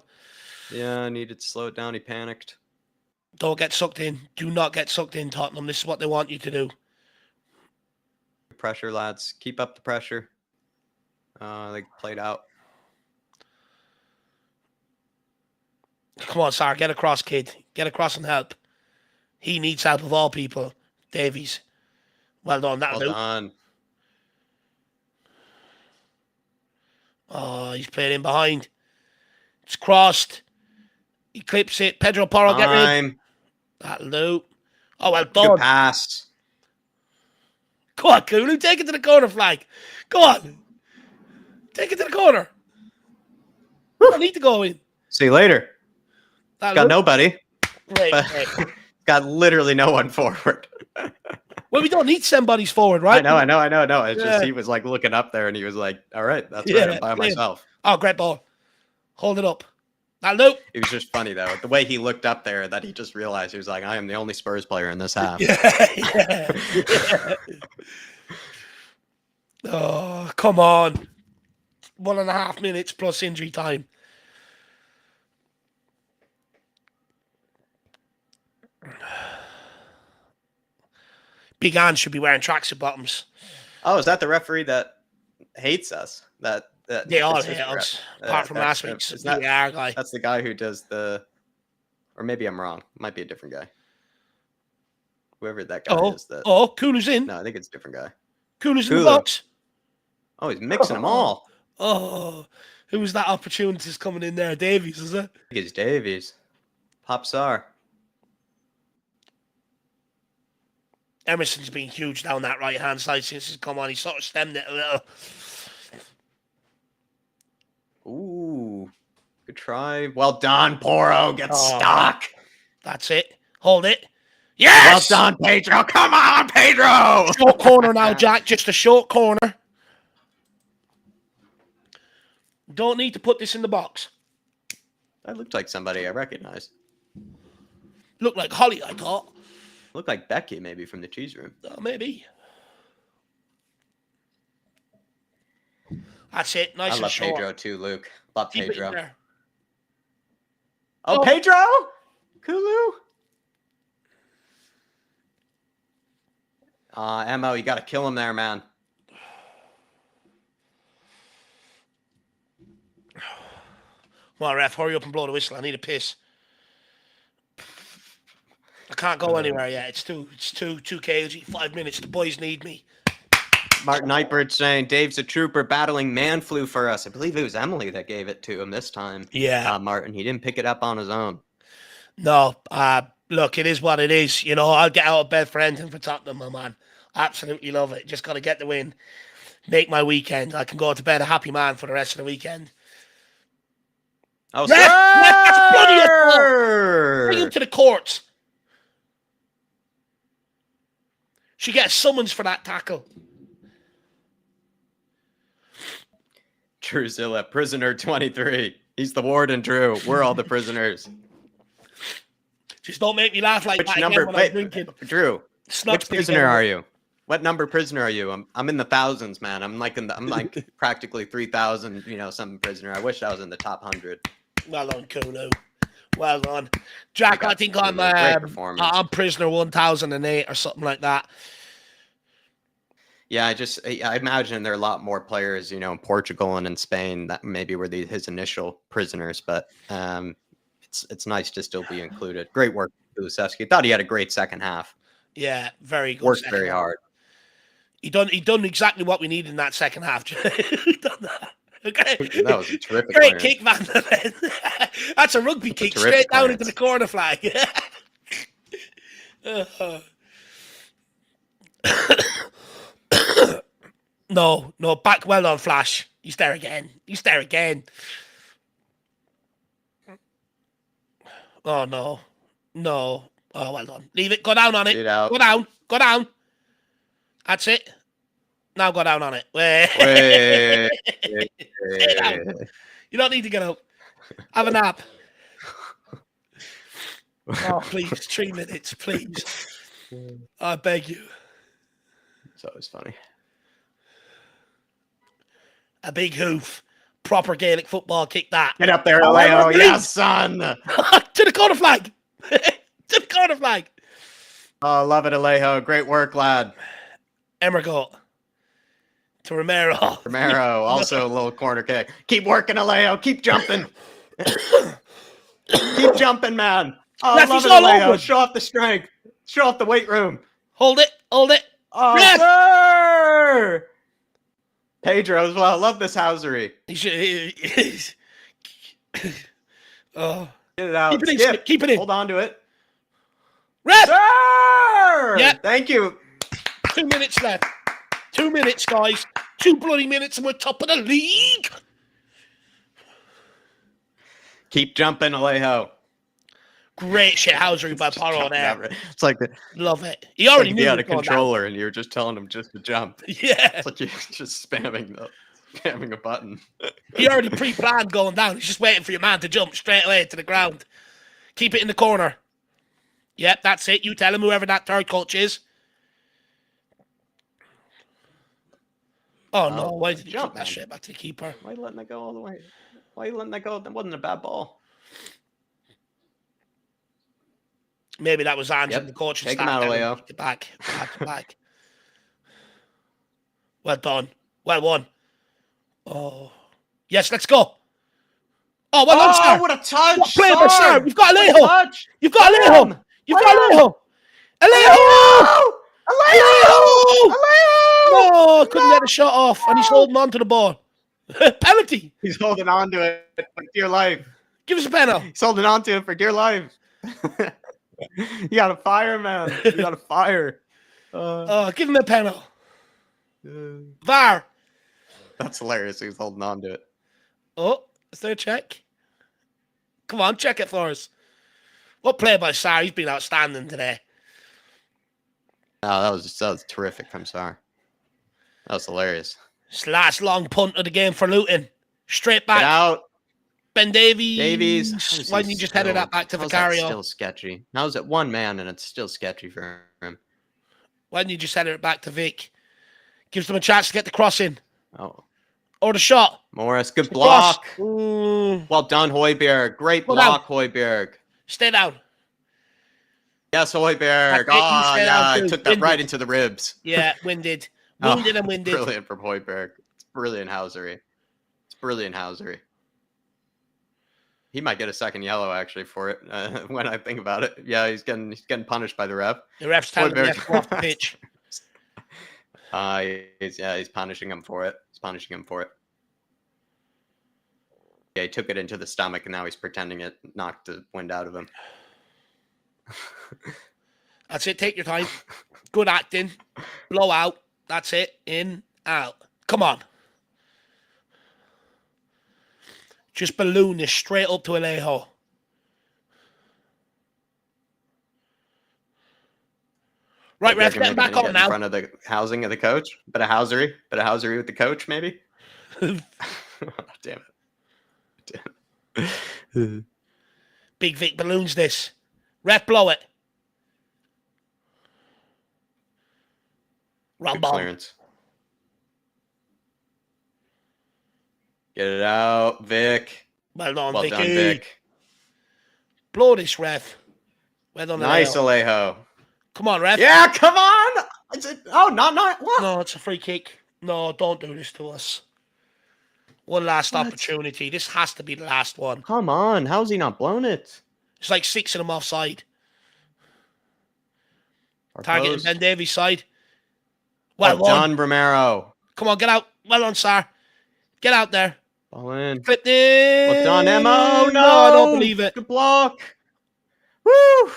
Yeah, I needed to slow it down. He panicked. Don't get sucked in. Do not get sucked in, Tottenham. This is what they want you to do. Pressure, lads. Keep up the pressure. They played out. Come on, Sar. Get across, kid. Get across and help. He needs help of all people. Davies. Well done. That'll do. Well done. Oh, he's playing in behind. It's crossed. He clips it. Pedro Porro, get rid. That'll do. Oh, well done. Good pass. Go on, Kulu. Take it to the corner flag. Go on. Take it to the corner. I need to go in. See you later. That'll Got nobody. Right. Got literally no one forward. Well, we don't need somebody's forward, right? I know. It's just he was like looking up there and he was like, all right, that's right, I'm by myself. Oh, great ball. Hold it up. That'll do. It was just funny, though. The way he looked up there that he just realized he was like, I am the only Spurs player in this half. Yeah. Oh, come on. 1.5 minutes plus injury time. Big Ann should be wearing tracksuit bottoms. Oh, is that the referee that hates us? That they all hate us, apart from last week's VAR guy. That's the guy who does the, or maybe I'm wrong. Might be a different guy. Whoever that guy is. Kulu's in. No, I think it's a different guy. Kulu's in the box. Oh, he's mixing them all. Oh, who was that opportunist coming in there? Davies, is it? I think it's Davies. Pop Sar. Emerson's been huge down that right-hand side since he's come on. He sort of stemmed it a little. Ooh, good try. Well done, Porro. Get stuck. That's it. Hold it. Yes! Well done, Pedro. Come on, Pedro. Short corner now, Jack. Just a short corner. Don't need to put this in the box. That looked like somebody I recognize. Looked like Holly, I thought. Looked like Becky, maybe from the cheese room. Maybe. That's it. Nice I and love short. Pedro too, Luke. Love Keep it in Pedro. there. Oh, Pedro! Kulu! Emo, you got to kill him there, man. Come on, ref, hurry up and blow the whistle. I need a piss. I can't go anywhere yet. It's too cagey. 5 minutes. The boys need me. Martin Nightbird saying Dave's a trooper battling man flu for us. I believe it was Emily that gave it to him this time. Yeah. Martin, he didn't pick it up on his own. No, look, it is what it is. You know, I'll get out of bed for anything for Tottenham, my man. Absolutely love it. Just got to get the win. Make my weekend. I can go to bed a happy man for the rest of the weekend. Oh, Ref, that's bloody sir! Bring him to the courts. She gets summons for that tackle. Druzilla, prisoner 23. He's the warden, Drew. We're all the prisoners. Just don't make me laugh like Which that number? again when I'm drinking. Drew, Snuck which prisoner are you? What number prisoner are you? I'm in the thousands, man. I'm like practically 3,000, something prisoner. I wish I was in the top 100. Well done, Kulu. Well done, Jack. I think I'm prisoner 1008 or something like that. Yeah, I imagine there are a lot more players, in Portugal and in Spain that maybe were his initial prisoners, but it's nice to still be included. Great work, Kulusevski. Thought he had a great second half. Yeah, very good. Worked very hard. He done exactly what we needed in that second half. He done that. Okay. That was a terrific Great clearance. kick, Van der Ven. That's a rugby kick straight down into the corner flag. No, back well on Flash. He's there again. Oh, no. Oh, well done. Leave it. Go down on it. Go down. That's it. Now go down on it. Wait. You don't need to get up. Have a nap. Oh, please. 3 minutes, please. I beg you. It's always funny. A big hoof. Proper Gaelic football kick that. Get up there, Leo. Yes, son. To the corner flag. To the corner flag. Oh, love it, Alejo. Great work, lad. Emergot. To Romero. Also a little corner kick. Keep working, Alejo. Keep jumping. Keep jumping, man. Oh, I love it, Alejo. Show off the strength. Show off the weight room. Hold it. Oh, yes. Sir! Pedro as well. Love this housery. Oh. Get it out. Keep it in. Hold on to it. Ref! Sir! Yep. Thank you. 2 minutes left. 2 minutes, guys. 2 bloody minutes and we're top of the league. Keep jumping, Alejo. Great shithousery by Porro there. It's like love it. He already knew he had a controller and you're just telling him just to jump. Yeah. It's like you're just spamming a button. He already pre-planned going down. He's just waiting for your man to jump straight away to the ground. Keep it in the corner. Yep, that's it. You tell him, whoever that third coach is. Oh, no. Why did you jump that shit back to the keeper? Why are you letting that go all the way? Why are you letting that go? That wasn't a bad ball. Maybe that was Ange and the coach. Take him out, Leo. Back. Well done. Well won. Oh. Yes, let's go. Oh, well done, sir. What a touch. What play by sir. You've got Alejo. You've got Alejo. Alejo. No, couldn't get a shot off. And he's holding on to the ball. Penalty. He's holding on to it for dear life. Give us a penalty. He's holding on to it for dear life. You got to fire, man. You got to fire. Give him a penalty. VAR. That's hilarious. He's holding on to it. Oh, is there a check? Come on, check it for us. What play by Sarr? He's been outstanding today. Oh, that was terrific from Sarr. That was hilarious. It's the last long punt of the game for Luton. Straight Get back. out. Ben Davies. Davies. Why didn't you just header that back to How's that Vicario? still sketchy? How's it one man and it's still sketchy for him? Why didn't you just header it back to Vic? Gives them a chance to get the cross in. Oh. Or the shot. Morris, good block. Well done, Højbjerg. Great block, Højbjerg. Stay down. Yes, Højbjerg. I took that right into the ribs. Yeah, winded. Wounded and winded. Brilliant from Højbjerg. It's brilliant housery. He might get a second yellow actually for it when I think about it. Yeah, he's getting punished by the ref. The ref's telling him to go off the pitch. He's punishing him for it. Yeah, he took it into the stomach and now he's pretending it knocked the wind out of him. That's it. Take your time. Good acting. Blow out. That's it. In, out. Come on. Just balloon this straight up to Alejo. Right, ref, get back on now. In front of the housing of the coach. Bit of housery with the coach, maybe. Damn it. Big Vic balloons this. Ref, blow it. Run ball. Clearance. Get it out, Vic. Well done, Well Vicky. done, Vic. Blow this, ref. Well done, nice, Alejo. Come on, ref. Yeah, come on. Not. What? No, it's a free kick. No, don't do this to us. One last opportunity. This has to be the last one. Come on. How's he not blown it? It's like 6 of them offside. Targeting Ben Davies' side. Well done, Romero. Come on, get out. Well done, sir. Get out there. Ball in. Clipped in. Well done, Emo. No, I don't believe it. Good block. Woo.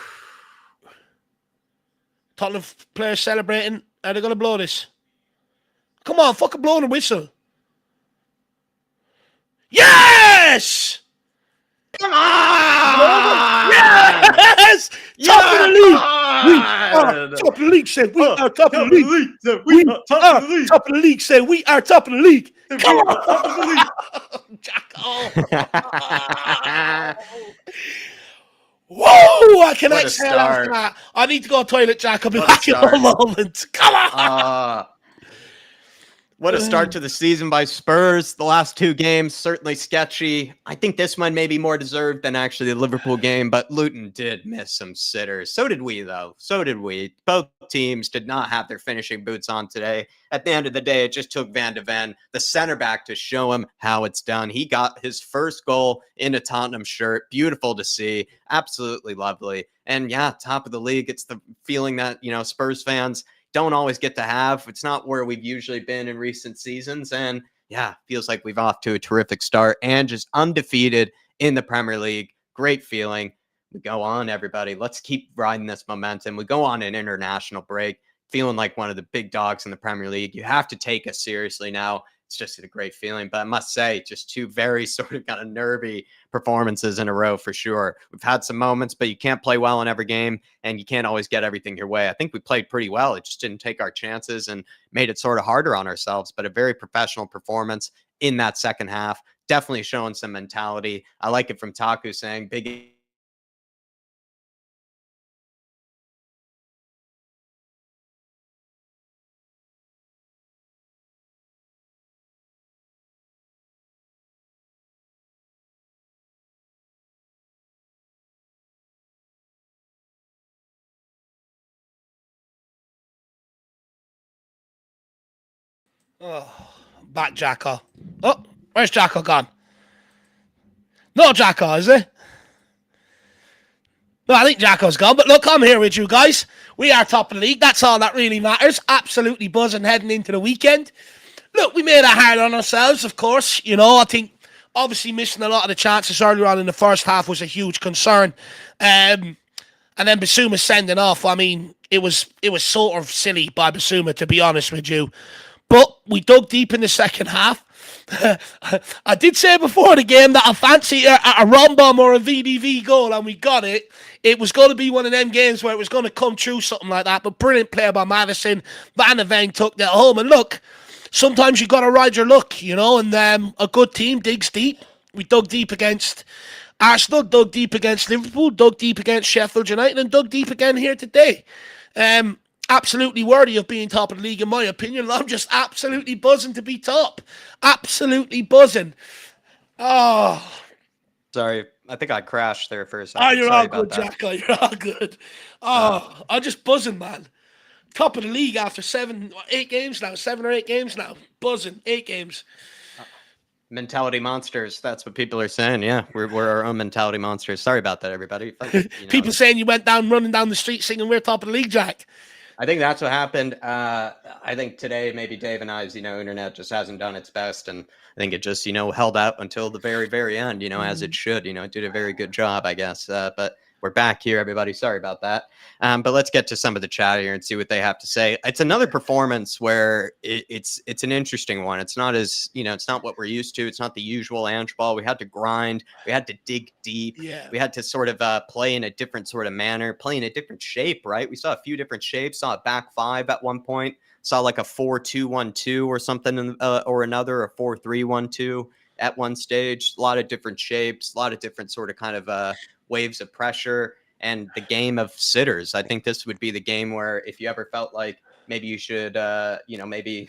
Tottenham players celebrating. Are they going to blow this? Come on, fucking blow the whistle. Yes! Come on! Yes! Top of the league! We are top of the league, said we are top of the league. We are top of the league, said we are top of the league. Come on! Top of the league. Jack, whoa! I can exhale after that. I need to go to the toilet, Jack. I'll be back in a moment. Come on! What a start to the season by Spurs. The last 2 games, certainly sketchy. I think this one may be more deserved than actually the Liverpool game, but Luton did miss some sitters. So did we, though. So did we. Both teams did not have their finishing boots on today. At the end of the day, it just took Van de Ven, the center back, to show him how it's done. He got his first goal in a Tottenham shirt. Beautiful to see. Absolutely lovely. And yeah, top of the league. It's the feeling that, Spurs fans don't always get to have. It's not where we've usually been in recent seasons. And yeah, feels like we've off to a terrific start and just undefeated in the Premier League. Great feeling. We go on, everybody. Let's keep riding this momentum. We go on an international break, feeling like one of the big dogs in the Premier League. You have to take us seriously now. It's just a great feeling. But I must say, just 2 very sort of kind of nervy performances in a row for sure. We've had some moments, but you can't play well in every game and you can't always get everything your way. I think we played pretty well. It just didn't take our chances and made it sort of harder on ourselves, but a very professional performance in that second half. Definitely showing some mentality. I like it from Taku saying big Oh, back Jacko. Oh, where's Jacko gone? No Jacko, is it? No, I think Jacko's gone. But look, I'm here with you guys. We are top of the league. That's all that really matters. Absolutely buzzing heading into the weekend. Look, we made it hard on ourselves, of course. I think obviously missing a lot of the chances earlier on in the first half was a huge concern. And then Bissouma sending off. I mean, it was sort of silly by Bissouma, to be honest with you. But we dug deep in the second half. I did say before the game that I fancy a Rombom or a VDV goal, and we got it. It was going to be one of them games where it was going to come true, something like that. But brilliant play by Madison. Van de Ven took that home. And look, sometimes you got to ride your luck, you know, and a good team digs deep. We dug deep against Arsenal, dug deep against Liverpool, dug deep against Sheffield United, and dug deep again here today. Absolutely worthy of being top of the league, in my opinion. I'm just absolutely buzzing to be top. Absolutely buzzing. Oh, Sorry, I think I crashed there for a second. you're Sorry all about good, that. Jack. You're all good. I'm just buzzing, man. Top of the league after 7 or 8 games now. 7 or 8 games now. Buzzing. 8 games. Mentality monsters. That's what people are saying. Yeah, we're our own mentality monsters. Sorry about that, everybody. People saying you went down running down the street singing "We're top of the league, Jack." I think that's what happened. I think today maybe Dave and I's internet just hasn't done its best, and I think it just held out until the very very end. As it should. It did a very good job, I guess. But we're back here, everybody. Sorry about that. But let's get to some of the chat here and see what they have to say. It's another performance where it's an interesting one. It's not as it's not what we're used to. It's not the usual Ange ball. We had to grind. We had to dig deep. Yeah. We had to sort of play in a different sort of manner, play in a different shape. Right. We saw a few different shapes. Saw a back five at one point. Saw like a 4-2-1-2 or something, or another, a 4-3-1-2 at one stage. A lot of different shapes. A lot of different sort of kind of waves of pressure, and the game of sitters. I think this would be the game where if you ever felt like maybe you should, maybe,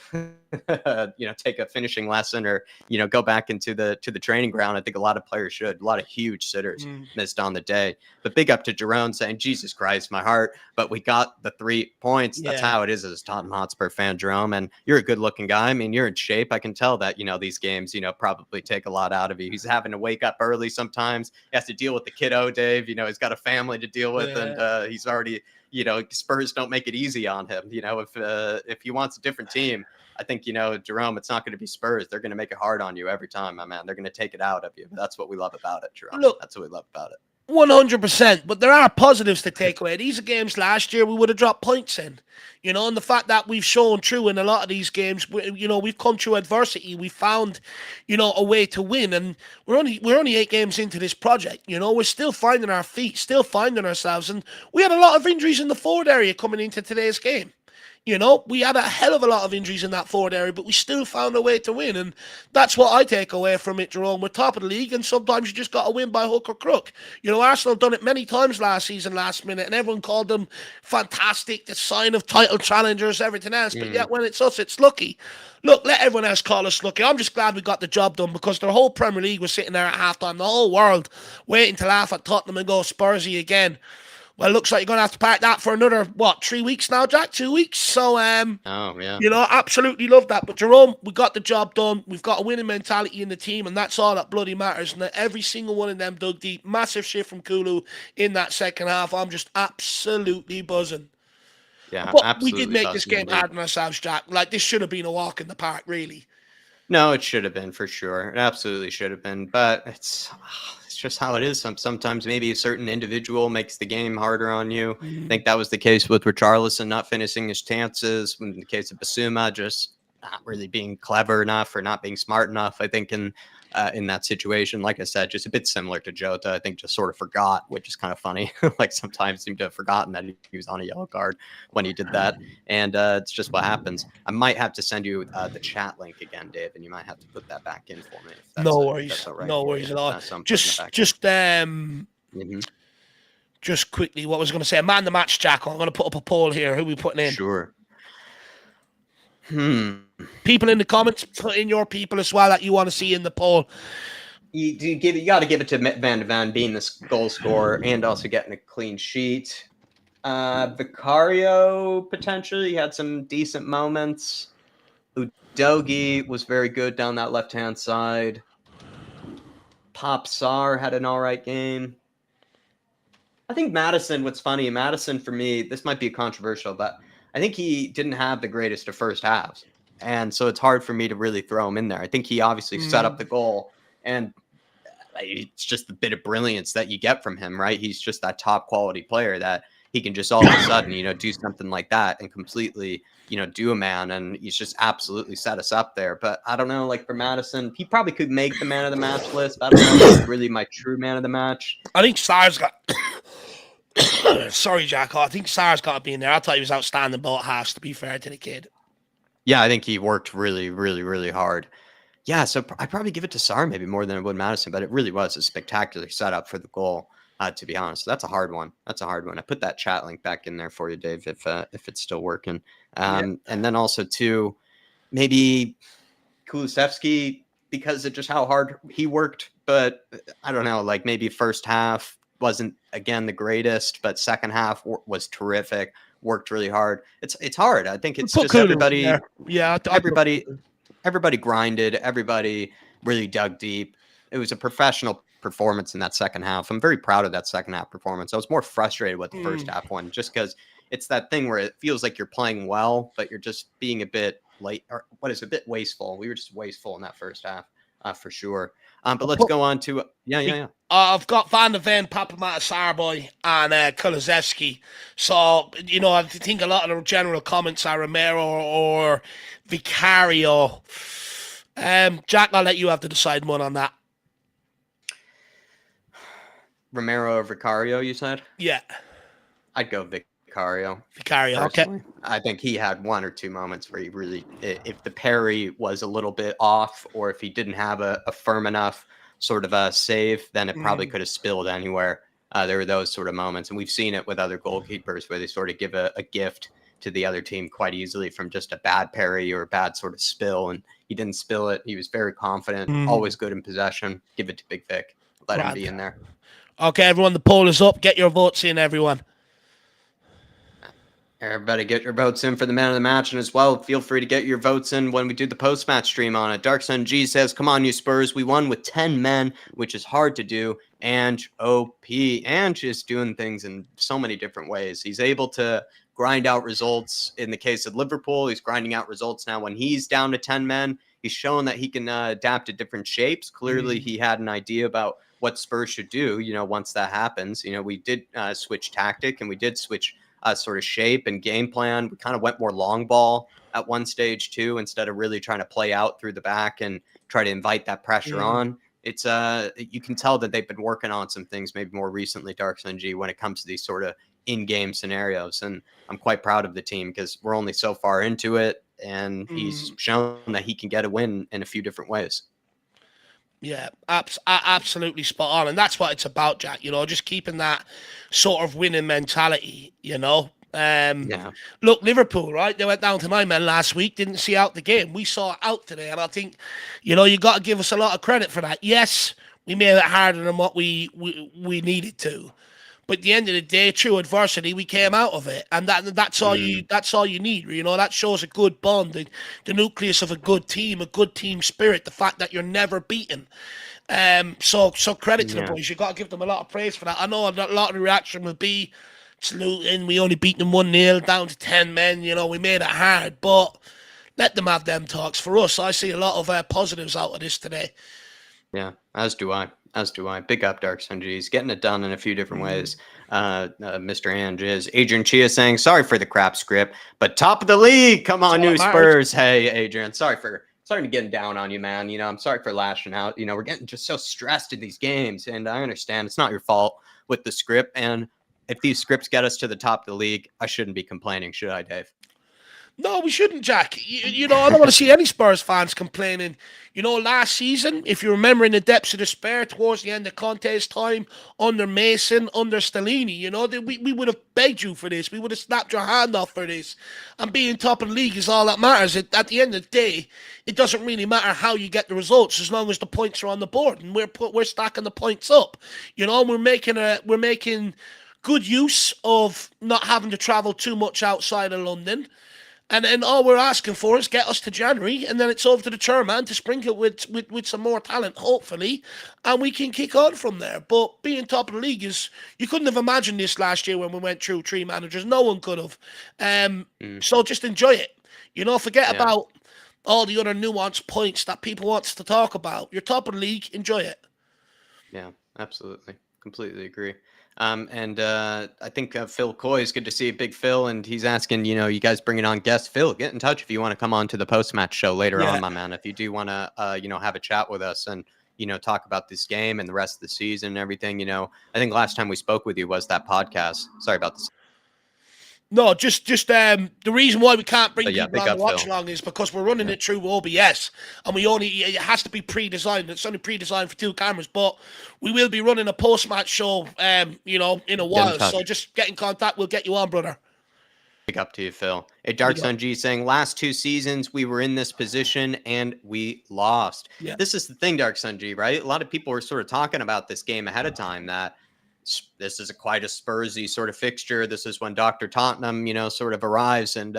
take a finishing lesson or, go back into the training ground. I think a lot of players should. A lot of huge sitters missed on the day. But big up to Jerome saying, Jesus Christ, my heart. But we got the 3 points. That's how it is as a Tottenham Hotspur fan, Jerome. And you're a good looking guy. I mean, you're in shape. I can tell that, these games, probably take a lot out of you. He's having to wake up early sometimes. He has to deal with the kiddo, Dave. He's got a family to deal with, and he's already, Spurs don't make it easy on him. If he wants a different team, I think, Jerome, it's not going to be Spurs. They're going to make it hard on you every time, my man. They're going to take it out of you. That's what we love about it, Jerome. Look, that's what we love about it. 100%. But there are positives to take away. These are games last year we would have dropped points in. And the fact that we've shown through in a lot of these games, we've come through adversity. We found, a way to win. And we're only 8 games into this project. We're still finding our feet, still finding ourselves. And we had a lot of injuries in the forward area coming into today's game. We had a hell of a lot of injuries in that forward area, but we still found a way to win. And that's what I take away from it, Jerome. We're top of the league, and sometimes you just got to win by hook or crook. Arsenal have done it many times last season, last minute, and everyone called them fantastic, the sign of title challengers, everything else. But yet when it's us, it's lucky. Look, let everyone else call us lucky. I'm just glad we got the job done, because the whole Premier League was sitting there at halftime, the whole world waiting to laugh at Tottenham and go Spursy again. Well, it looks like you're going to have to pack that for another, 3 weeks now, Jack? 2 weeks? So, absolutely love that. But, Jerome, we got the job done. We've got a winning mentality in the team, and that's all that bloody matters. And every single one of them dug deep. Massive shift from Kulu in that second half. I'm just absolutely buzzing. Yeah, but absolutely. We did make this game hard on ourselves, Jack. Like, this should have been a walk in the park, really. No, it should have been, for sure. It absolutely should have been. But it's just how it is. Sometimes maybe a certain individual makes the game harder on you. I think that was the case with Richarlison not finishing his chances. In the case of Bissouma, just not really being clever enough or not being smart enough. I think in that situation, like I said, just a bit similar to Jota. I think just sort of forgot, which is kind of funny. Like sometimes seemed to have forgotten that he was on a yellow card when he did that. And it's just what happens. I might have to send you the chat link again, Dave, and you might have to put that back in for me. If that's, no worries. That's all right. No worries at all. Just quickly, what was I going to say? Man the match, Jack. I'm going to put up a poll here. Who are we putting in? Sure. People in the comments, put in your people as well that you want to see in the poll. You got to give it to Van de Ven being the goal scorer and also getting a clean sheet. Vicario potentially had some decent moments. Udogie was very good down that left-hand side. Pop Sarr had an all right game. I think Maddison, what's funny, Maddison for me, this might be controversial, but I think he didn't have the greatest of first halves. And so it's hard for me to really throw him in there. I think he obviously set up the goal, and it's just the bit of brilliance that you get from him, right? He's just that top quality player that he can just all of a sudden, do something like that and completely, do a man. And he's just absolutely set us up there. But I don't know, like for Maddison, he probably could make the man of the match list. But I don't know if he's really my true man of the match. I think Sarr's got... Sorry, Jack. I think Sarr's got to be in there. I thought he was outstanding both halves, to be fair to the kid. Yeah, I think he worked really, really, really hard. Yeah, so I'd probably give it to Sarr maybe more than I would Madison, but it really was a spectacular setup for the goal, to be honest. That's a hard one. That's a hard one. I put that chat link back in there for you, Dave, if it's still working. Yeah. And then also too, maybe Kulusevski because of just how hard he worked. But I don't know, like maybe first half wasn't again the greatest, but second half was terrific. Worked really hard. It's hard. I think it's Put just Kulu in there. Yeah, I put everybody everybody grinded, everybody really dug deep. It was a professional performance in that second half. I'm very proud of that second half performance. I was more frustrated with the first half one just because it's that thing where it feels like you're playing well, but you're just being a bit late or what is a bit wasteful. We were just wasteful in that first half, for sure. But let's go on to yeah. I've got Van der Ven, Papamata, Sarboy, and Kulusevski. So, I think a lot of the general comments are Romero or Vicario. Jack, I'll let you have to decide one on that. Romero or Vicario, you said? Yeah. I'd go Vicario. Vicario, personally. okay. I think he had one or two moments where he really, if the parry was a little bit off or if he didn't have a firm enough sort of a save, then it probably could have spilled anywhere. There were those sort of moments. And we've seen it with other goalkeepers where they sort of give a gift to the other team quite easily from just a bad parry or a bad sort of spill. And he didn't spill it. He was very confident, always good in possession. Give it to Big Vic. Let him be in there. Okay, everyone, the poll is up. Get your votes in, everyone. Everybody get your votes in for the man of the match. And as well, feel free to get your votes in when we do the post-match stream on it. Dark Sun G says, come on, you Spurs. We won with 10 men, which is hard to do. And OP. And just doing things in so many different ways. He's able to grind out results. In the case of Liverpool, he's grinding out results now when he's down to 10 men. He's shown that he can adapt to different shapes. Clearly, he had an idea about what Spurs should do, once that happens. We did switch tactic and we did switch sort of shape and game plan. We kind of went more long ball at one stage too, instead of really trying to play out through the back and try to invite that pressure on. It's you can tell that they've been working on some things maybe more recently, Dark Sun G, when it comes to these sort of in-game scenarios. And I'm quite proud of the team because we're only so far into it, and he's shown that he can get a win in a few different ways. Yeah, absolutely spot on. And that's what it's about, Jack, just keeping that sort of winning mentality, Look, Liverpool, right? They went down to 9 men last week, didn't see out the game. We saw it out today. And I think, you got to give us a lot of credit for that. Yes, we made it harder than what we needed to. But at the end of the day, through adversity, we came out of it, and that's all you need. That shows a good bond, the nucleus of a good team spirit. The fact that you're never beaten. So credit to the boys. You got to give them a lot of praise for that. I know a lot of the reaction will be, it's Luton. We only beat them 1-0 down to 10 men. We made it hard, but let them have them talks. For us, I see a lot of positives out of this today. Yeah, as do I. Big up Dark Sun G. He's getting it done in a few different ways. Mr. Ange is. Adrian Chia saying, sorry for the crap script, but top of the league. Come on, new Spurs. Hey, Adrian, sorry for getting down on you, man. I'm sorry for lashing out. We're getting just so stressed in these games, and I understand it's not your fault with the script. And if these scripts get us to the top of the league, I shouldn't be complaining, should I, Dave? No, we shouldn't, Jack. I don't want to see any Spurs fans complaining. Last season, if you remember, in the depths of despair towards the end of contest time, under Mason, under Stellini, we would have begged you for this. We would have snapped your hand off for this. And being top of the league is all that matters. At the end of the day, it doesn't really matter how you get the results as long as the points are on the board, and we're stacking the points up. We're making good use of not having to travel too much outside of London. And then all we're asking for is get us to January, and then it's over to the chairman to sprinkle with some more talent, hopefully, and we can kick on from there. But being top of the league you couldn't have imagined this last year when we went through 3 managers. No one could have. So just enjoy it. Forget about all the other nuanced points that people want to talk about. You're top of the league, enjoy it. Yeah, absolutely. Completely agree. And I think Phil Coy is good to see, Big Phil, and he's asking, you guys bringing on guest Phil. Get in touch if you want to come on to the post-match show later on, my man. If you do want to, have a chat with us and, talk about this game and the rest of the season and everything, I think last time we spoke with you was that podcast. Sorry about this. No, just the reason why we can't bring But yeah, people big on the up, watch Phil. along is because we're running Yeah. it through OBS, and it has to be pre-designed. It's only pre-designed for 2 cameras, but we will be running a post-match show, in a Get in while. So touch. just get in contact. We'll get you on, brother. Big up to you, Phil. Hey, Big Dark up. Sun G saying last 2 seasons we were in this position and we lost. Yeah. This is the thing, Dark Sun G, right? A lot of people were sort of talking about this game ahead of time that this is quite a Spursy sort of fixture. This is when Dr. Tottenham, sort of arrives and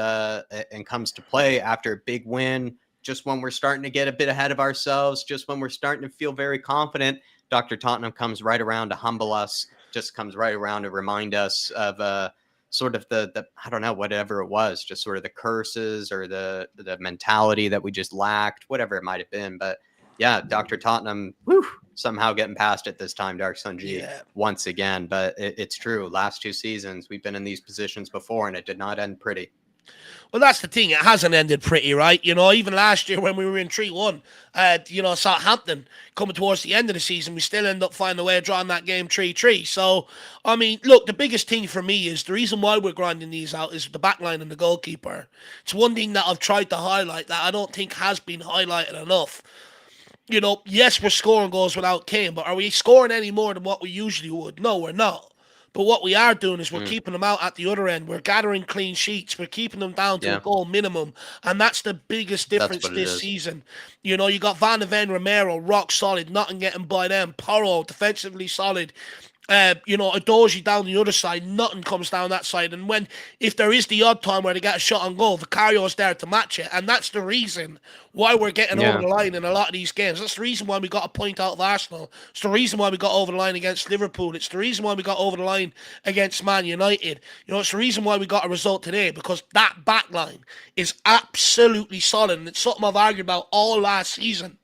comes to play after a big win. Just when we're starting to get a bit ahead of ourselves, just when we're starting to feel very confident, Dr. Tottenham comes right around to humble us, just comes right around to remind us of sort of the I don't know, whatever it was, just sort of the curses or the mentality that we just lacked, whatever it might have been. But yeah, Dr. Tottenham, somehow getting past it this time, Dark Sun G, Yeah. once again. But it's true. Last 2 seasons, we've been in these positions before, and it did not end pretty. Well, that's the thing. It hasn't ended pretty, right? Even last year when we were in 3-1, Southampton, coming towards the end of the season, we still end up finding a way of drawing that game 3-3. So, I mean, look, the biggest thing for me is the reason why we're grinding these out is the backline and the goalkeeper. It's one thing that I've tried to highlight that I don't think has been highlighted enough. Yes, we're scoring goals without Kane, but are we scoring any more than what we usually would? No, we're not. But what we are doing is we're keeping them out at the other end. We're gathering clean sheets. We're keeping them down to a Yeah, goal minimum. And that's the biggest that's difference what it this is. season. You got Van de Ven, Romero, rock solid, nothing getting by them. Porro, defensively solid. Adoji down the other side, nothing comes down that side. And if there is the odd time where they get a shot on goal, Vicario's there to match it. And that's the reason why we're getting over Yeah, the line in a lot of these games. That's the reason why we got a point out of Arsenal. It's the reason why we got over the line against Liverpool. It's the reason why we got over the line against Man United. It's the reason why we got a result today, because that back line is absolutely solid. And it's something I've argued about all last season,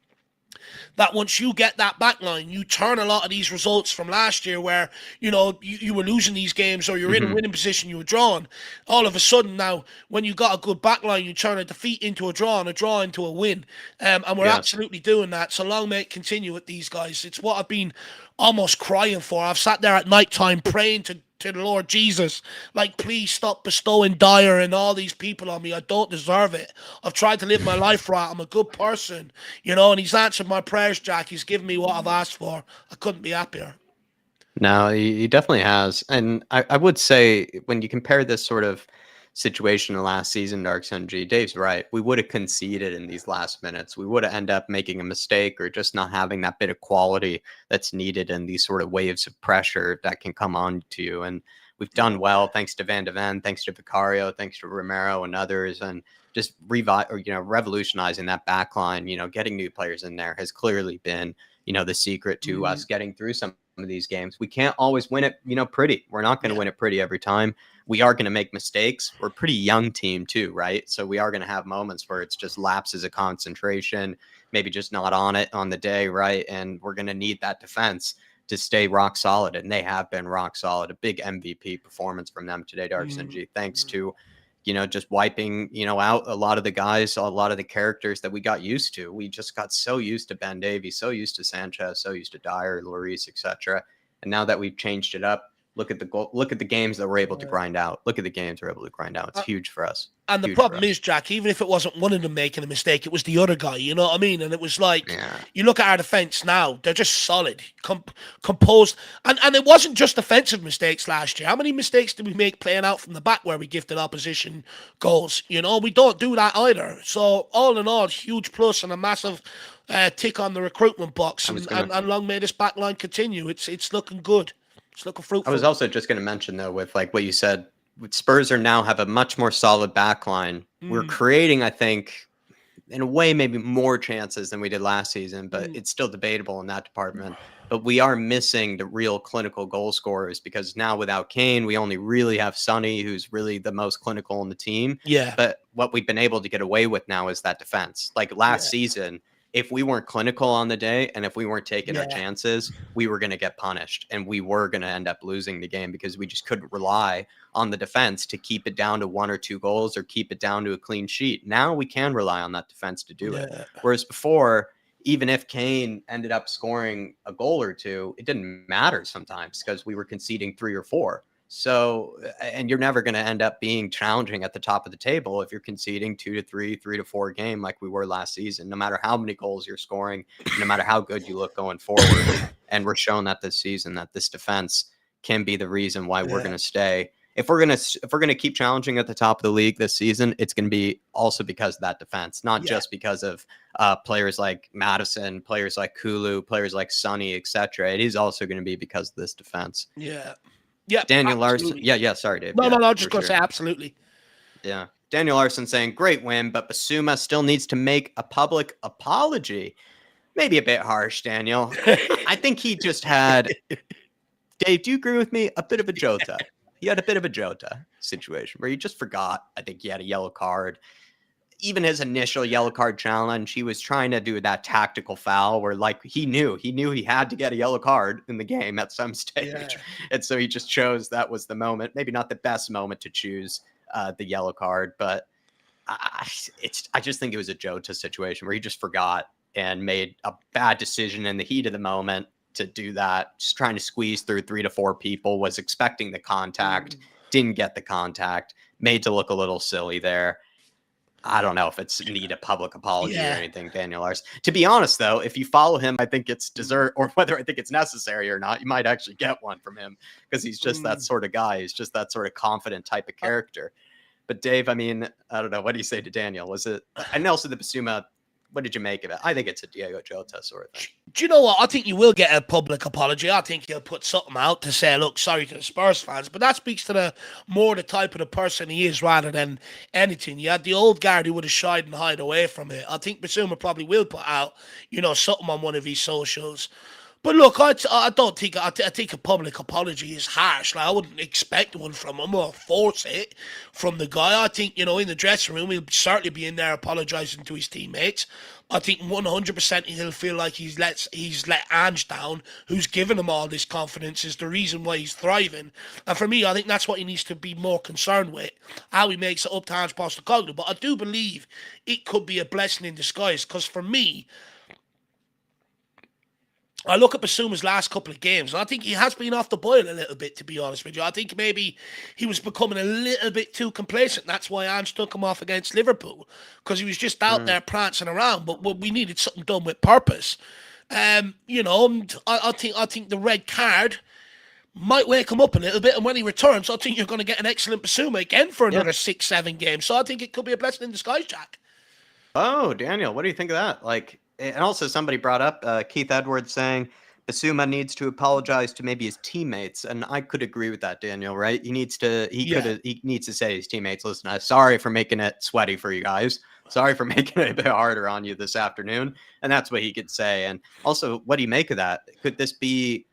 that once you get that back line, you turn a lot of these results from last year where, you were losing these games or you're in a hmm winning position, you were drawn. All of a sudden now, when you got a good back line, you turn a defeat into a draw and a draw into a win. And we're yes. absolutely doing that. So long may it continue with these guys. It's what I've been almost crying for. I've sat there at night time praying to the Lord Jesus, like, please stop bestowing Dyer and all these people on me. I don't deserve it. I've tried to live my life right. I'm a good person, and he's answered my prayers, Jack. He's given me what I've asked for. I couldn't be happier. No, he definitely has. And I would say when you compare this sort of situation to last season, Dark Sun G, Dave's right. We would have conceded in these last minutes. We would have ended up making a mistake or just not having that bit of quality that's needed in these sort of waves of pressure that can come on to you. And we've done well thanks to Van de Ven, thanks to Vicario, thanks to Romero and others. And just revolutionizing that back line, getting new players in there has clearly been, the secret to us getting through some of these games. We can't always win it, pretty. We're not going to win it pretty every time. We are going to make mistakes. We're a pretty young team too, right? So we are going to have moments where it's just lapses of concentration, maybe just not on it on the day, right? And we're going to need that defense to stay rock solid, and they have been rock solid. A big MVP performance from them today, Dark Sun G, thanks to just wiping, out a lot of the guys, a lot of the characters that we got used to. We just got so used to Ben Davies, so used to Sanchez, so used to Dyer, Lloris, etc. And now that we've changed it up, look at the games that we're able to grind out. Look at the games we're able to grind out. It's huge for us. And the Huge for problem us. is, Jack, even if it wasn't one of them making a mistake, it was the other guy, you know what I mean? And it was like, Yeah. you look at our defense now, they're just solid, composed. And it wasn't just defensive mistakes last year. How many mistakes did we make playing out from the back where we gifted opposition goals? We don't do that either. So, all in all, huge plus and a massive tick on the recruitment box. And long may this back line continue. It's looking good. It's looking I was fruitful. also just going to mention though, with like what you said, with Spurs are now have a much more solid back line. We're creating, I think, in a way, maybe more chances than we did last season, but it's still debatable in that department. But we are missing the real clinical goal scorers because now without Kane, we only really have Sonny, who's really the most clinical in the team. Yeah. But what we've been able to get away with now is that defense. Like last season, if we weren't clinical on the day and if we weren't taking our chances, we were going to get punished and we were going to end up losing the game because we just couldn't rely on the defense to keep it down to 1 or 2 goals or keep it down to a clean sheet. Now we can rely on that defense to do it. Whereas before, even if Kane ended up scoring a goal or two, it didn't matter sometimes because we were conceding 3 or 4. So, and you're never going to end up being challenging at the top of the table if you're conceding 2 to 3, 3 to 4 game like we were last season, no matter how many goals you're scoring, no matter how good you look going forward. And we're showing that this season that this defense can be the reason why we're going to stay. If we're going to keep challenging at the top of the league this season, it's going to be also because of that defense, not just because of players like Madison, players like Kulu, players like Sonny, etc. It is also going to be because of this defense. Yeah. Daniel absolutely. Larson. Yeah. Sorry, Dave. No, yeah, I'm just going to say absolutely. Yeah. Daniel Larson saying, great win, but Bissouma still needs to make a public apology. Maybe a bit harsh, Daniel. I think he just had, Dave, do you agree with me? A bit of a Jota. He had a bit of a Jota situation where he just forgot. I think he had a yellow card. Even his initial yellow card challenge, he was trying to do that tactical foul where like he knew he had to get a yellow card in the game at some stage. Yeah. And so he just chose that was the moment, maybe not the best moment to choose the yellow card, but I just think it was a Jota situation where he just forgot and made a bad decision in the heat of the moment to do that, just trying to squeeze through 3 to 4 people, was expecting the contact, didn't get the contact, made to look a little silly there. I don't know if it's need a public apology or anything, Daniel Larson. To be honest, though, if you follow him, I think it's deserved, or whether I think it's necessary or not, you might actually get one from him because he's just that sort of guy. He's just that sort of confident type of character. But Dave, I mean, I don't know. What do you say to Daniel? Was it, and also the Bissouma, what did you make of it? I think it's a Diego Jota sort of thing. Do you know what? I think you will get a public apology. I think he'll put something out to say, look, sorry to the Spurs fans. But that speaks to the type of the person he is rather than anything. You had the old guard who would have shied and hide away from it. I think Bissouma probably will put out, something on one of his socials. But look, I don't think I think a public apology is harsh. Like I wouldn't expect one from him or force it from the guy. I think in the dressing room he'll certainly be in there apologising to his teammates. I think 100% he'll feel like he's let Ange down, who's given him all this confidence, is the reason why he's thriving. And for me, I think that's what he needs to be more concerned with, how he makes it up to Ange Postecoglou. But I do believe it could be a blessing in disguise, because for me, I look at Bissouma's last couple of games, and I think he has been off the boil a little bit, to be honest with you. I think maybe he was becoming a little bit too complacent. That's why Ange took him off against Liverpool, because he was just out there prancing around. But we needed something done with purpose. I think the red card might wake him up a little bit, and when he returns, I think you're going to get an excellent Bissouma again for another 6-7 games. So I think it could be a blessing in disguise, Jack. Oh, Daniel, what do you think of that? And also somebody brought up Keith Edwards saying Bissouma needs to apologize to maybe his teammates, and I could agree with that, Daniel. Right? He needs to say to his teammates, "Listen, I'm sorry for making it sweaty for you guys. Sorry for making it a bit harder on you this afternoon." And that's what he could say. And also, what do you make of that? Could this be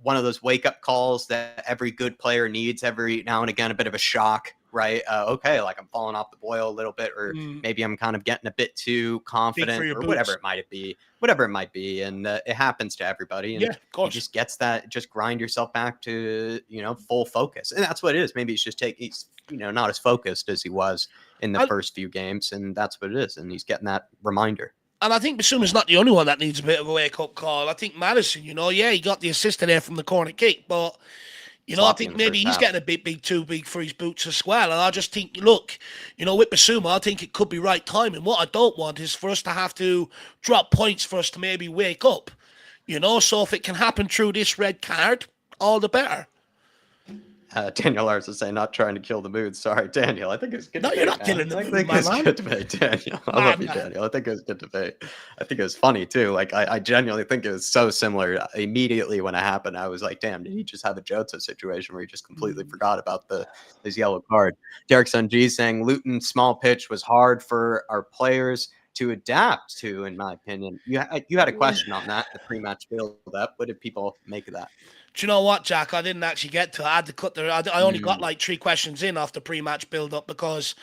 one of those wake-up calls that every good player needs every now and again? A bit of a shock. Right. Okay. Like I'm falling off the boil a little bit, or maybe I'm kind of getting a bit too confident, or whatever it might be. And it happens to everybody. And he just gets that, just grind yourself back to, full focus. And that's what it is. Maybe he's not as focused as he was in the first few games. And that's what it is. And he's getting that reminder. And I think Bissouma's not the only one that needs a bit of a wake-up call. I think Madison, he got the assist there from the corner kick, but I think maybe he's getting a bit too big for his boots as well. And I just think, look, with Bissouma, I think it could be right timing. What I don't want is for us to have to drop points for us to maybe wake up. So if it can happen through this red card, all the better. Daniel Larson saying, not trying to kill the mood. Sorry, Daniel. I think it's good. No, you're not killing the mood, man. It's good debate, Daniel. I love you, Daniel. I think it was good debate. I think it was funny, too. Like, I genuinely think it was so similar. Immediately when it happened, I was like, damn, did he just have a Jota situation where he just completely forgot about his yellow card? Derek Sunji saying, Luton small pitch was hard for our players to adapt to, in my opinion. You had a question on that, the pre-match build-up. What did people make of that? Do you know what, Jack? I didn't actually get to it. I had to cut I only got like 3 questions in after pre-match build-up because,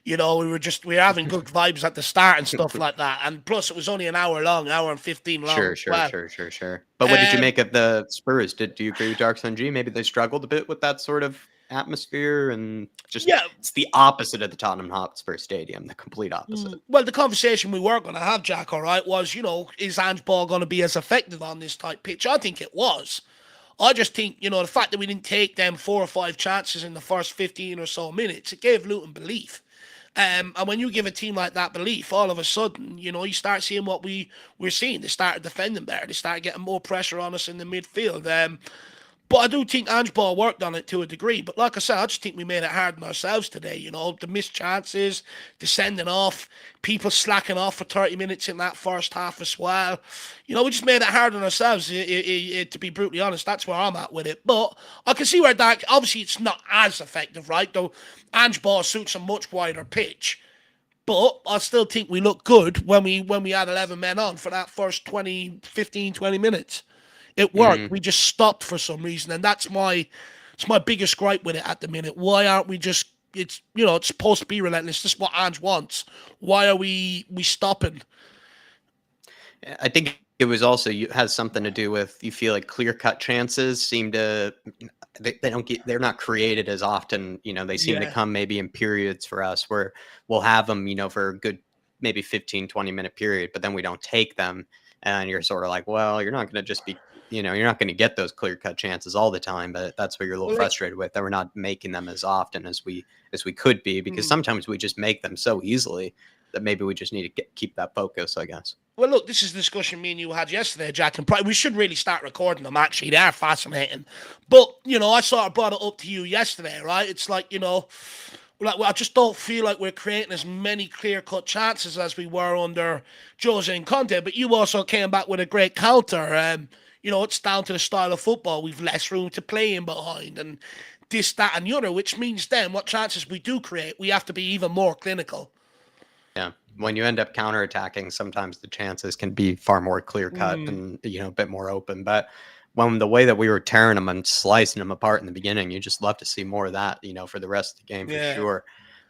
we were having good vibes at the start and stuff like that. And plus, it was only an hour long, hour and 15 long. Sure. But what did you make of the Spurs? Do you agree with Dark Sun G? Maybe they struggled a bit with that sort of atmosphere and it's the opposite of the Tottenham Hotspur Stadium, the complete opposite. Well, the conversation we were going to have, Jack, all right, was, is Ange Ball going to be as effective on this type pitch? I think it was. I just think, you know, the fact that we didn't take them 4 or 5 chances in the first 15 or so minutes, it gave Luton belief. And when you give a team like that belief, all of a sudden, you know, you start seeing what we're seeing. They started defending better. They started getting more pressure on us in the midfield. But I do think Ange Ball worked on it to a degree. But like I said, I just think we made it hard on ourselves today. You know, the missed chances, the sending off, people slacking off for 30 minutes in that first half as well. You know, we just made it hard on ourselves, to be brutally honest. That's where I'm at with it. But I can see where that, obviously it's not as effective, right? Though Ange Ball suits a much wider pitch. But I still think we look good when we had 11 men on for that first 15, 20 minutes. It worked. We just stopped for some reason, and it's my biggest gripe with it at the minute. Why aren't we just? It's, you know, it's supposed to be relentless. This is what Ange wants. Why are we stopping? I think it was also has something to do with, you feel like clear-cut chances seem to they're not created as often. You know, they seem to come maybe in periods for us where we'll have them, you know, for a good maybe 15, 20-minute period, but then we don't take them, and you're sort of like, well, you're not going to just be, you know, you're not going to get those clear-cut chances all the time. But that's what you're a little frustrated with, that we're not making them as often as we could be, because sometimes we just make them so easily that maybe we just need to keep that focus, I guess. Well, look, this is the discussion me and you had yesterday, Jack, and we should really start recording them, actually. They are fascinating. But, you know, I sort of brought it up to you yesterday, right? It's like, you know, like, I just don't feel like we're creating as many clear-cut chances as we were under Jose and Conte. But you also came back with a great counter. You know, it's down to the style of football. We've less room to play in behind, and this, that, and the other, which means then what chances we do create, we have to be even more clinical. Yeah. When you end up counterattacking, sometimes the chances can be far more clear-cut and, you know, a bit more open. But when the way that we were tearing them and slicing them apart in the beginning, you just love to see more of that, you know, for the rest of the game, for sure.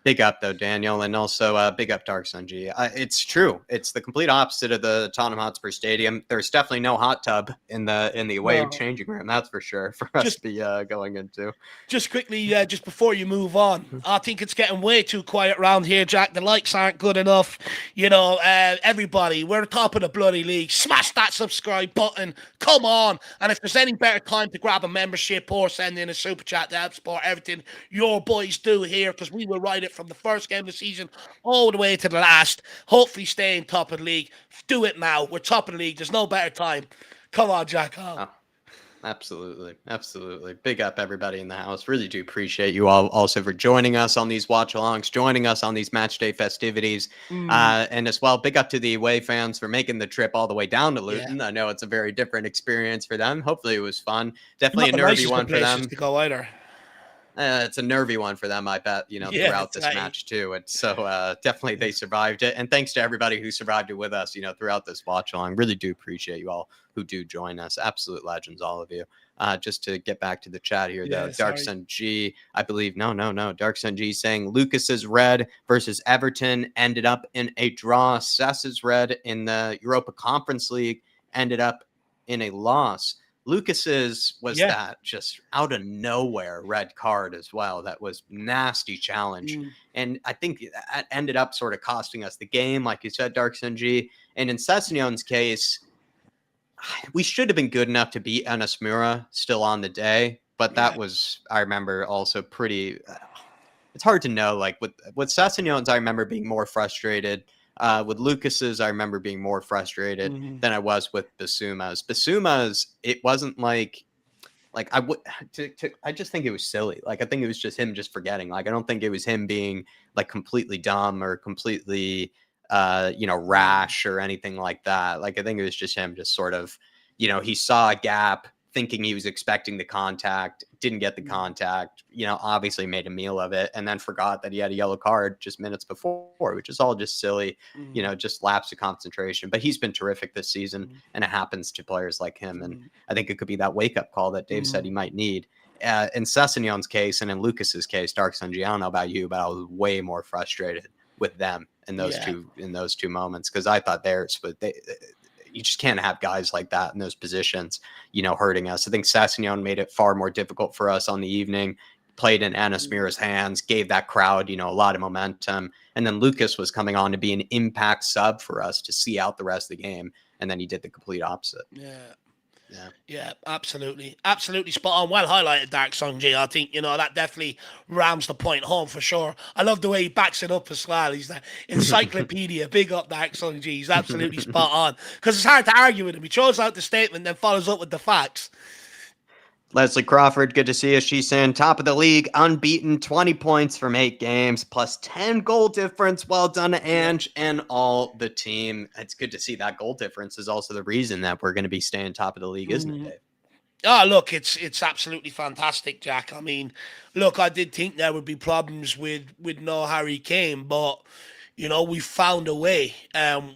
Big up, though, Daniel, and also big up, Dark Sun G. It's true. It's the complete opposite of the Tottenham Hotspur Stadium. There's definitely no hot tub in the away changing room. That's for sure, for us to be going into. Just quickly, just before you move on, I think it's getting way too quiet around here, Jack. The likes aren't good enough. You know, everybody, we're top of the bloody league. Smash that subscribe button. Come on. And if there's any better time to grab a membership or send in a super chat to help support everything your boys do here, because we will write it from the first game of the season all the way to the last. Hopefully staying top of the league. Do it now. We're top of the league. There's no better time. Come on, Jack. Oh, absolutely. Big up, everybody in the house. Really do appreciate you all also for joining us on these watch-alongs, joining us on these match day festivities. And as well, big up to the away fans for making the trip all the way down to Luton. I know it's a very different experience for them. Hopefully it was fun. Definitely a nervy one for them. To go either. It's a nervy one for them, I bet, you know, throughout this match too. And so definitely they survived it. And thanks to everybody who survived it with us, you know, throughout this watch along. Really do appreciate you all who do join us. Absolute legends, all of you. Just to get back to the chat here, though. Dark Sun G, I believe, no. Dark Sun G saying Lucas's red versus Everton ended up in a draw. Sess's red in the Europa Conference League ended up in a loss. Lucas's was that just out of nowhere red card as well. That was nasty challenge. And I think that ended up sort of costing us the game, like you said, Dark Sun G. And in Sessegnon's case, we should have been good enough to beat Ennismura still on the day. But that was, I remember, also pretty... it's hard to know. Like with Sessegnon's, I remember being more frustrated. With Lucas's, I remember being more frustrated than I was with Bissouma's. Bissouma's, it wasn't like I would. I just think it was silly. Like, I think it was just him just forgetting. Like, I don't think it was him being like completely dumb or completely, rash or anything like that. Like, I think it was just him just sort of, you know, he saw a gap, thinking he was expecting the contact, didn't get the contact, you know, obviously made a meal of it, and then forgot that he had a yellow card just minutes before, which is all just silly, you know, just lapse of concentration. But he's been terrific this season, and it happens to players like him. And I think it could be that wake-up call that Dave said he might need. In Sessegnon's case and in Lucas's case, Dark Sun G, I don't know about you, but I was way more frustrated with them in those two moments, because I thought you just can't have guys like that in those positions, you know, hurting us. I think Sessegnon made it far more difficult for us on the evening, played in Ennismura's hands, gave that crowd, you know, a lot of momentum. And then Lucas was coming on to be an impact sub for us to see out the rest of the game. And then he did the complete opposite. Yeah. Yeah. Yeah, absolutely. Absolutely spot on. Well highlighted, Dark Song G. I think, that definitely rams the point home for sure. I love the way he backs it up as well. He's the encyclopedia. Big up, Dark Song G. He's absolutely spot on. Because it's hard to argue with him. He throws out the statement, then follows up with the facts. Leslie Crawford, good to see you. She's saying top of the league, unbeaten, 20 points from 8 games, plus 10 goal difference. Well done, Ange, and all the team. It's good to see that goal difference is also the reason that we're going to be staying top of the league, isn't it, Dave? Oh, look, it's absolutely fantastic, Jack. I mean, look, I did think there would be problems with no Harry Kane, but we found a way.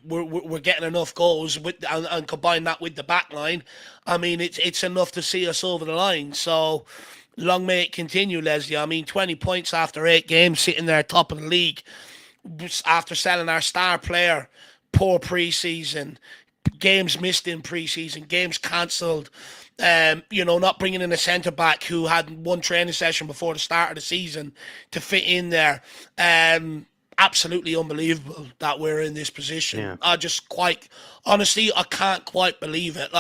We're getting enough goals and combine that with the back line. I mean, it's enough to see us over the line. So long may it continue, Leslie. I mean, 20 points after 8 games, sitting there top of the league after selling our star player, poor preseason, games missed in preseason, games cancelled. Not bringing in a centre back who had one training session before the start of the season to fit in there. Absolutely unbelievable that we're in this position. Yeah. Honestly, I can't quite believe it.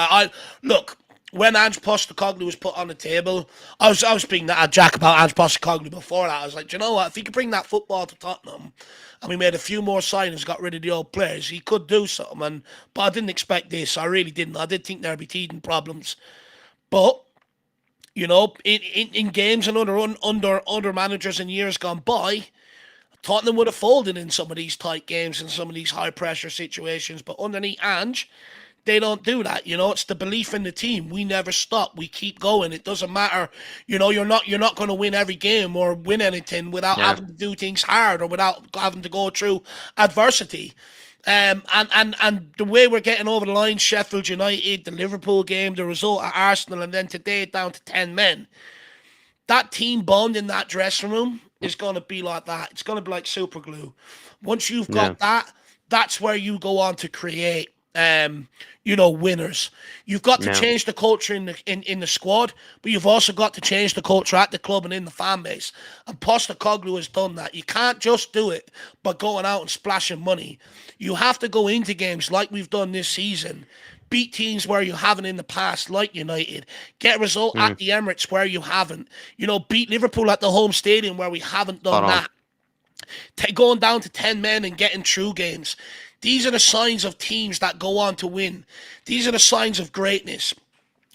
When Ange Postecoglou was put on the table, I was speaking to Jack about Ange Postecoglou before that. I was like, do you know what? If he could bring that football to Tottenham, and we made a few more signings, got rid of the old players, he could do something. But I didn't expect this. I really didn't. I did think there'd be teething problems. But in games and under managers in years gone by, Tottenham would have folded in some of these tight games and some of these high pressure situations. But underneath Ange, they don't do that. It's the belief in the team. We never stop. We keep going. It doesn't matter. You're not going to win every game or win anything without having to do things hard or without having to go through adversity. And the way we're getting over the line, Sheffield United, the Liverpool game, the result at Arsenal, and then today down to 10 men. That team bond in that dressing room is going to be like that. It's going to be like super glue. Once you've got that, that's where you go on to create, winners. You've got to change the culture in the squad, but you've also got to change the culture at the club and in the fan base. And Postecoglou has done that. You can't just do it by going out and splashing money. You have to go into games like we've done this season, beat teams where you haven't in the past, like United. Get a result at the Emirates where you haven't. Beat Liverpool at the home stadium where we haven't done that. Going down to 10 men and getting through games. These are the signs of teams that go on to win. These are the signs of greatness.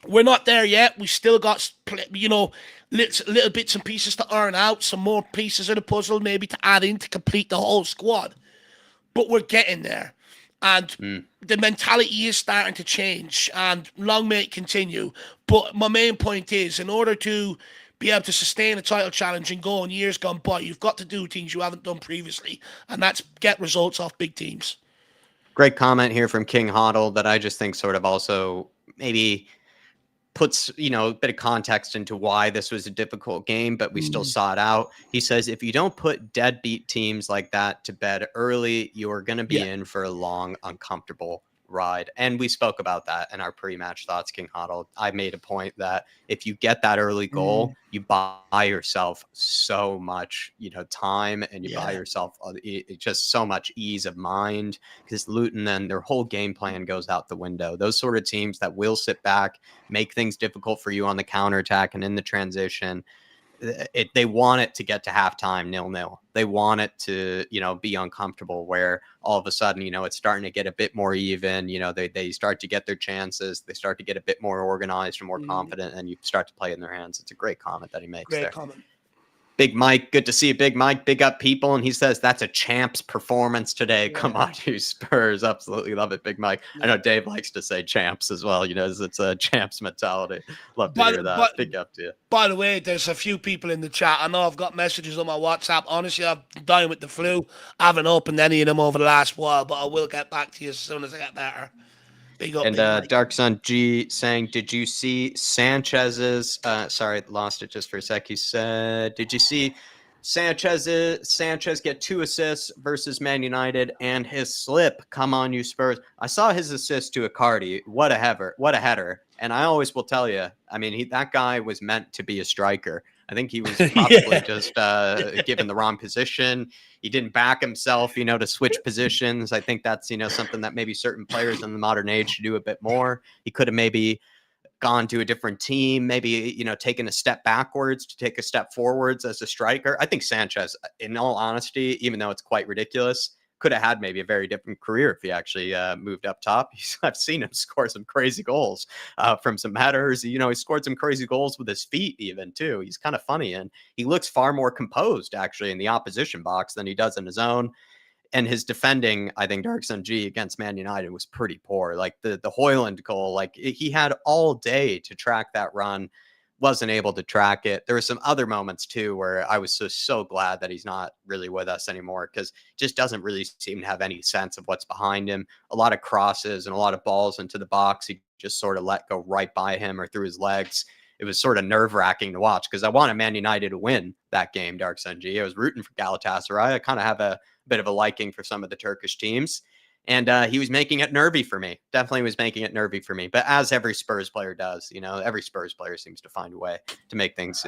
We're not there yet. We still got, little bits and pieces to iron out, some more pieces of the puzzle maybe to add in to complete the whole squad. But we're getting there. And the mentality is starting to change, and long may it continue. But my main point is, in order to be able to sustain a title challenge and go in years gone by, you've got to do things you haven't done previously, and that's get results off big teams. Great comment here from King Hoddle that I just think sort of also maybe puts, a bit of context into why this was a difficult game, but we still saw it out. He says, if you don't put deadbeat teams like that to bed early, you are going to be in for a long, uncomfortable ride. And we spoke about that in our pre-match thoughts, King Hoddle. I made a point that if you get that early goal, you buy yourself so much, time, and you buy yourself just so much ease of mind, because Luton, then their whole game plan goes out the window. Those sort of teams that will sit back, make things difficult for you on the counterattack and in the transition, they want it to get to halftime 0-0. They want it to, be uncomfortable, where all of a sudden, it's starting to get a bit more even. They start to get their chances. They start to get a bit more organized and more confident, and you start to play in their hands. It's a great comment that he makes there. Great comment. Big Mike, good to see you, Big Mike. Big up people. And he says, that's a champ's performance today. Yeah. Come on, you Spurs. Absolutely love it, Big Mike. Yeah. I know Dave likes to say champs as well. It's a champs mentality. Love to hear that. Big up to you. By the way, there's a few people in the chat. I know I've got messages on my WhatsApp. Honestly, I'm dying with the flu. I haven't opened any of them over the last while, but I will get back to you as soon as I get better. Big up, and Dark Sun G saying, did you see Sanchez's sorry, lost it just for a sec. He said, did you see Sanchez get 2 assists versus Man United and his slip? Come on, you Spurs. I saw his assist to Icardi. What a header. And I always will tell you, that guy was meant to be a striker. I think he was probably just given the wrong position. He didn't back himself, to switch positions. I think that's, something that maybe certain players in the modern age should do a bit more. He could have maybe gone to a different team, maybe, you know, taken a step backwards to take a step forwards as a striker. I think Sanchez, in all honesty, even though it's quite ridiculous, could have had maybe a very different career if he actually moved up top. I've seen him score some crazy goals from some headers. You know, he scored some crazy goals with his feet even too. He's kind of funny, and he looks far more composed actually in the opposition box than he does in his own. And his defending, I think, Dark Sun G against Man United was pretty poor. Like the Højlund goal, like he had all day to track that run, wasn't able to track it. There were some other moments too where I was so glad that he's not really with us anymore, because just doesn't really seem to have any sense of what's behind him. A lot of crosses and a lot of balls into the box, he just sort of let go right by him or through his legs. It was sort of nerve-wracking to watch because I wanted Man United to win that game, Dark Sun G. I was rooting for Galatasaray. I kind of have a bit of a liking for some of the Turkish teams. And he was making it nervy for me. Definitely was making it nervy for me. But as every Spurs player does, you know, every Spurs player seems to find a way to make things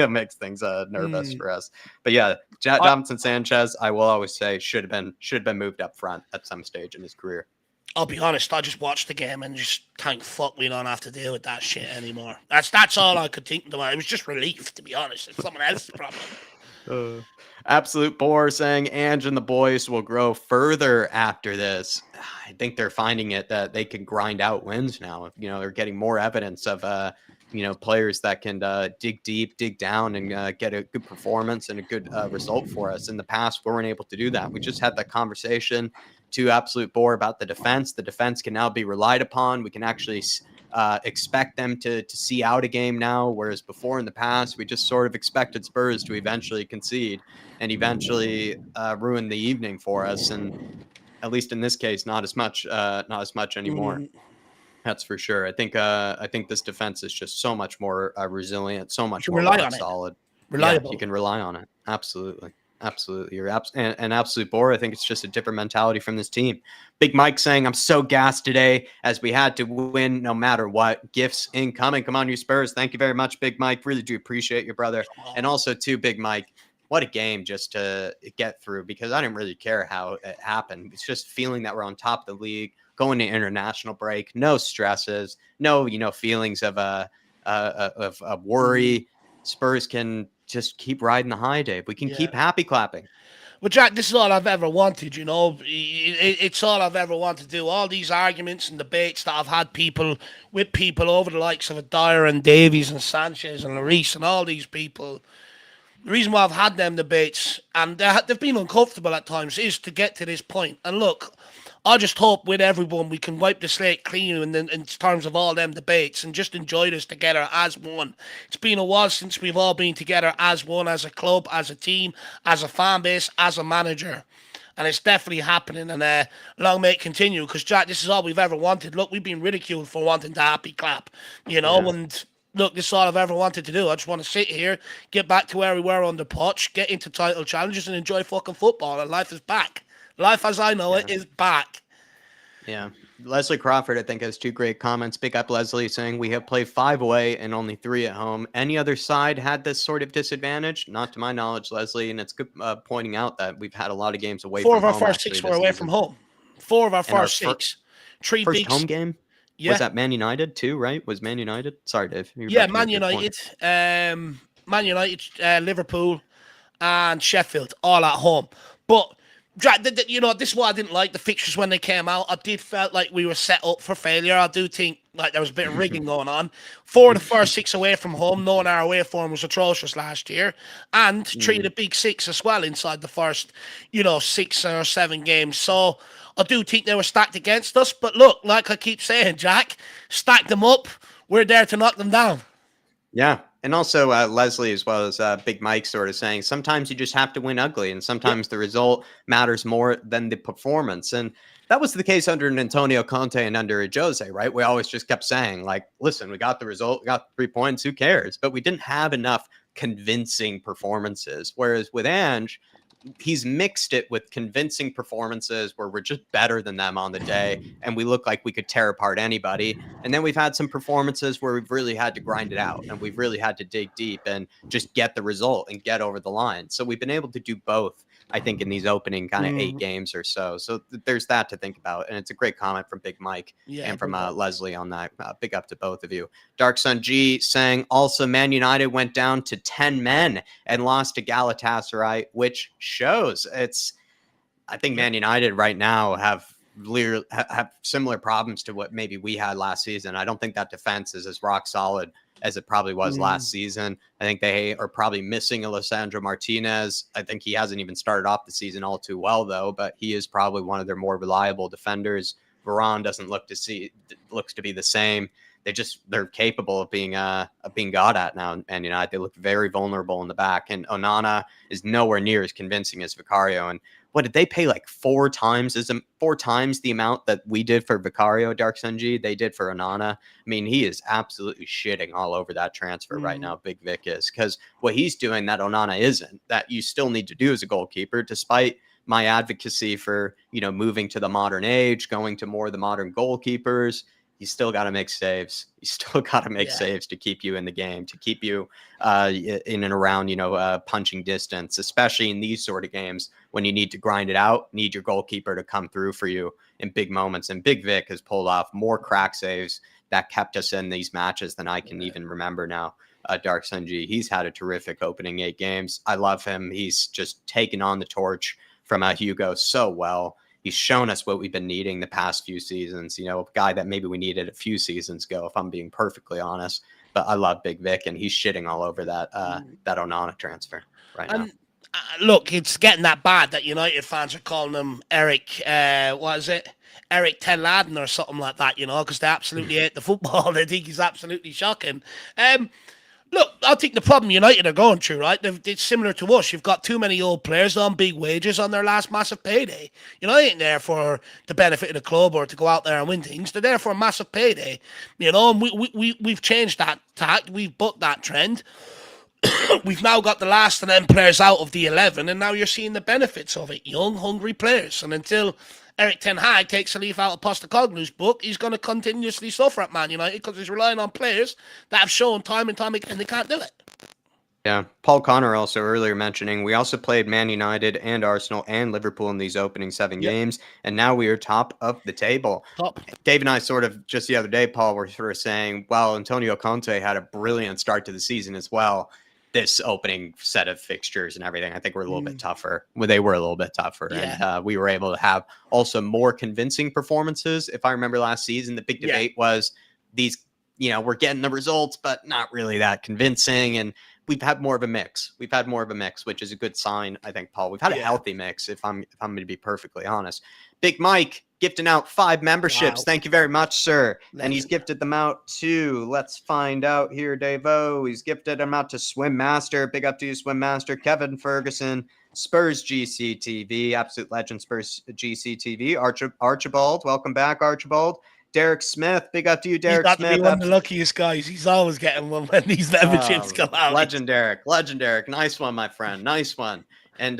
makes things nervous for us. But yeah, Jonathan Sanchez, I will always say, should have been moved up front at some stage in his career. I'll be honest, I just watched the game and just thank fuck we don't have to deal with that shit anymore. That's all I could think about. It was just relief, to be honest. It's someone else's problem. Absolute Bore saying Ange and the boys will grow further after this. I think they're finding it that they can grind out wins now. You know, they're getting more evidence of you know, players that can dig deep, dig down, and get a good performance and a good result for us. In the past, we weren't able to do that. We just had that conversation to Absolute Bore about the defense. The defense can now be relied upon. We can actually expect them to see out a game now, whereas before in the past, we just sort of expected Spurs to eventually concede and eventually ruin the evening for us. And at least in this case, not as much anymore. That's for sure. I think this defense is just so much more resilient, so much more solid. Reliable. Yeah, you can rely on it. Absolutely. You're and Absolute Bore. I think it's just a different mentality from this team. Big Mike saying, I'm so gassed today as we had to win no matter what. Gifts incoming. Come on, you Spurs. Thank you very much, Big Mike. Really do appreciate you, brother. And also, too, Big Mike, what a game just to get through, because I didn't really care how it happened. It's just feeling that we're on top of the league, going to international break, no stresses, no, you know, feelings of worry. Spurs can just keep riding the high, Dave. We can keep happy clapping. Well, Jack, this is all I've ever wanted, you know. It's all I've ever wanted to do. All these arguments and debates that I've had with people over the likes of Dyer and Davies and Sanchez and Lloris and all these people. The reason why I've had them debates, and they've been uncomfortable at times, is to get to this point. And look, I just hope with everyone we can wipe the slate clean in terms of all them debates and just enjoy this together as one. It's been a while since we've all been together as one, as a club, as a team, as a fan base, as a manager. And it's definitely happening, and long may it continue, because, Jack, this is all we've ever wanted. Look, we've been ridiculed for wanting to happy clap, you know, and look, this is all I've ever wanted to do. I just want to sit here, get back to where we were on the pitch, get into title challenges, and enjoy fucking football, and life is back. Life as I know it is back. Yeah. Leslie Crawford, I think, has two great comments. Big up Leslie, saying we have played 5 away and only 3 at home. Any other side had this sort of disadvantage? Not to my knowledge, Leslie. And it's good pointing out that we've had a lot of games away from home. 4 of our first 6 were away from home. 4 of our first 6. 3 first home game? Yeah. Was that Man United too, right? Was Man United? Sorry, Dave. Yeah, Man United. Liverpool, and Sheffield, all at home. But, you know, this is what I didn't like, the fixtures when they came out. I did felt like we were set up for failure. I do think like there was a bit of rigging going on. 4 of the first 6 away from home, knowing our away form was atrocious last year. And 3 of the big 6 as well inside the first, 6 or 7 games. So I do think they were stacked against us. But look, like I keep saying, Jack, stack them up. We're there to knock them down. Yeah. And also Leslie, as well as Big Mike, sort of saying sometimes you just have to win ugly, and sometimes the result matters more than the performance. And that was the case under Antonio Conte and under Jose, right? We always just kept saying, like, listen, we got the result, we got 3 points, who cares? But we didn't have enough convincing performances. Whereas with Ange, he's mixed it with convincing performances where we're just better than them on the day and we look like we could tear apart anybody. And then we've had some performances where we've really had to grind it out and we've really had to dig deep and just get the result and get over the line. So we've been able to do both I think, in these opening kind of 8 Mm, games or so. So there's that to think about. And it's a great comment from Big Mike yeah, and from big up. Leslie on that. Big up to both of you. Dark Sun G saying also Man United went down to 10 men and lost to Galatasaray, which shows I think Yep. Man United right now have similar problems to what maybe we had last season. I don't think that defense is as rock solid as it probably was Mm, last season. I think they are probably missing Alessandro Martinez. I think he hasn't even started off the season all too well, though, but he is probably one of their more reliable defenders. Varane doesn't looks to be the same. They're capable of being got at now. And United, they look very vulnerable in the back. And Onana is nowhere near as convincing as Vicario. And what did they pay, like 4 times the amount that we did for Vicario, Dark Sunji? They did for Onana. I mean, he is absolutely shitting all over that transfer right mm, now. Big Vic is, because what he's doing that Onana isn't, that you still need to do as a goalkeeper, despite my advocacy for, moving to the modern age, going to more of the modern goalkeepers. You still got to make saves. You still got to make yeah. saves to keep you in the game, to keep you in and around, punching distance, especially in these sort of games when you need to grind it out, need your goalkeeper to come through for you in big moments. And Big Vic has pulled off more crack saves that kept us in these matches than I can even remember now. Dark Sunji, he's had a terrific opening 8 games. I love him. He's just taken on the torch from Hugo so well. He's shown us what we've been needing the past few seasons. A guy that maybe we needed a few seasons ago, if I'm being perfectly honest. But I love Big Vic, and he's shitting all over that Onana transfer right now. And look, it's getting that bad that United fans are calling him Eric. What is it? Eric Ten Laden or something like that, because they absolutely hate the football. They think he's absolutely shocking. Look, I think the problem United are going through, right? It's similar to us. You've got too many old players on big wages on their last massive payday. They ain't there for the benefit of the club or to go out there and win things. They're there for a massive payday. And we've changed that tact. We've bucked that trend. We've now got the last of them players out of the 11, and now you're seeing the benefits of it. Young, hungry players. And until Eric Ten Hag takes a leaf out of Postecoglou's book, he's going to continuously suffer at Man United because he's relying on players that have shown time and time again they can't do it. Yeah. Paul Connor also earlier mentioning we also played Man United and Arsenal and Liverpool in these opening 7 Yep. games, and now we are top of the table. Top. Dave and I sort of just the other day, Paul, were sort of saying, well, Antonio Conte had a brilliant start to the season as well. This opening set of fixtures and everything, I think we're a little bit tougher. Well, they were a little bit tougher, Yeah. and we were able to have also more convincing performances. If I remember last season, the big debate was these, we're getting the results, but not really that convincing. And we've had more of a mix. Which is a good sign, I think, Paul. We've had a healthy mix, if I'm going to be perfectly honest. Big Mike gifting out 5 memberships. Wow. Thank you very much, sir. Legend. And he's gifted them out to, let's find out here, Davo. He's gifted them out to Swim Master. Big up to you, Swim Master. Kevin Ferguson, Spurs GCTV, absolute legend, Spurs GCTV. Archibald, welcome back, Archibald. Derek Smith, big up to you, Derek He's got Smith. to be one of the luckiest guys. He's always getting one when these memberships come out. Legendary. Nice one, my friend. Nice one. And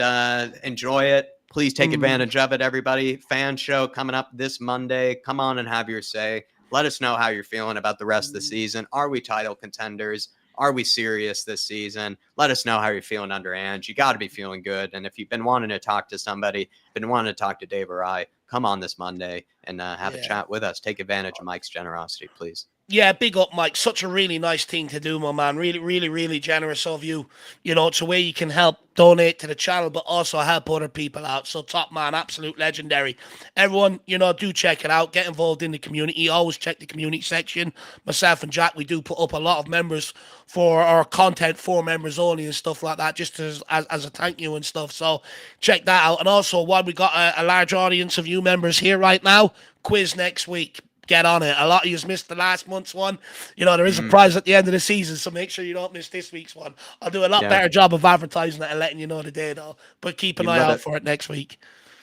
enjoy it. Please take advantage of it, everybody. Fan show coming up this Monday. Come on and have your say. Let us know how you're feeling about the rest of the season. Are we title contenders? Are we serious this season? Let us know how you're feeling under Ange. You got to be feeling good. And if you've been wanting to talk to somebody, been wanting to talk to Dave or I, come on this Monday and have a chat with us. Take advantage of Mike's generosity, please. Yeah, big up, Mike. Such a really nice thing to do, my man. Really, really, really generous of you. It's a way you can help donate to the channel, but also help other people out. So top man, absolute legendary. Everyone, do check it out. Get involved in the community. Always check the community section. Myself and Jack, we do put up a lot of members for our content for members only and stuff like that, just as a thank you and stuff. So check that out. And also, while we got a large audience of you members here right now, quiz next week. Get on it. A lot of you missed the last month's one. There is a prize at the end of the season, so make sure you don't miss this week's one. I'll do a lot better job of advertising it and letting you know the day, though. But keep an eye out for it next week.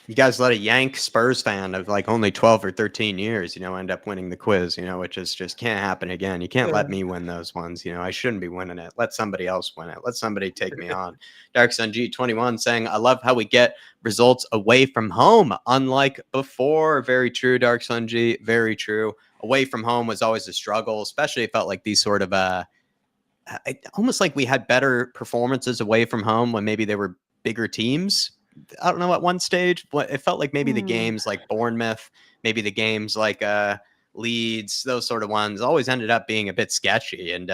You guys let a Yank Spurs fan of like only 12 or 13 years, end up winning the quiz, which is just can't happen again. You can't let me win those ones. I shouldn't be winning it. Let somebody else win it. Let somebody take me on. Dark Sun G21 saying, I love how we get results away from home, unlike before. Very true, Dark Sun G. Very true. Away from home was always a struggle, especially it felt like these sort of almost like we had better performances away from home when maybe they were bigger teams. I don't know, at one stage, it felt like maybe the Hmm. games like Bournemouth, maybe the games like Leeds, those sort of ones always ended up being a bit sketchy and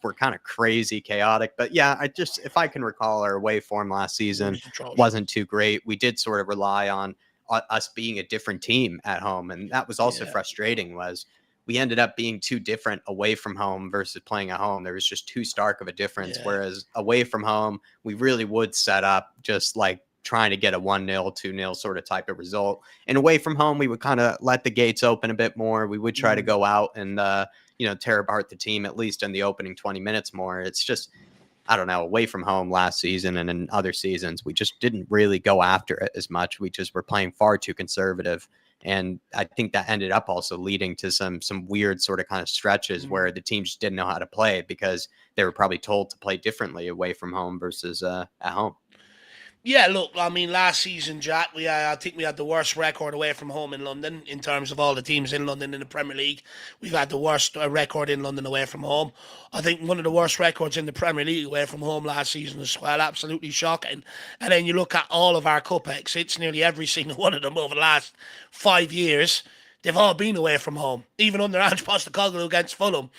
were kind of crazy chaotic. But yeah, if I can recall, our away form last It season was atrocious. wasn't too great. We did sort of rely on us being a different team at home, and that was also Yeah, frustrating. Was we ended up being too different away from home versus playing at home. There was just too stark of a difference. yeah, Whereas away from home, we really would set up just like trying to get a 1-0, 2-0 sort of type of result. And away from home, we would kind of let the gates open a bit more. We would try to mm, go out and, tear apart the team, at least in the opening 20 minutes more. It's just, I don't know, away from home last season and in other seasons, we just didn't really go after it as much. We just were playing far too conservative. And I think that ended up also leading to some weird sort of kind of stretches mm. where the team just didn't know how to play because they were probably told to play differently away from home versus at home. Yeah, look, I mean, last season, Jack, I think we had the worst record away from home in London in terms of all the teams in London in the Premier League. We've had the worst record in London away from home. I think one of the worst records in the Premier League away from home last season as well. Absolutely shocking. And then you look at all of our cup exits, nearly every single one of them over the last 5 years. They've all been away from home, even under Ange Postecoglou against Fulham.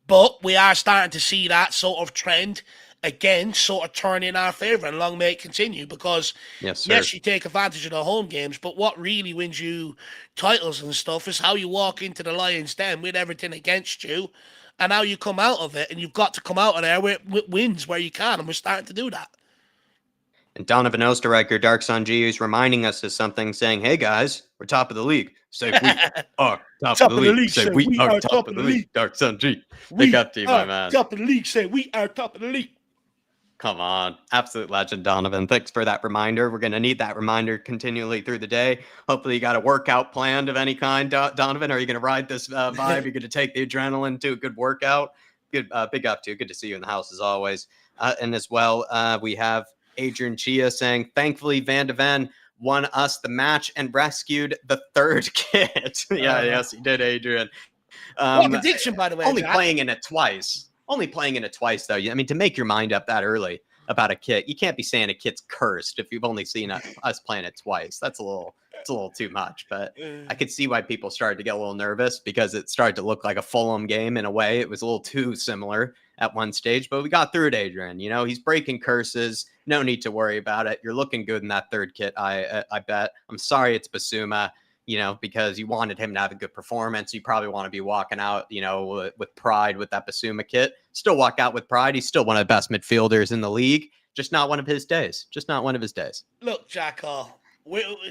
But we are starting to see that sort of trend again sort of turn in our favour, and long may it continue, because Yes, sir. yes, you take advantage of the home games, but what really wins you titles and stuff is how you walk into the Lions Den with everything against you and how you come out of it. And you've got to come out of there with wins where you can, and we're starting to do that. And Donovan Osterreicher, Dark Sun G, is reminding us of something, saying, "Hey guys, we're top of the league. Say we are top of the Top of the league. league, Say say we we are are top top of of the the league." league. Dark Sun G, big We up to you, my are man. top of the league, say we are top of the league. Come on, absolute legend, Donovan. Thanks for that reminder. We're gonna need that reminder continually through the day. Hopefully, you got a workout planned of any kind, Donovan. Are you gonna ride this vibe? You're gonna take the adrenaline to a good workout. Good, big up to you. Good to see you in the house as always. And as well, we have Adrian Chia saying, "Thankfully, Van de Ven won us the match and rescued the third kit." Yeah, Uh, yes, he did, Adrian. what a Um, prediction, by the way, only Jack. playing in it twice. Only playing in it twice, though. I mean, to make your mind up that early about a kit, you can't be saying a kit's cursed if you've only seen us playing it twice. It's a little too much. But I could see why people started to get a little nervous because it started to look like a Fulham game in a way. It was a little too similar at one stage, but we got through it, Adrian. You know, he's breaking curses. No need to worry about it. You're looking good in that third kit. I bet. I'm sorry it's Bissouma, because you wanted him to have a good performance. You probably want to be walking out, with pride with that Bissouma kit. Still walk out with pride. He's still one of the best midfielders in the league. Just not one of his days. Just not one of his days. Look, Jack,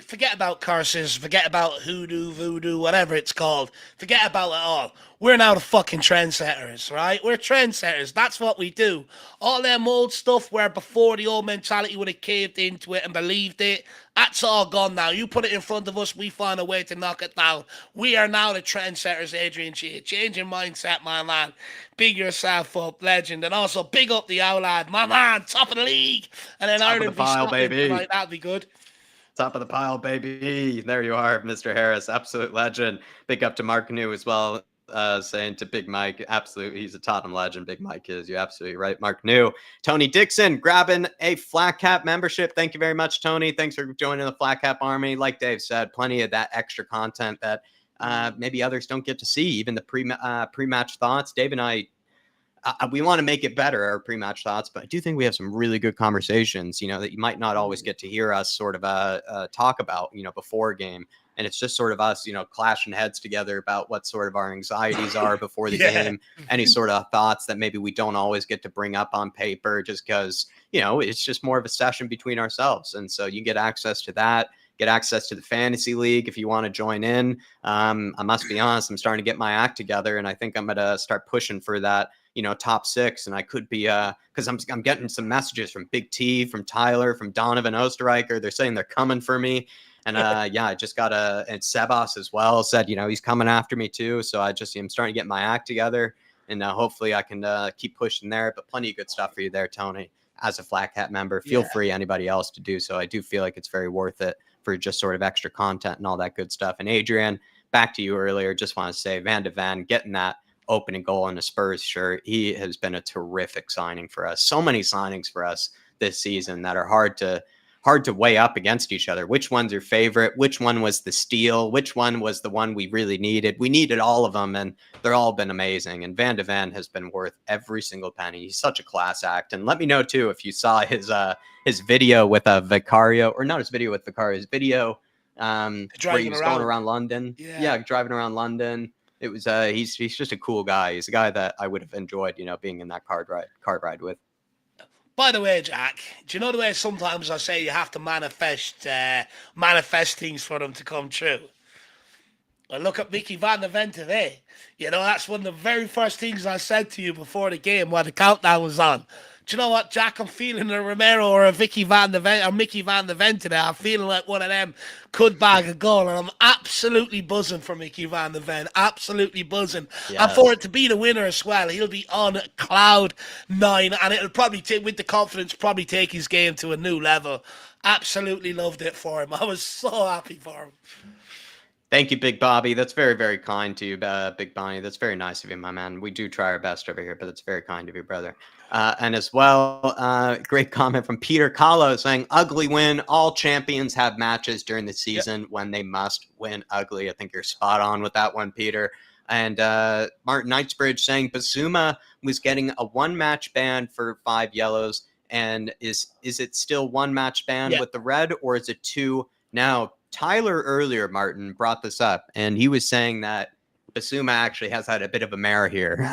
forget about curses, forget about hoodoo, voodoo, whatever it's called. Forget about it all. We're now the fucking trendsetters, right? We're trendsetters. That's what we do. All them old stuff where before the old mentality would have caved into it and believed it, that's all gone now. You put it in front of us, we find a way to knock it down. We are now the trendsetters, Adrian Chia. Change your mindset, my man. Big yourself up, legend. And also big up the Owlad, my man, top of the league. And then Top of the Ireland v pile, Scotland tonight, baby. that'd be good. Top of the pile, baby. There you are, Mr. Harris. Absolute legend. Big up to Mark New as well. Saying to Big Mike, absolutely, he's a Tottenham legend. Big Mike is. You're absolutely right. Mark New. Tony Dixon grabbing a Flat Cap membership. Thank you very much, Tony. Thanks for joining the Flat Cap Army. Like Dave said, plenty of that extra content that maybe others don't get to see. Even the pre-match thoughts. Dave and I, we want to make it better, our pre-match thoughts, but I do think we have some really good conversations, that you might not always get to hear us sort of talk about, before a game. And it's just sort of us, clashing heads together about what sort of our anxieties are before the Yeah. game, any sort of thoughts that maybe we don't always get to bring up on paper just because, it's just more of a session between ourselves. And so you get access to that. Get access to the fantasy league if you want to join in. I must be honest, I'm starting to get my act together, and I think I'm going to start pushing for that, top six. And I could be, because I'm getting some messages from Big T, from Tyler, from Donovan Osterreicher. They're saying they're coming for me. And yeah, I just got and Sebas as well said, he's coming after me too. So I'm starting to get my act together, and hopefully I can keep pushing there. But plenty of good stuff for you there, Tony. As a Flat Cat member, feel Yeah. free, anybody else, to do so. I do feel like it's very worth it for just sort of extra content and all that good stuff. And Adrian, back to you earlier. Just want to say Van de Ven getting that opening goal in a Spurs shirt. He has been a terrific signing for us. So many signings for us this season that are hard to hard to weigh up against each other. Which one's your favorite? Which one was the steal? Which one was the one we really needed? We needed all of them, and they're all been amazing. And Van de Ven has been worth every single penny. He's such a class act. And let me know too if you saw his video with a Vicario, or not his video with Vicario, his video where he was going around London. Yeah, driving around London. It was he's just a cool guy. He's a guy that I would have enjoyed, being in that card ride with. By the way, Jack, do you know the way sometimes I say you have to manifest things for them to come true? I look at Mickey Van de Ven today. That's one of the very first things I said to you before the game while the countdown was on. Do you know what, Jack? I'm feeling a Romero or a Mickey Van de Ven today. I'm feeling like one of them could bag a goal, and I'm absolutely buzzing for Mickey Van de Ven. Absolutely buzzing. Yes. And for it to be the winner as well, he'll be on cloud 9, and it'll probably with the confidence, probably take his game to a new level. Absolutely loved it for him. I was so happy for him. Thank you, Big Bobby. That's very, very kind to you, Big Bonnie. That's very nice of you, my man. We do try our best over here, but it's very kind of you, brother. And as well, great comment from Peter Kahlo saying, ugly win. All champions have matches during the season when they must win ugly. I think you're spot on with that one, Peter. And Martin Knightsbridge saying Bissouma was getting a 1-match ban for 5 yellows. And is it still 1-match ban with the red, or is it 2 now? Tyler earlier, Martin, brought this up, and he was saying that Bissouma actually has had a bit of a mare here.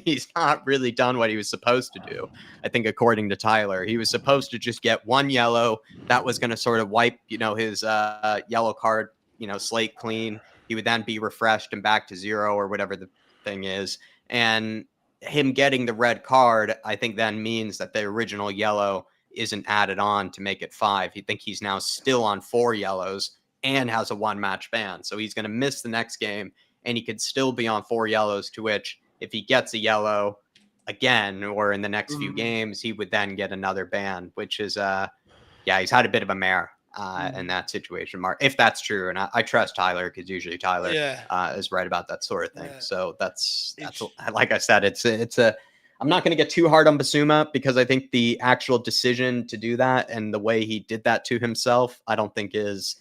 He's not really done what he was supposed to do. I think, according to Tyler, he was supposed to just get 1 yellow. That was going to sort of wipe, his yellow card, slate clean. He would then be refreshed and back to 0 or whatever the thing is. And him getting the red card, I think then means that the original yellow isn't added on to make it 5. He think he's now still on 4 yellows and has a 1-match ban. So he's going to miss the next game, and he could still be on 4 yellows, to which if he gets a yellow again or in the next few games, he would then get another ban, which is, he's had a bit of a mare in that situation, Mark, if that's true. And I trust Tyler, because usually Tyler is right about that sort of thing. So that's like I said, I'm not going to get too hard on Bissouma, because I think the actual decision to do that and the way he did that to himself, I don't think is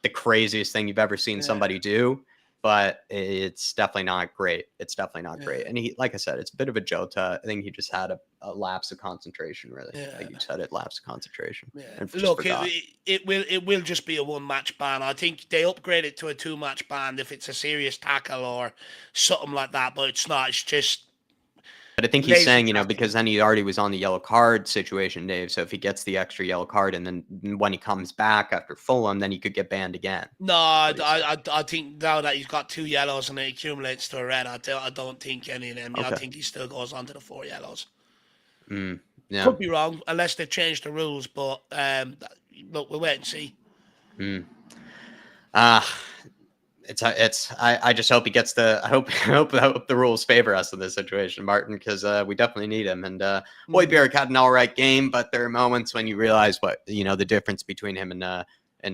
the craziest thing you've ever seen somebody do, but it's definitely not great. It's definitely not great. And he, like I said, it's a bit of a Jota. I think he just had a lapse of concentration, really. Like you said, lapse of concentration. Look, it will just be a 1-match ban. I think they upgrade it to a 2-match ban if it's a serious tackle or something like that, but it's not. It's just. But I think he's saying, because then he already was on the yellow card situation, Dave. So if he gets the extra yellow card, and then when he comes back after Fulham, then he could get banned again. No, I think now that he's got 2 yellows and it accumulates to a red, I don't think any of them. Okay. I think he still goes on to the 4 yellows. Could be wrong, unless they've changed the rules. But look, we'll wait and see. I just hope he gets I hope the rules favor us in this situation, Martin, because we definitely need him. And Højbjerg had an all right game, but there are moments when you realize what the difference between him and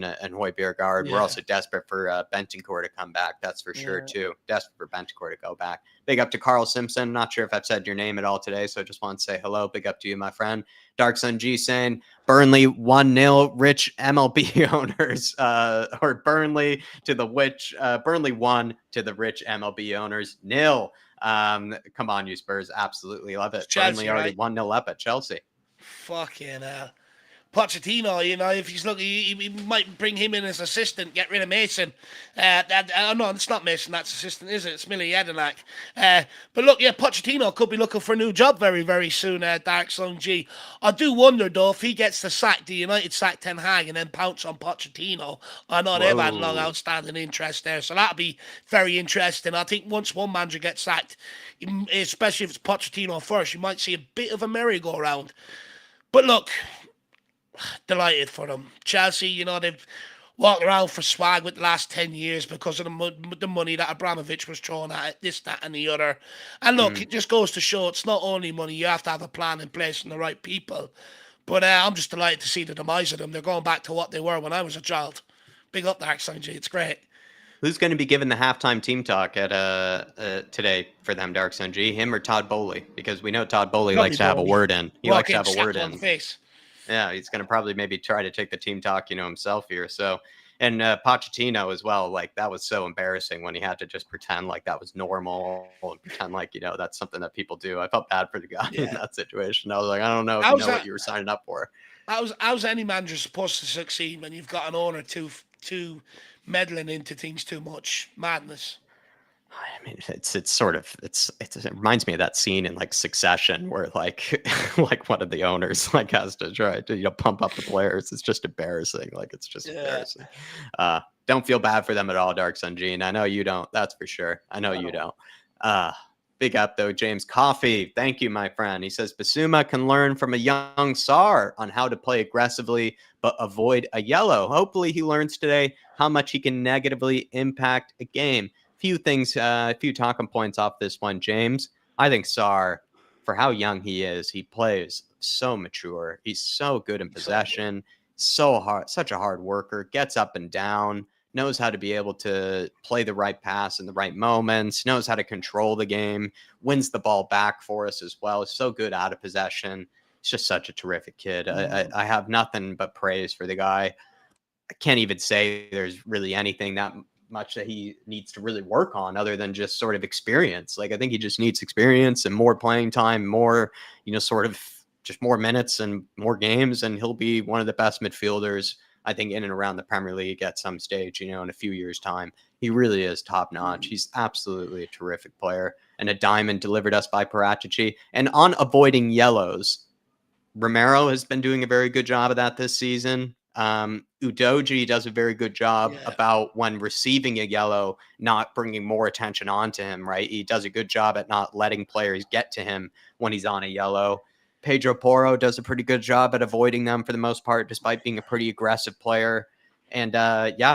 Højbjerg are. We're also desperate for Bentancur to come back. That's for sure too. Desperate for Bentancur to go back. Big up to Carl Simpson. Not sure if I've said your name at all today, so I just want to say hello. Big up to you, my friend. Dark Sun G saying Burnley 1-0. Rich MLB owners, or Burnley to the which Burnley 1 to the rich MLB owners 0. Come on, you Spurs, absolutely love it. Chelsea, Burnley already 1-0 up at Chelsea. Fucking hell. Pochettino, if he's looking, he might bring him in as assistant, get rid of Mason. No, it's not Mason, that's assistant, is it? It's Millie Jedinak. But look, Pochettino could be looking for a new job very, very soon, Dark Sun G. I do wonder, though, if he gets the sack, the United sack Ten Hag and then pounce on Pochettino. I know they've had long outstanding interest there, so that'll be very interesting. I think once one manager gets sacked, especially if it's Pochettino first, you might see a bit of a merry-go-round. But look, delighted for them. Chelsea, they've walked around for swag with the last 10 years because of the money that Abramovich was throwing at it, this, that, and the other. And look, it just goes to show it's not only money, you have to have a plan in place and the right people. But I'm just delighted to see the demise of them. They're going back to what they were when I was a child. Big up, Dark Sun G. It's great. Who's going to be giving the halftime team talk at today for them, Dark Sun G? Him or Todd Bowley? Because we know Todd Bowley likes to have a word in. He likes to have a word in. Face. Yeah, he's going to probably maybe try to take the team talk, himself here. So, and Pochettino as well. Like that was so embarrassing when he had to just pretend like that was normal and pretend like that's something that people do. I felt bad for the guy in Yeah. that situation. I was like, I don't know if you How's know what that? you were signing up for. How's any manager supposed to succeed when you've got an owner too meddling into things too much? Madness. I mean, it reminds me of that scene in like Succession where like like one of the owners like has to try to pump up the players. It's just embarrassing. Like it's just Yeah. embarrassing. Don't feel bad for them at all, Dark Sun Gene. I know you don't. That's for sure. I know you No. don't. Big up though, James Coffee. Thank you, my friend. He says Bissouma can learn from a young Sar on how to play aggressively but avoid a yellow. Hopefully, he learns today how much he can negatively impact a game. Few things, a few talking points off this one, James. I think Sar, for how young he is, he plays so mature. He's so good in possession, so hard, such a hard worker, gets up and down, knows how to be able to play the right pass in the right moments, knows how to control the game, wins the ball back for us as well. He's so good out of possession. He's just such a terrific kid. I have nothing but praise for the guy. I can't even say there's really anything that much that he needs to really work on other than just sort of experience. Like I think he just needs experience and more playing time, more, sort of just more minutes and more games, and he'll be one of the best midfielders, I think, in and around the Premier League at some stage, in a few years' time. He really is top notch. He's absolutely a terrific player and a diamond delivered us by Paratici. And on avoiding yellows, Romero has been doing a very good job of that this season. Udoji does a very good job about when receiving a yellow, not bringing more attention onto him, right? He does a good job at not letting players get to him when he's on a yellow. Pedro Porro does a pretty good job at avoiding them for the most part, despite being a pretty aggressive player. And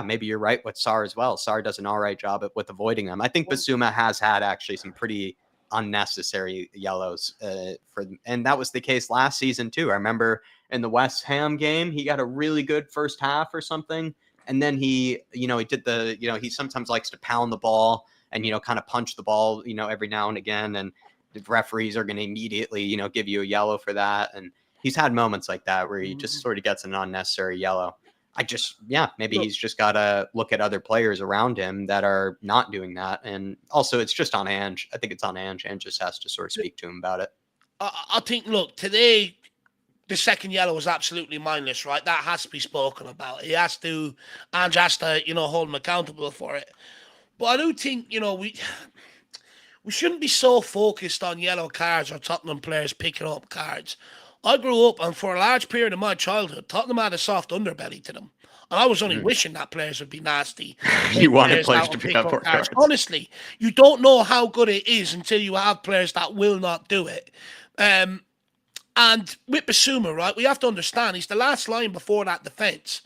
maybe you're right with Sar as well. Sar does an all right job with avoiding them. I think Bissouma has had actually some pretty unnecessary yellows and that was the case last season too. I remember in the West Ham game, he got a really good first half or something. And then he did he sometimes likes to pound the ball and, kind of punch the ball, every now and again. And the referees are going to immediately, give you a yellow for that. And he's had moments like that where he just sort of gets an unnecessary yellow. Maybe he's just got to look at other players around him that are not doing that. And also it's just on Ange. I think it's on Ange. Ange just has to sort of speak to him about it. I think, look, today, the second yellow was absolutely mindless, right? That has to be spoken about. Ange has to, hold him accountable for it. But I do think, we shouldn't be so focused on yellow cards or Tottenham players picking up cards. I grew up, and for a large period of my childhood, Tottenham had a soft underbelly to them. And I was only wishing that players would be nasty. You wanted players to pick up more cards. Honestly, you don't know how good it is until you have players that will not do it. And with Bissouma, right, we have to understand he's the last line before that defence.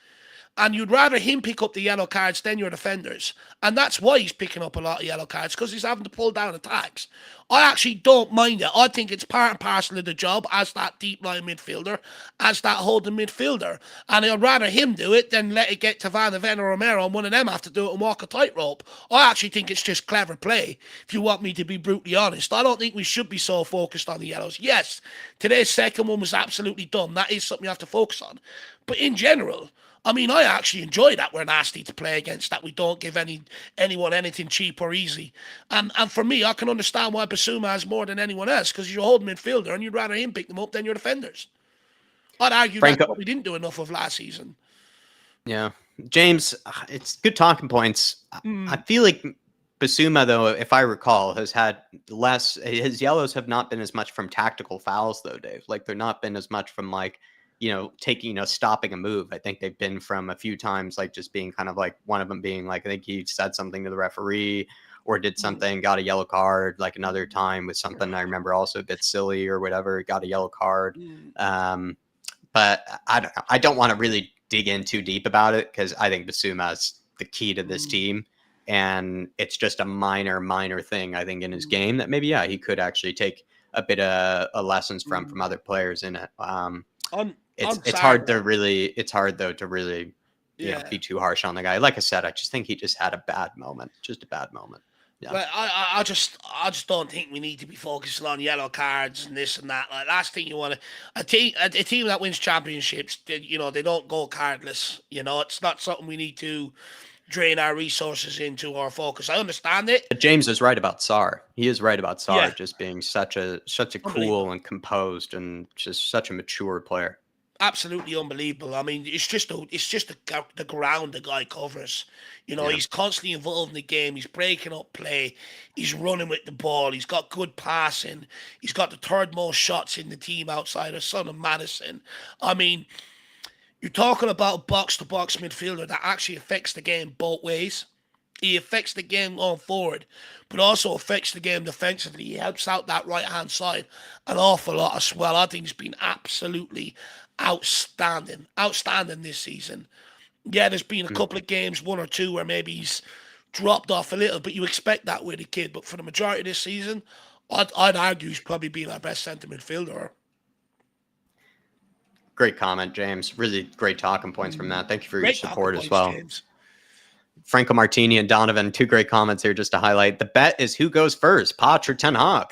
And you'd rather him pick up the yellow cards than your defenders. And that's why he's picking up a lot of yellow cards, because he's having to pull down attacks. I actually don't mind it. I think it's part and parcel of the job as that deep line midfielder, as that holding midfielder. And I'd rather him do it than let it get to Van de Ven or Romero and one of them have to do it and walk a tightrope. I actually think it's just clever play, if you want me to be brutally honest. I don't think we should be so focused on the yellows. Yes, today's second one was absolutely dumb. That is something you have to focus on. But in general, I mean, I actually enjoy that we're nasty to play against, that we don't give anyone anything cheap or easy. And for me, I can understand why Bissouma has more than anyone else, because you're a holding midfielder and you'd rather him pick them up than your defenders. I'd argue that's what we didn't do enough of last season. Yeah. James, it's good talking points. I feel like Bissouma, though, if I recall, has had less. His yellows have not been as much from tactical fouls, though, Dave. Like, they're not been as much from, like, taking, stopping a move. I think they've been from a few times, like just being kind of like one of them being like, I think he said something to the referee or did something, got a yellow card, like another time with something I remember also a bit silly or whatever, got a yellow card. But I don't want to really dig in too deep about it, because I think Bissouma is the key to this team. And it's just a minor thing, I think, in his game that maybe, he could actually take a bit of lessons from other players in it. It's hard though to really be too harsh on the guy. Like I said, I just think he just had a bad moment. Just a bad moment. Yeah. Like, I just don't think we need to be focusing on yellow cards and this and that. Like, last thing you want to a team that wins championships, they don't go cardless. It's not something we need to drain our resources into or focus. I understand it. But James is right about Sar. He is right about Sar Yeah, just being such a unbelievable. cool and composed and just such a mature player. Absolutely unbelievable. I mean, it's just the ground the guy covers. Yeah. He's constantly involved in the game. He's breaking up play. He's running with the ball. He's got good passing. He's got the third most shots in the team outside of Son of Madison. I mean, you're talking about a box-to-box midfielder that actually affects the game both ways. He affects the game going forward, but also affects the game defensively. He helps out that right-hand side an awful lot as well. I think he's been absolutely outstanding this season. Yeah, there's been a couple of games, one or two, where maybe he's dropped off a little, but you expect that with a kid. But for the majority of this season, I'd argue he's probably been our best centre midfielder. Great comment, James. Really great talking points from that. Thank you for your support as well. James. Franco Martini and Donovan, two great comments here just to highlight. The bet is who goes first, Poch or Ten Hag?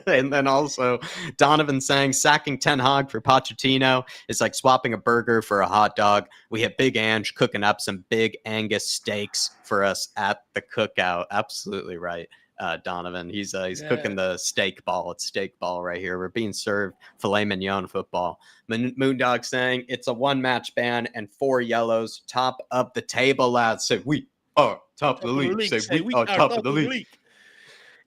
And then also Donovan saying sacking Ten Hag for Pochettino is like swapping a burger for a hot dog. We have Big Ange cooking up some big Angus steaks for us at the cookout. Absolutely right. Donovan, he's cooking the steak ball. It's steak ball right here. We're being served filet mignon football. Moondog saying it's a 1-match ban and 4 yellows. Top of the table, lads. Say we are top of the league. Say we are top of the league.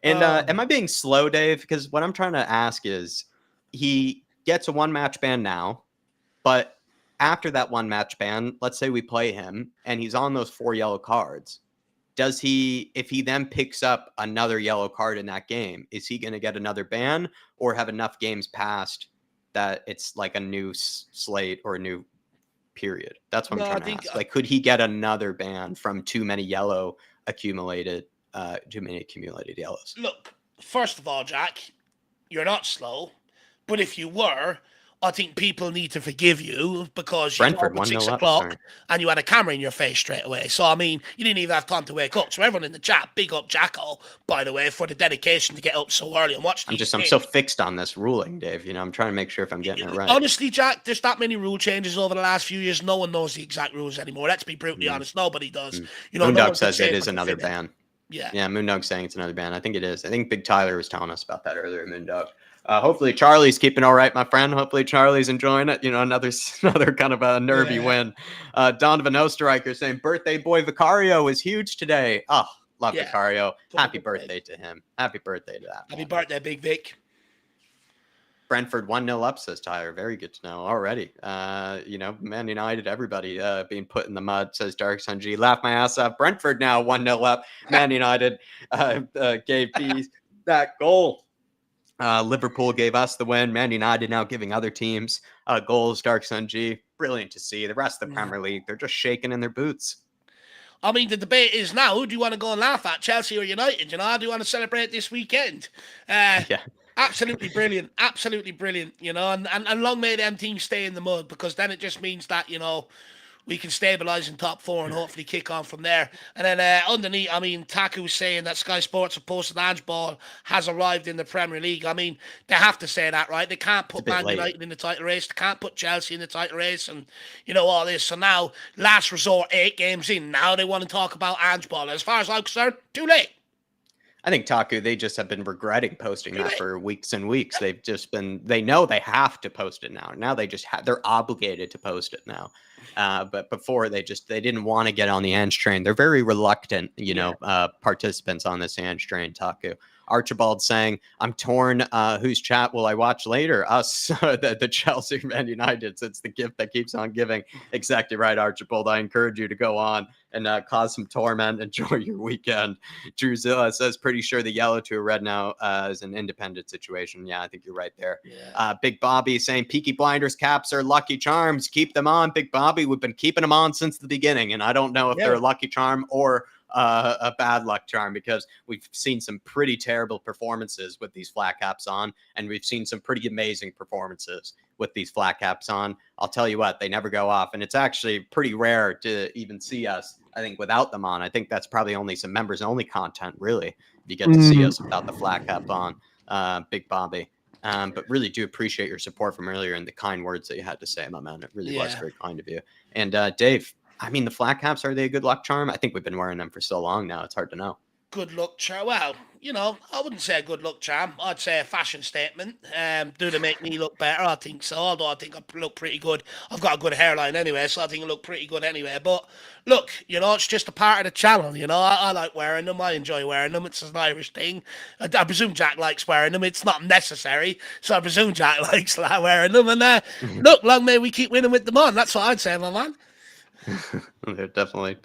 And am I being slow, Dave? Because what I'm trying to ask is, he gets a 1-match ban now, but after that 1-match ban, let's say we play him and he's on those 4 yellow cards. Does he, if he then picks up another yellow card in that game, is he going to get another ban or have enough games passed that it's like a new slate or a new period? That's what I'm trying to ask. Like, could he get another ban from too many accumulated yellows? Look, first of all, Jack, you're not slow, but if you were, I think people need to forgive you because you Brentford at 6 o'clock and you had a camera in your face straight away. So, I mean, you didn't even have time to wake up. So everyone in the chat, big up Jacko, by the way, for the dedication to get up so early and watch these I'm so fixed on this ruling, Dave. I'm trying to make sure if I'm getting it right. Honestly, Jack, there's that many rule changes over the last few years. No one knows the exact rules anymore. Let's be brutally honest. Nobody does. Moondog says it is another ban. Yeah, Moondog's saying it's another ban. I think it is. I think Big Tyler was telling us about that earlier, Moondog. Hopefully Charlie's keeping all right, my friend. Hopefully Charlie's enjoying it. Another kind of a nervy win. Donovan Osterreicher saying birthday boy Vicario is huge today. Oh, love Vicario. Happy birthday to him. Happy birthday to that. Happy birthday, Big Vic. Brentford 1-0 up, says Tyler. Very good to know already. Man United, everybody being put in the mud, says Dark Sun G. Laugh my ass off. Brentford now 1-0 up. Man United gave these that goal. Liverpool gave us the win. Man United now giving other teams goals. Dark Sun G. Brilliant to see. The rest of the Premier League, they're just shaking in their boots. I mean, the debate is now, who do you want to go and laugh at, Chelsea or United? How do you want to celebrate this weekend? Absolutely brilliant. Absolutely brilliant, and long may them teams stay in the mud, because then it just means that, we can stabilise in top 4 and hopefully kick on from there. And then underneath, I mean, Taku's saying that Sky Sports have posted Ange Ball has arrived in the Premier League. I mean, they have to say that, right? They can't put Man United in the title race. They can't put Chelsea in the title race and, all this. So now, last resort, 8 games in, now they want to talk about Ange Ball. As far as I'm concerned, too late. I think Taku, they just have been regretting posting that for weeks and weeks. They've just been, they know they have to post it now. Now they just they're obligated to post it now. But before they didn't want to get on the Ange train. They're very reluctant, participants on this Ange train, Taku. Archibald saying, I'm torn. Whose chat will I watch later? Us, the Chelsea Man United. It's the gift that keeps on giving. Exactly right, Archibald. I encourage you to go on and cause some torment. Enjoy your weekend. Drew Zilla says, pretty sure the yellow to a red now is an independent situation. Yeah, I think you're right there. Yeah. Big Bobby saying, Peaky Blinders caps are lucky charms. Keep them on, Big Bobby. We've been keeping them on since the beginning, and I don't know if they're a lucky charm or a bad luck charm, because we've seen some pretty terrible performances with these flat caps on, and we've seen some pretty amazing performances with these flat caps on. I'll tell you what, they never go off, and it's actually pretty rare to even see us, I think, without them on. I think that's probably only some members only content, really, if you get to see us without the flat cap on. Big Bobby. But really do appreciate your support from earlier and the kind words that you had to say, my man. It really was very kind of you. And Dave, I mean, the flat caps, are they a good luck charm? I think we've been wearing them for so long now, it's hard to know. Good luck charm. Well, you know, I wouldn't say a good luck charm. I'd say a fashion statement. Do they make me look better? I think so. Although I think I look pretty good. I've got a good hairline anyway, so I think I look pretty good anyway. But look, you know, it's just a part of the channel. You know, I like wearing them. I enjoy wearing them. It's an Irish thing. I presume Jack likes wearing them. It's not necessary, so I presume Jack likes wearing them. And look, long may we keep winning with them on. That's what I'd say, my man. Definitely.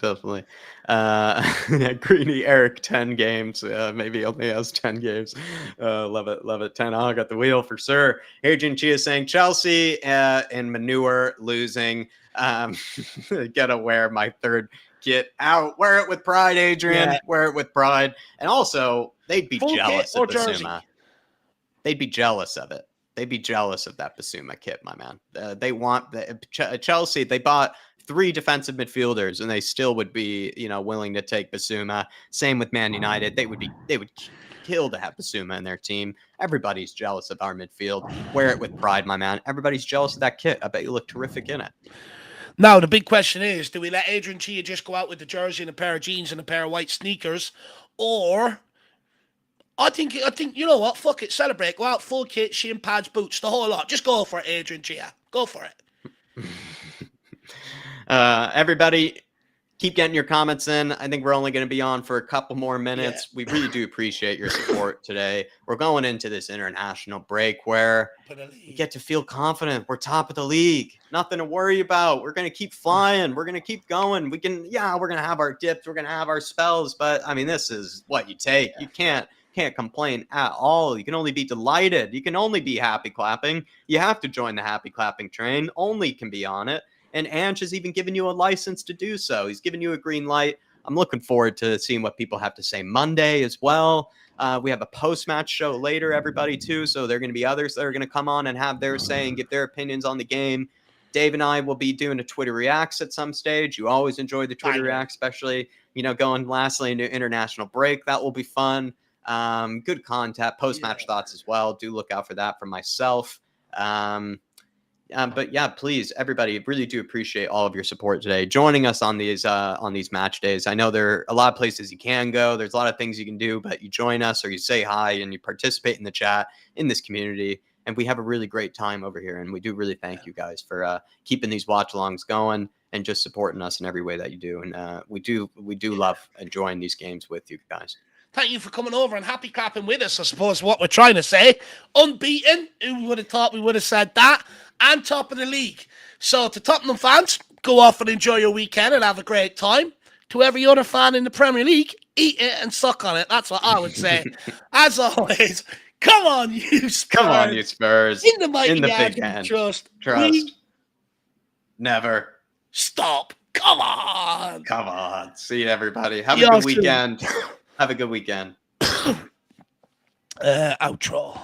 Greeny Eric, 10 games. Maybe only has 10 games. Love it. 10. I got the wheel for sure. Adrian Chia saying Chelsea and manure losing. Gotta wear my third kit out. Wear it with pride, Adrian. Yeah. Wear it with pride. And also, they'd be full jealous of Bissouma. They'd be jealous of it. They'd be jealous of that Bissouma kit, my man. They want Chelsea. They bought 3 defensive midfielders, and they still would be, you know, willing to take Bissouma. Same with Man United. They would kill to have Bissouma in their team. Everybody's jealous of our midfield. Wear it with pride, my man. Everybody's jealous of that kit. I bet you look terrific in it. Now, the big question is, do we let Adrian Chia just go out with the jersey and a pair of jeans and a pair of white sneakers? Or I think you know what? Fuck it. Celebrate. Go out full kit, shin pads, boots, the whole lot. Just go for it, Adrian Chia. Go for it. Everybody, keep getting your comments in. I think we're only going to be on for a couple more minutes. Yeah. We really do appreciate your support today. We're going into this international break where we get to feel confident. We're top of the league. Nothing to worry about. We're going to keep flying. We're going to keep going. We're going to have our dips. We're going to have our spells. But, I mean, this is what you take. You can't complain at all. You can only be delighted. You can only be happy clapping. You have to join the happy clapping train. Only can be on it. And Ange has even given you a license to do so. He's given you a green light. I'm looking forward to seeing what people have to say Monday as well. We have a post-match show later, everybody, too. So there are going to be others that are going to come on and have their say and give their opinions on the game. Dave and I will be doing a Twitter Reacts at some stage. You always enjoy the Twitter Reacts, especially, you know, going lastly into international break. That will be fun. Good content, post-match thoughts as well. Do look out for that from myself. But yeah, please, everybody, really do appreciate all of your support today. Joining us on these match days. I know there are a lot of places you can go. There's a lot of things you can do, but you join us or you say hi and you participate in the chat in this community. And we have a really great time over here. And we do really thank you guys for keeping these watch-alongs going and just supporting us in every way that you do. And we do love enjoying these games with you guys. Thank you for coming over and happy clapping with us, I suppose, what we're trying to say. Unbeaten. Who would have thought we would have said that? And top of the league. So to Tottenham fans, go off and enjoy your weekend and have a great time. To every other fan in the Premier League, eat it and suck on it. That's what I would say. As always, come on, you Spurs. Come on, you Spurs. In the mighty in the big hand. Trust. Never. Stop. Come on. Come on. See you, everybody. Have a good weekend. Have a good weekend. Outro.